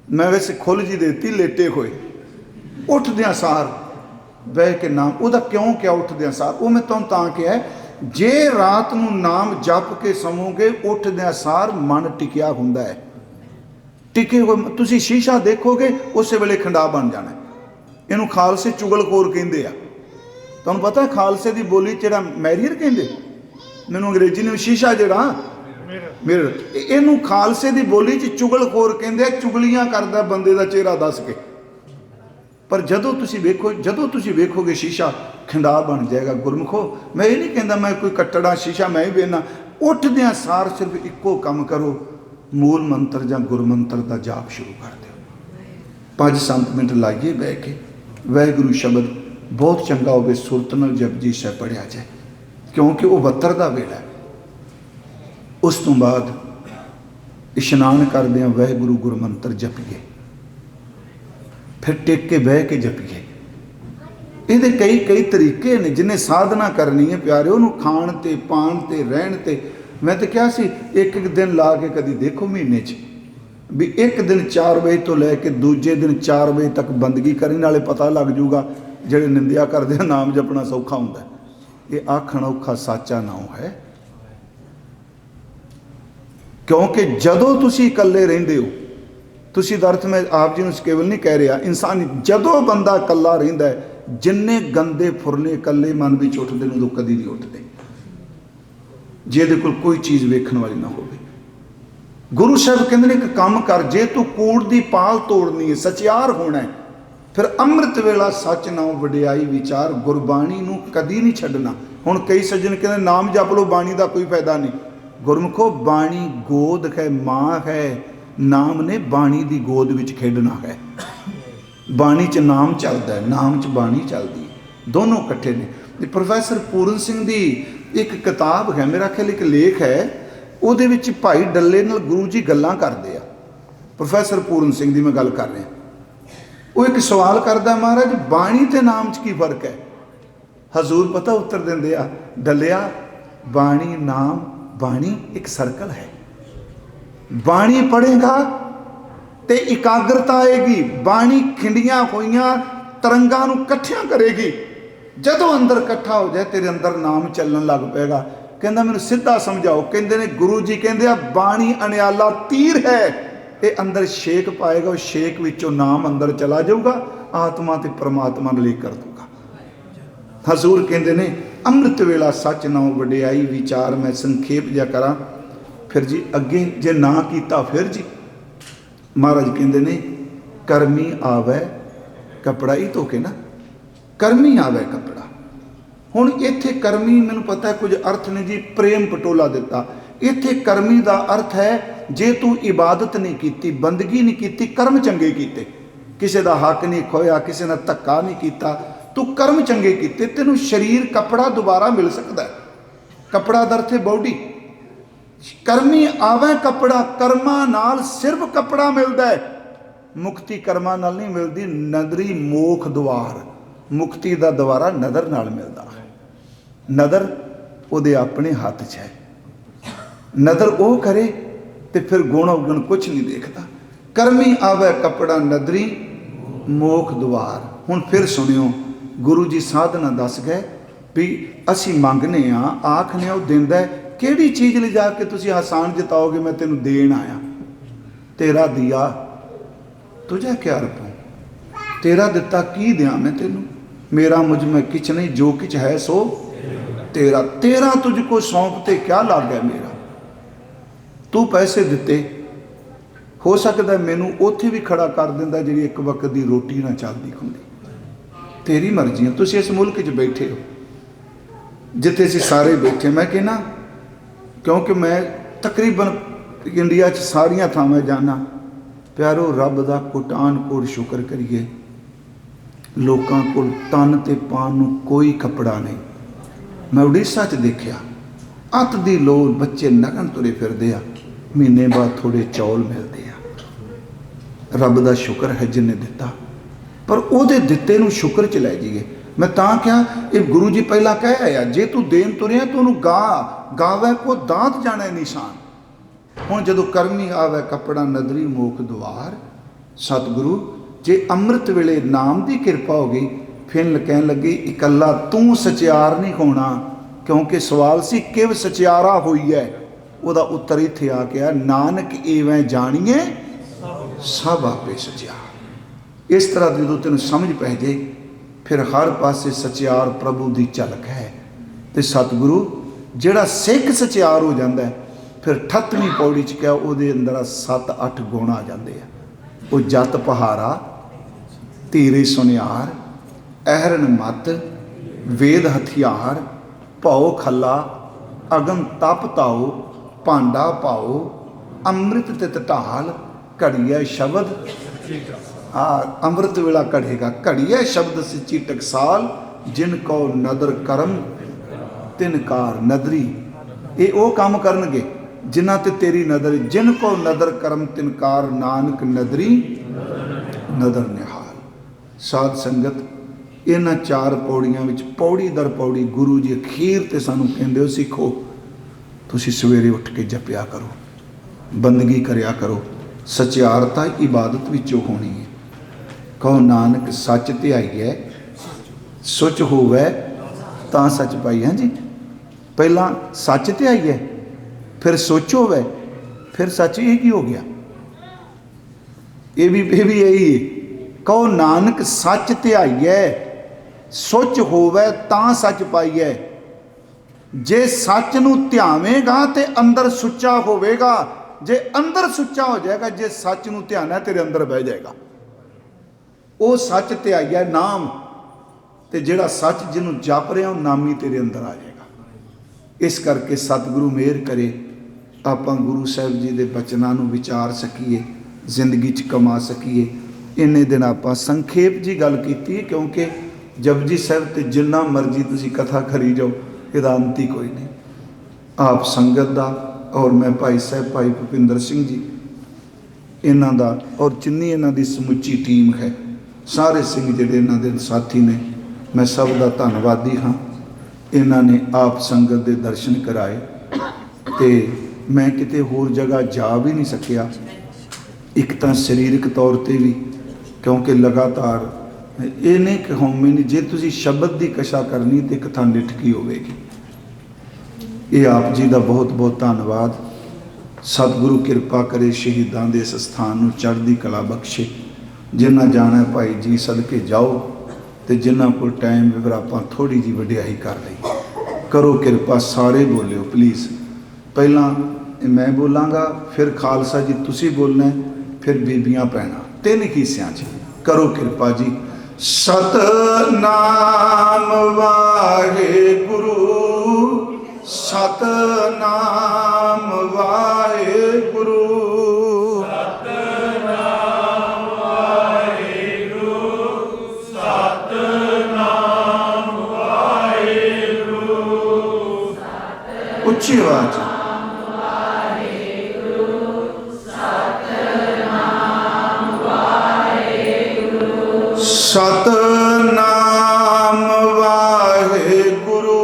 मैं वैसे खुल जी देती, लेटे हुए उठद्या सार बह के नाम। वह क्यों क्या उठद्या सार, वो मैं तुहानूं तां कहा है, जे रात नूं नाम जप के सोवोगे उठद्या सार मन टिकिया हुंदा है। टिके हुए तुसीं शीशा देखोगे उस वेले खंडा बन जाना। इनू खालसे चुगलखोर कहते हैं। तुहानूं पता है खालसे की बोली जिहड़ा मैरियर कहते, मैनूं अंग्रेजी ने शीशा जिहड़ा मिरर, इनू खालसे की बोली च चुगलखोर कहते, चुगलियां करदा बंदे का चेहरा दस के। पर जदों तुसीं वेखो, जदों तुसीं वेखोगे शीशा खंडा बन जाएगा। गुरमुखो मैं ये नहीं कहता मैं कोई कट्टड़ा शीशा मैं ही बेना। उठद्या सार सिर्फ इक्को काम करो, मूल मंत्र या गुर मंत्र का जाप शुरू कर दो। 5-7 मिनट लाइए बह के वाहिगुरू शब्द बहुत चंगा होवे, सुरत नाल जपजी साहिब पढ़िया जाए, क्योंकि वह 72 का वेला है। उस तो बाद इशनान करदे वाहिगुरू गुर मंत्र जपीए, फिर टेक के बह के जपीए। ਇਹਦੇ ਕਈ ਕਈ ਤਰੀਕੇ ਨੇ। ਜਿਹਨੇ ਸਾਧਨਾ ਕਰਨੀ ਹੈ ਪਿਆਰੇ, ਉਹਨੂੰ ਖਾਣ ਤੇ ਪਾਣ ਤੇ ਰਹਿਣ ਤੇ, ਮੈਂ ਤਾਂ ਕਿਹਾ ਸੀ ਇੱਕ ਇੱਕ ਦਿਨ ਲਾ ਕੇ ਕਦੀ ਦੇਖੋ ਮਹੀਨੇ 'ਚ ਵੀ ਇੱਕ ਦਿਨ 4 ਵਜੇ ਤੋਂ ਲੈ ਕੇ ਦੂਜੇ ਦਿਨ 4 ਵਜੇ ਤੱਕ ਬੰਦਗੀ ਕਰਨ, ਨਾਲੇ ਪਤਾ ਲੱਗ ਜੂਗਾ ਜਿਹੜੇ ਨਿੰਦਿਆ ਕਰਦੇ ਆ ਨਾਮ ਜਪਣਾ ਸੌਖਾ ਹੁੰਦਾ, ਇਹ ਆਖਣ ਔਖਾ ਸਾਚਾ ਨਾਮ ਹੈ। ਕਿਉਂਕਿ ਜਦੋਂ ਤੁਸੀਂ ਇਕੱਲੇ ਰਹਿੰਦੇ ਹੋ, ਤੁਸੀਂ ਦਾ ਅਰਥ ਮੈਂ ਆਪ ਜੀ ਨੂੰ ਕੇਵਲ ਨਹੀਂ ਕਹਿ ਰਿਹਾ, ਇਨਸਾਨ ਜਦੋਂ ਬੰਦਾ ਇਕੱਲਾ ਰਹਿੰਦਾ ਹੈ, ਜਿੰਨੇ ਗੰਦੇ ਫੁਰਨੇ ਇਕੱਲੇ ਮਨ ਵਿੱਚ ਉੱਠਦੇ ਨੇ ਉਦੋਂ ਕਦੀ ਨਹੀਂ ਉੱਠਦੇ ਜੇ ਇਹਦੇ ਕੋਲ ਕੋਈ ਚੀਜ਼ ਵੇਖਣ ਵਾਲੀ ਨਾ ਹੋਵੇ। ਗੁਰੂ ਸਾਹਿਬ ਕਹਿੰਦੇ ਨੇ ਇੱਕ ਕੰਮ ਕਰ, ਜੇ ਤੂੰ ਕੂੜ ਦੀ ਪਾਲ ਤੋੜਨੀ ਹੈ, ਸਚਿਆਰ ਹੋਣਾ ਹੈ, ਫਿਰ ਅੰਮ੍ਰਿਤ ਵੇਲਾ ਸੱਚ ਨਾਮ ਵਡਿਆਈ ਵਿਚਾਰ, ਗੁਰਬਾਣੀ ਨੂੰ ਕਦੀ ਨਹੀਂ ਛੱਡਣਾ। ਹੁਣ ਕਈ ਸੱਜਣ ਕਹਿੰਦੇ ਨਾਮ ਜਪ ਲਓ, ਬਾਣੀ ਦਾ ਕੋਈ ਫਾਇਦਾ ਨਹੀਂ। ਗੁਰਮੁਖੋ ਬਾਣੀ ਗੋਦ ਹੈ, ਮਾਂ ਹੈ, ਨਾਮ ਨੇ ਬਾਣੀ ਦੀ ਗੋਦ ਵਿੱਚ ਖੇਡਣਾ ਹੈ। ਬਾਣੀ 'ਚ ਨਾਮ ਚੱਲਦਾ ਹੈ, ਨਾਮ 'ਚ ਬਾਣੀ ਚੱਲਦੀ ਹੈ, ਦੋਨੋਂ ਇਕੱਠੇ ਨੇ। ਪ੍ਰੋਫੈਸਰ ਪੂਰਨ ਸਿੰਘ ਦੀ ਇੱਕ ਕਿਤਾਬ ਹੈ, ਮੇਰਾ ਖਿਆਲ ਇੱਕ ਲੇਖ ਹੈ, ਉਹਦੇ ਵਿੱਚ ਭਾਈ ਡੱਲੇ ਨਾਲ ਗੁਰੂ ਜੀ ਗੱਲਾਂ ਕਰਦੇ ਆ। ਪ੍ਰੋਫੈਸਰ ਪੂਰਨ ਸਿੰਘ ਦੀ ਮੈਂ ਗੱਲ ਕਰ ਰਿਹਾ। ਉਹ ਇੱਕ ਸਵਾਲ ਕਰਦਾ, ਮਹਾਰਾਜ ਬਾਣੀ ਤੇ ਨਾਮ 'ਚ ਕੀ ਫਰਕ ਹੈ? ਹਜ਼ੂਰ ਪਤਾ ਉੱਤਰ ਦਿੰਦੇ ਆ, ਡੱਲਿਆ ਬਾਣੀ ਨਾਮ, ਬਾਣੀ ਇੱਕ ਸਰਕਲ ਹੈ। ਬਾਣੀ ਪੜ੍ਹੇਗਾ ਤੇ ਇਕਾਗਰਤਾ ਆਏਗੀ, ਬਾਣੀ ਖਿੰਡੀਆਂ ਹੋਈਆਂ ਤਰੰਗਾਂ ਨੂੰ ਇਕੱਠਿਆਂ ਕਰੇਗੀ। ਜਦੋਂ ਅੰਦਰ ਇਕੱਠਾ ਹੋ ਜਾਏ ਤੇਰੇ ਅੰਦਰ ਨਾਮ ਚੱਲਣ ਲੱਗ ਪਏਗਾ। ਕਹਿੰਦਾ ਮੈਨੂੰ ਸਿੱਧਾ ਸਮਝਾਓ। ਕਹਿੰਦੇ ਨੇ ਗੁਰੂ ਜੀ ਕਹਿੰਦੇ ਆ ਬਾਣੀ ਅਣਿਆਲਾ ਤੀਰ ਹੈ, ਇਹ ਅੰਦਰ ਛੇਕ ਪਾਏਗਾ, ਉਹ ਛੇਕ ਵਿੱਚੋਂ ਨਾਮ ਅੰਦਰ ਚਲਾ ਜਾਊਗਾ, ਆਤਮਾ ਤੇ ਪਰਮਾਤਮਾ ਨਾਲ ਏਕ ਕਰ ਦੂਗਾ। ਹਜ਼ੂਰ ਕਹਿੰਦੇ ਨੇ ਅੰਮ੍ਰਿਤ ਵੇਲਾ ਸੱਚ ਨਾਮ ਵਡਿਆਈ ਵਿਚਾਰ। ਮੈਂ ਸੰਖੇਪ ਜਿਹਾ ਕਰਾਂ ਫਿਰ ਜੀ ਅੱਗੇ, ਜੇ ਨਾ ਕੀਤਾ ਫਿਰ ਜੀ ਮਹਾਰਾਜ ਕਹਿੰਦੇ ਨੇ ਕਰਮੀ ਆਵੇ ਕੱਪੜਾ ਹੀ ਧੋ ਕੇ ਨਾ, ਕਰਮੀ ਆਵੇ ਕੱਪੜਾ। ਹੁਣ ਇੱਥੇ ਕਰਮੀ ਮੈਨੂੰ ਪਤਾ ਕੁਝ ਅਰਥ ਨੇ ਜੀ ਪ੍ਰੇਮ ਪਟੋਲਾ ਦਿੱਤਾ। ਇੱਥੇ ਕਰਮੀ ਦਾ ਅਰਥ ਹੈ ਜੇ ਤੂੰ ਇਬਾਦਤ ਨਹੀਂ ਕੀਤੀ, ਬੰਦਗੀ ਨਹੀਂ ਕੀਤੀ, ਕਰਮ ਚੰਗੇ ਕੀਤੇ, ਕਿਸੇ ਦਾ ਹੱਕ ਨਹੀਂ ਖੋਇਆ, ਕਿਸੇ ਨਾਲ ਧੱਕਾ ਨਹੀਂ ਕੀਤਾ, ਤੂੰ ਕਰਮ ਚੰਗੇ ਕੀਤੇ, ਤੈਨੂੰ ਸਰੀਰ ਕੱਪੜਾ ਦੁਬਾਰਾ ਮਿਲ ਸਕਦਾ। ਕੱਪੜਾ ਦਾ ਅਰਥ ਹੈ ਬੋਡੀ। ਕਰਮੀ ਆਵੇ ਕੱਪੜਾ, ਕਰਮਾਂ ਨਾਲ ਸਿਰਫ ਕੱਪੜਾ ਮਿਲਦਾ ਹੈ, ਮੁਕਤੀ ਕਰਮਾਂ ਨਾਲ ਨਹੀਂ ਮਿਲਦੀ। ਨਦਰੀ ਮੋਖ ਦੁਆਰ, ਮੁਕਤੀ ਦਾ ਦੁਆਰਾ ਨਦਰ ਨਾਲ ਮਿਲਦਾ ਹੈ। ਨਦਰ ਉਹਦੇ ਆਪਣੇ ਹੱਥ 'ਚ ਹੈ। ਨਦਰ ਉਹ ਕਰੇ ਤੇ ਫਿਰ ਗੁਣ ਔਗਣ ਕੁਛ ਨਹੀਂ ਦੇਖਦਾ। ਕਰਮੀ ਆਵੇ ਕੱਪੜਾ ਨਦਰੀ ਮੋਖ ਦੁਆਰ। ਹੁਣ ਫਿਰ ਸੁਣਿਓ, ਗੁਰੂ ਜੀ ਸਾਧਨਾ ਦੱਸ ਗਏ ਵੀ ਅਸੀਂ ਮੰਗਨੇ ਆ, ਆਖਨੇ ਉਹ ਦਿੰਦਾ। ਕਿਹੜੀ ਚੀਜ਼ ਲਿਜਾ ਕੇ ਤੁਸੀਂ ਆਸਾਨ ਜਿਤਾਓਗੇ? ਮੈਂ ਤੈਨੂੰ ਦੇਣ ਆਇਆ। ਤੇਰਾ ਦਿਆ ਤੁਝੇ ਕਿਆ ਰਪੂੰ, ਤੇਰਾ ਦਿੱਤਾ ਕੀ ਦਿਆਂ ਮੈਂ ਤੈਨੂੰ? ਮੇਰਾ ਮੁਝ ਮੈਂ ਕਿਛ ਨਹੀਂ, ਜੋ ਕਿਛ ਹੈ ਸੋ ਤੇਰਾ। ਤੇਰਾ ਤੁਝ ਕੋ ਸੌਂਪ ਤੇ ਕਿਆ ਲੱਗ ਗਿਆ ਮੇਰਾ? ਤੂੰ ਪੈਸੇ ਦਿੱਤੇ, ਹੋ ਸਕਦਾ ਮੈਨੂੰ ਉੱਥੇ ਵੀ ਖੜਾ ਕਰ ਦਿੰਦਾ ਜਿਹੜੀ ਇੱਕ ਵਕਤ ਦੀ ਰੋਟੀ ਨਾ ਚੱਲਦੀ ਹੁੰਦੀ। ਤੇਰੀ ਮਰਜ਼ੀ ਹੈ। ਤੁਸੀਂ ਇਸ ਮੁਲਕ 'ਚ ਬੈਠੇ ਹੋ ਜਿੱਥੇ ਅਸੀਂ ਸਾਰੇ ਬੈਠੇ। ਮੈਂ ਕਹਿੰਦਾ ਕਿਉਂਕਿ ਮੈਂ ਤਕਰੀਬਨ ਇੰਡੀਆ 'ਚ ਸਾਰੀਆਂ ਥਾਵਾਂ ਜਾਣਾ। ਪਿਆਰੋ ਰੱਬ ਦਾ ਕੋਟਾਨ ਕੋਟ ਸ਼ੁਕਰ ਕਰੀਏ, ਲੋਕਾਂ ਕੋਲ ਤਨ ਤੇ ਪਾਣ ਨੂੰ ਕੋਈ ਕੱਪੜਾ ਨਹੀਂ। ਮੈਂ ਉੜੀਸਾ 'ਚ ਦੇਖਿਆ, ਅੱਤ ਦੀ ਲੋੜ, ਬੱਚੇ ਨਗਨ ਤੁਰੇ ਫਿਰਦੇ ਆ, ਮਹੀਨੇ ਬਾਅਦ ਥੋੜੇ ਚੌਲ ਮਿਲਦੇ ਆ। ਰੱਬ ਦਾ ਸ਼ੁਕਰ ਹੈ ਜਿਹਨੇ ਦਿੱਤਾ, ਪਰ ਉਹਦੇ ਦਿੱਤੇ ਨੂੰ ਸ਼ੁਕਰ 'ਚ ਲੈ ਜਾਈਏ। ਮੈਂ ਤਾਂ ਕਿਹਾ ਇਹ ਗੁਰੂ ਜੀ ਪਹਿਲਾਂ ਕਹਿ ਆਇਆ, ਜੇ ਤੂੰ ਦੇਣ ਤੁਰਿਆ ਤੂੰ ਉਹਨੂੰ ਗਾਵੇ ਕੋ ਦਾਤ ਜਾਣੇ ਨਿਸ਼ਾਨ। ਹੁਣ ਜਦੋਂ ਕਰਮੀ ਆਵੇ ਕੱਪੜਾ ਨਦਰੀ ਮੋਖ ਦੁਆਰ, ਸਤਿਗੁਰੂ ਜੇ ਅੰਮ੍ਰਿਤ ਵੇਲੇ ਨਾਮ ਦੀ ਕਿਰਪਾ ਹੋ ਗਈ, ਫਿਰ ਕਹਿਣ ਲੱਗੇ ਇਕੱਲਾ ਤੂੰ ਸਚਿਆਰ ਨਹੀਂ ਹੋਣਾ। ਕਿਉਂਕਿ ਸਵਾਲ ਸੀ ਕਿਵ ਸਚਿਆਰਾ ਹੋਈ ਹੈ, ਉਹਦਾ ਉੱਤਰ ਇੱਥੇ ਆ ਗਿਆ, ਨਾਨਕ ਇਵੇਂ ਜਾਣੀਏ ਸਭ ਆਪੇ ਸਚਿਆਰ। ਇਸ ਤਰ੍ਹਾਂ ਜਦੋਂ ਤੈਨੂੰ ਸਮਝ ਪੈ ਜੇ, ਫਿਰ ਹਰ ਪਾਸੇ ਸਚਿਆਰ ਪ੍ਰਭੂ ਦੀ ਝਲਕ ਹੈ। ਤੇ ਸਤਿਗੁਰੂ ਜਿਹੜਾ ਸਿੱਖ ਸਚਿਆਰ ਹੋ ਜਾਂਦਾ ਫਿਰ 38ਵੀਂ ਪੌੜੀ 'ਚ ਕਿਹਾ ਉਹਦੇ ਅੰਦਰ 7-8 ਗੁਣ ਆ ਜਾਂਦੇ ਆ। ਉਹ ਜਤ ਪਹਾਰਾ, ਧੀਰੇ ਸੁਨਿਆਰ, ਅਹਰਨ ਮਤ, ਵੇਦ ਹਥਿਆਰ, ਭਉ ਖੱਲਾ, ਅਗਨ ਤਪ ਤਾਓ, ਭਾਂਡਾ ਪਾਓ, ਅੰਮ੍ਰਿਤ ਤਿਤ ਢਾਲ, ਘੜੀਐ ਸ਼ਬਦ। ਅੰਮ੍ਰਿਤ ਵੇਲਾ ਘੜੇਗਾ, ਘੜੀਐ ਸ਼ਬਦ ਸੱਚੀ ਟਕਸਾਲ, ਜਿਨ ਕੋ ਨਦਰ ਕਰਮ ਤਿਨ ਕਾਰ ਨਦਰੀ। ਇਹ ਉਹ ਕੰਮ ਕਰਨਗੇ ਜਿਨ੍ਹਾਂ ਤੇ ਤੇਰੀ ਨਦਰ। ਜਿਨ ਕੋ ਨਦਰ ਕਰਮ ਤਿਨ ਕਾਰ, ਨਾਨਕ ਨਦਰੀ ਨਦਰ ਨਿਹਾਲ। ਸਾਧ ਸੰਗਤ इन्हां 4 पौड़ियां विच पौड़ी दर पौड़ी गुरु जी अखीर ते सानू कहंदे हो सिखो तुसीं सवेरे उठ के जपिया करो, बंदगी करया करो, सचियारता इबादत विचों होनी है। कहो नानक सच ध्याईए सुच होवै तां सच पाई। हाँ जी, पहला सच ध्याईए फिर सुच होवै फिर सच। ये की हो गया? ये भी यही है। कहो नानक सच ध्याईए सुच होवै तां सच पाईए। जे सच नूं ध्यावेगा तो अंदर सुच्चा होवेगा, जे अंदर सुच्चा हो जाएगा, जे सच नूं ध्याना तेरे अंदर बह जाएगा। वो सच ध्याईए नाम, ते जिहड़ा सच जिन्हों जप रहा वो नामी तेरे अंदर आ जाएगा। इस करके सतगुरु मेहर करे आपां गुरु साहिब जी के बचनों नूं विचार सकीए, जिंदगी च कमा सकीए। इन्ने दिन आपां संखेप जी गल कीती, क्योंकि जपजी साहिब ते जिन्ना मर्जी तुसीं कथा करी जाओ, ਇਹਦਾ अंत ही कोई नहीं। आप संगत दा और मैं भाई साहब भाई भुपिंदर सिंह जी इन्हां दा और जिन्नी इन्हां दी समुची टीम है, सारे सिंह जिहड़े इन्हां दे साथी ने, मैं सब दा धन्नवादी हाँ। इन्हां ने आप संगत दे दर्शन कराए ते मैं किते होर जगह जा भी नहीं सकिया। एक तो शरीरक तौर पर भी, क्योंकि लगातार ये नहीं कि हौमे नहीं, जे तुसी शब्द की कशा करनी तो एक थां लिटकी होवेगी। ये आप जी का बहुत बहुत धन्नवाद। सतगुरु कृपा करे शहीदां दे इस स्थान नूं चढ़दी कला बख्शे। जिन्ना जाना है भाई जी सदके जाओ, तो जिन्ना कोल टाइम फिर आपां थोड़ी जी वडियाई कर लई। करो कृपा, सारे बोलियो प्लीज़। पहला मैं बोलांगा, फिर खालसा जी तुसी बोलना, फिर बीबियां भैणां, 3 हिस्सियां च। करो कृपा जी। सतनाम वाहेगुरु, सतनाम वाहेगुरु, सतनाम वाहेगुरु, सतनाम वाहेगुरु। उच्ची आवाज। सतनाम वाहेगुरु,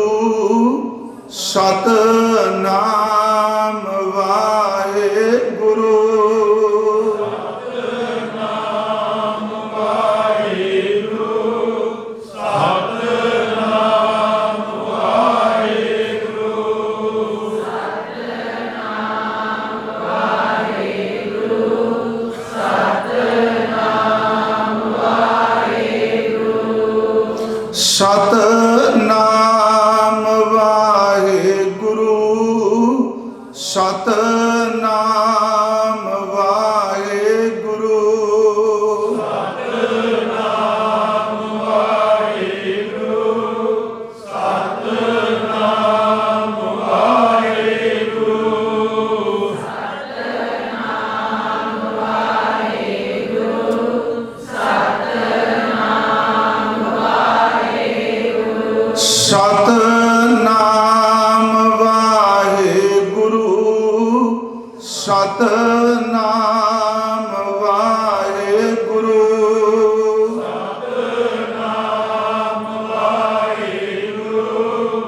सतनाम वाहेगुरु, सतनाम वाहेगुरु, सतनाम वाहेगुरु, सतनाम वाहेगुरु, सतनाम सतनाम वाहेगुरु, सतनाम वाहेगुरु, सतनाम वाहेगुरु, सतनाम वाहेगुरु, सतनाम वाहेगुरु, सतनाम वाहेगुरु, सतनाम वाहेगुरु, सतनाम वाहेगुरु, सतनाम वाहेगुरु, सतनाम वाहेगुरु, सतनाम वाहेगुरु, सतनाम वाहेगुरु, सतनाम वाहेगुरु,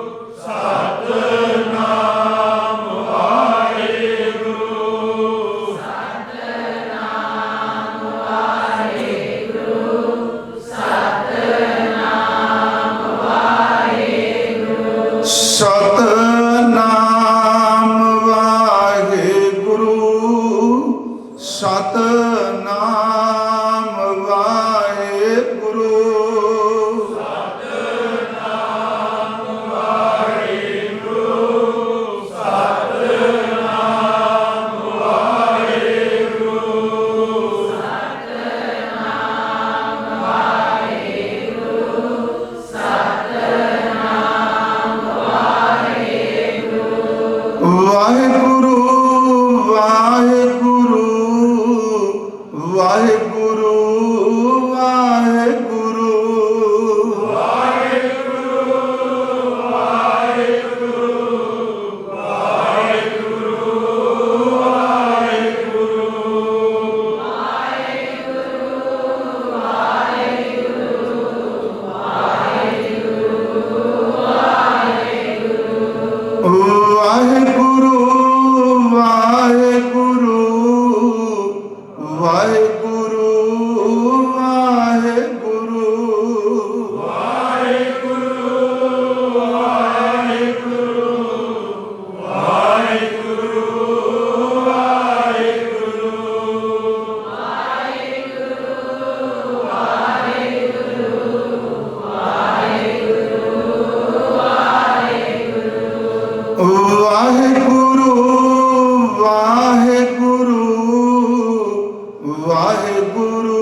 सतनाम वाहेगुरु, सतनाम वाहेगुरु, सतनाम वाहेगुरु, सतनाम वाहेगुरु, सतनाम वाहेगुरु। वाहेगुरु वाहेगुरु वाहेगुरु वाहेगुरु वाहेगुरु वाहेगुरु ਵਾਹਿਗੁਰੂ ਵਾਹਿਗੁਰੂ ਵਾਹਿਗੁਰੂ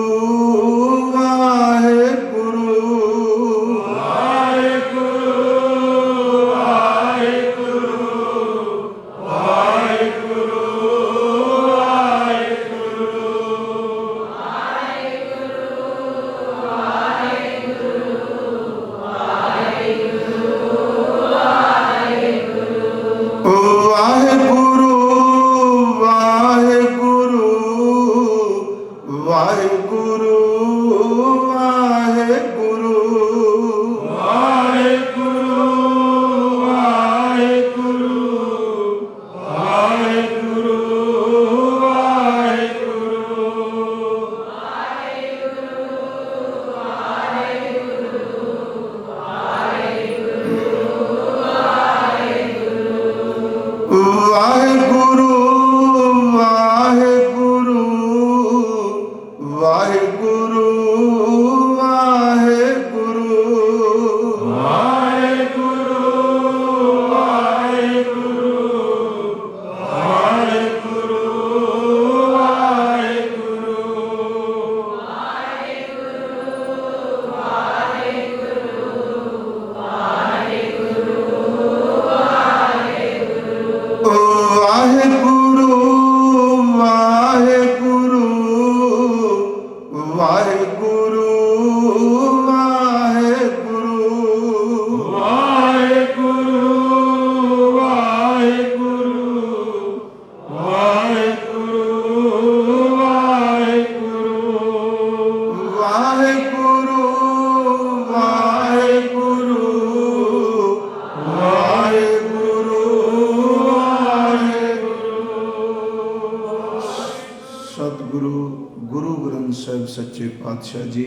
ਗੁਰੂ ਗ੍ਰੰਥ ਸਾਹਿਬ ਸੱਚੇ ਪਾਤਸ਼ਾਹ ਜੀ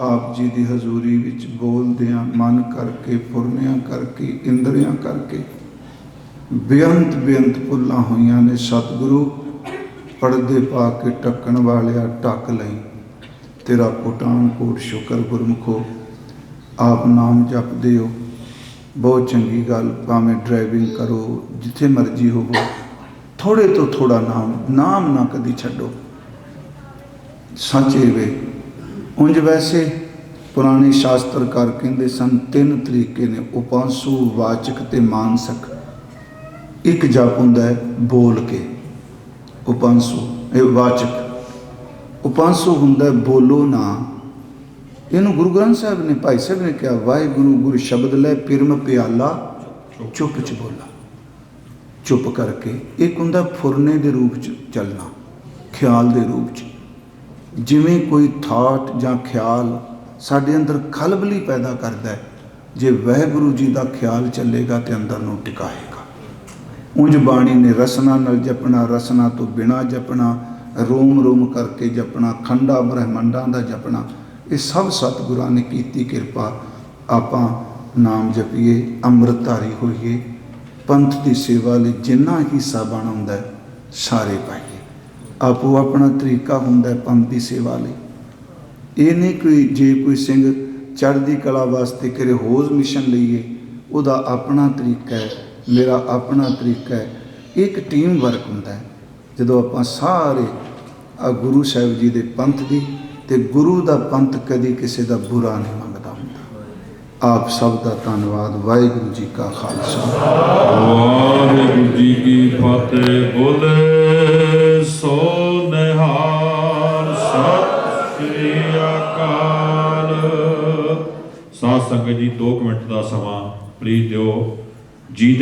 ਆਪ ਜੀ ਦੀ ਹਜ਼ੂਰੀ ਵਿੱਚ ਬੋਲਦਿਆਂ ਮਨ ਕਰਕੇ, ਫੁਰਨਿਆਂ ਕਰਕੇ, ਇੰਦਰੀਆਂ ਕਰਕੇ ਬੇਅੰਤ ਭੁੱਲਾਂ ਹੋਈਆਂ ਨੇ। ਸਤਿਗੁਰੂ ਪਰਦੇ ਪਾ ਕੇ ਢੱਕਣ ਵਾਲਿਆ ਢੱਕ ਲਈ, ਤੇਰਾ ਕੋਟਾਨ ਕੋਟ ਸ਼ੁਕਰ ਗੁਰਮੁਖੋ। ਆਪ ਨਾਮ ਜਪਦੇ ਹੋ, ਬਹੁਤ ਚੰਗੀ ਗੱਲ। ਭਾਵੇਂ ਡਰਾਈਵਿੰਗ ਕਰੋ, ਜਿੱਥੇ ਮਰਜ਼ੀ ਹੋਵੋ, ਥੋੜੇ ਤੋਂ ਥੋੜਾ ਨਾਮ ਨਾ ਕਦੀ ਛੱਡੋ। ਸੱਚੇ ਵੇ ਉਂਝ ਵੈਸੇ ਪੁਰਾਣੇ ਸ਼ਾਸਤਰਕਾਰ ਕਹਿੰਦੇ ਸਨ 3 ਤਰੀਕੇ ਨੇ, ਉਪਾਂਸੂ, ਵਾਚਕ ਤੇ ਮਾਨਸਕ। ਇੱਕ ਜਪ ਹੁੰਦਾ ਹੈ ਬੋਲ ਕੇ, ਉਪਾਂਸੂ ਇਹ ਵਾਚਕ। ਉਪਾਂਸੂ ਹੁੰਦਾ ਬੋਲੋ ਨਾ। ਇਹਨੂੰ ਗੁਰੂ ਗ੍ਰੰਥ ਸਾਹਿਬ ਨੇ, ਭਾਈ ਸਾਹਿਬ ਨੇ ਕਿਹਾ, ਵਾਹਿਗੁਰੂ ਗੁਰੂ ਸ਼ਬਦ ਲੈ ਪਿਰਮ ਪਿਆਲਾ ਚੁੱਪ ਚ ਬੋਲਾ, ਚੁੱਪ ਕਰਕੇ। ਇੱਕ ਹੁੰਦਾ ਫੁਰਨੇ ਦੇ ਰੂਪ ਚ ਚੱਲਣਾ, ਖਿਆਲ ਦੇ ਰੂਪ ਚ। ਜਿਵੇਂ ਕੋਈ ਥਾਟ ਜਾਂ ਖਿਆਲ ਸਾਡੇ ਅੰਦਰ ਖਲਬਲੀ ਪੈਦਾ ਕਰਦਾ ਹੈ, ਜੇ ਵਾਹਿਗੁਰੂ ਜੀ ਦਾ ਖਿਆਲ ਚੱਲੇਗਾ ਤੇ ਅੰਦਰ ਨੂੰ ਟਿਕਾਏਗਾ। ਉਂਝ ਬਾਣੀ ਨੇ ਰਸਨਾ ਨਾਲ ਜਪਣਾ, ਰਸਨਾ ਤੋਂ ਬਿਨਾਂ ਜਪਣਾ, ਰੋਮ ਰੋਮ ਕਰਕੇ ਜਪਣਾ, ਖੰਡਾ ਬ੍ਰਹਮੰਡਾਂ ਦਾ ਜਪਣਾ। ਇਹ ਸਭ ਸਤਿਗੁਰਾਂ ਨੇ ਕੀਤੀ ਕਿਰਪਾ। ਆਪਾਂ ਨਾਮ ਜਪੀਏ, ਅੰਮ੍ਰਿਤਧਾਰੀ ਹੋਈਏ, ਪੰਥ ਦੀ ਸੇਵਾ ਲਈ ਜਿੰਨਾ ਹਿੱਸਾ ਬਣ ਹੁੰਦਾ ਸਾਰੇ ਪਾਈਏ। ਆਪੋ ਆਪਣਾ ਤਰੀਕਾ ਹੁੰਦਾ ਪੰਥ ਦੀ ਸੇਵਾ ਲਈ। ਇਹ ਨਹੀਂ ਕੋਈ ਜੇ ਕੋਈ ਸਿੰਘ ਚੜ੍ਹਦੀ ਕਲਾ ਵਾਸਤੇ ਕਰੇ ਹੌਜ਼ ਮਿਸ਼ਨ ਲਈਏ, ਉਹਦਾ ਆਪਣਾ ਤਰੀਕਾ ਹੈ, ਮੇਰਾ ਆਪਣਾ ਤਰੀਕਾ ਹੈ। ਇੱਕ ਟੀਮ ਵਰਕ ਹੁੰਦਾ ਹੈ। ਜਦੋਂ ਆਪਾਂ ਸਾਰੇ ਗੁਰੂ ਸਾਹਿਬ ਜੀ ਦੇ ਪੰਥ ਦੀ, ਤੇ ਗੁਰੂ ਦਾ ਪੰਥ ਕਦੀ ਕਿਸੇ ਦਾ ਬੁਰਾ ਨਹੀਂ ਮੰਗਦਾ ਹੁੰਦਾ। ਆਪ ਸਭ ਦਾ ਧੰਨਵਾਦ। ਵਾਹਿਗੁਰੂ ਜੀ ਕਾ ਖਾਲਸਾ, ਵਾਹਿਗੁਰੂ ਜੀ ਕੀ ਫਤਿਹ। ਬੋਲੇ ਸੋ ਨਿਹਾਲ। ਸਤਿ ਸ੍ਰੀ ਅਕਾਲ। ਸਾਧ ਸੰਗਤ ਜੀ 2 ਮਿੰਟ ਦਾ ਸਮਾਂ ਪਲੀਜ਼ ਦਿਓ ਜੀ।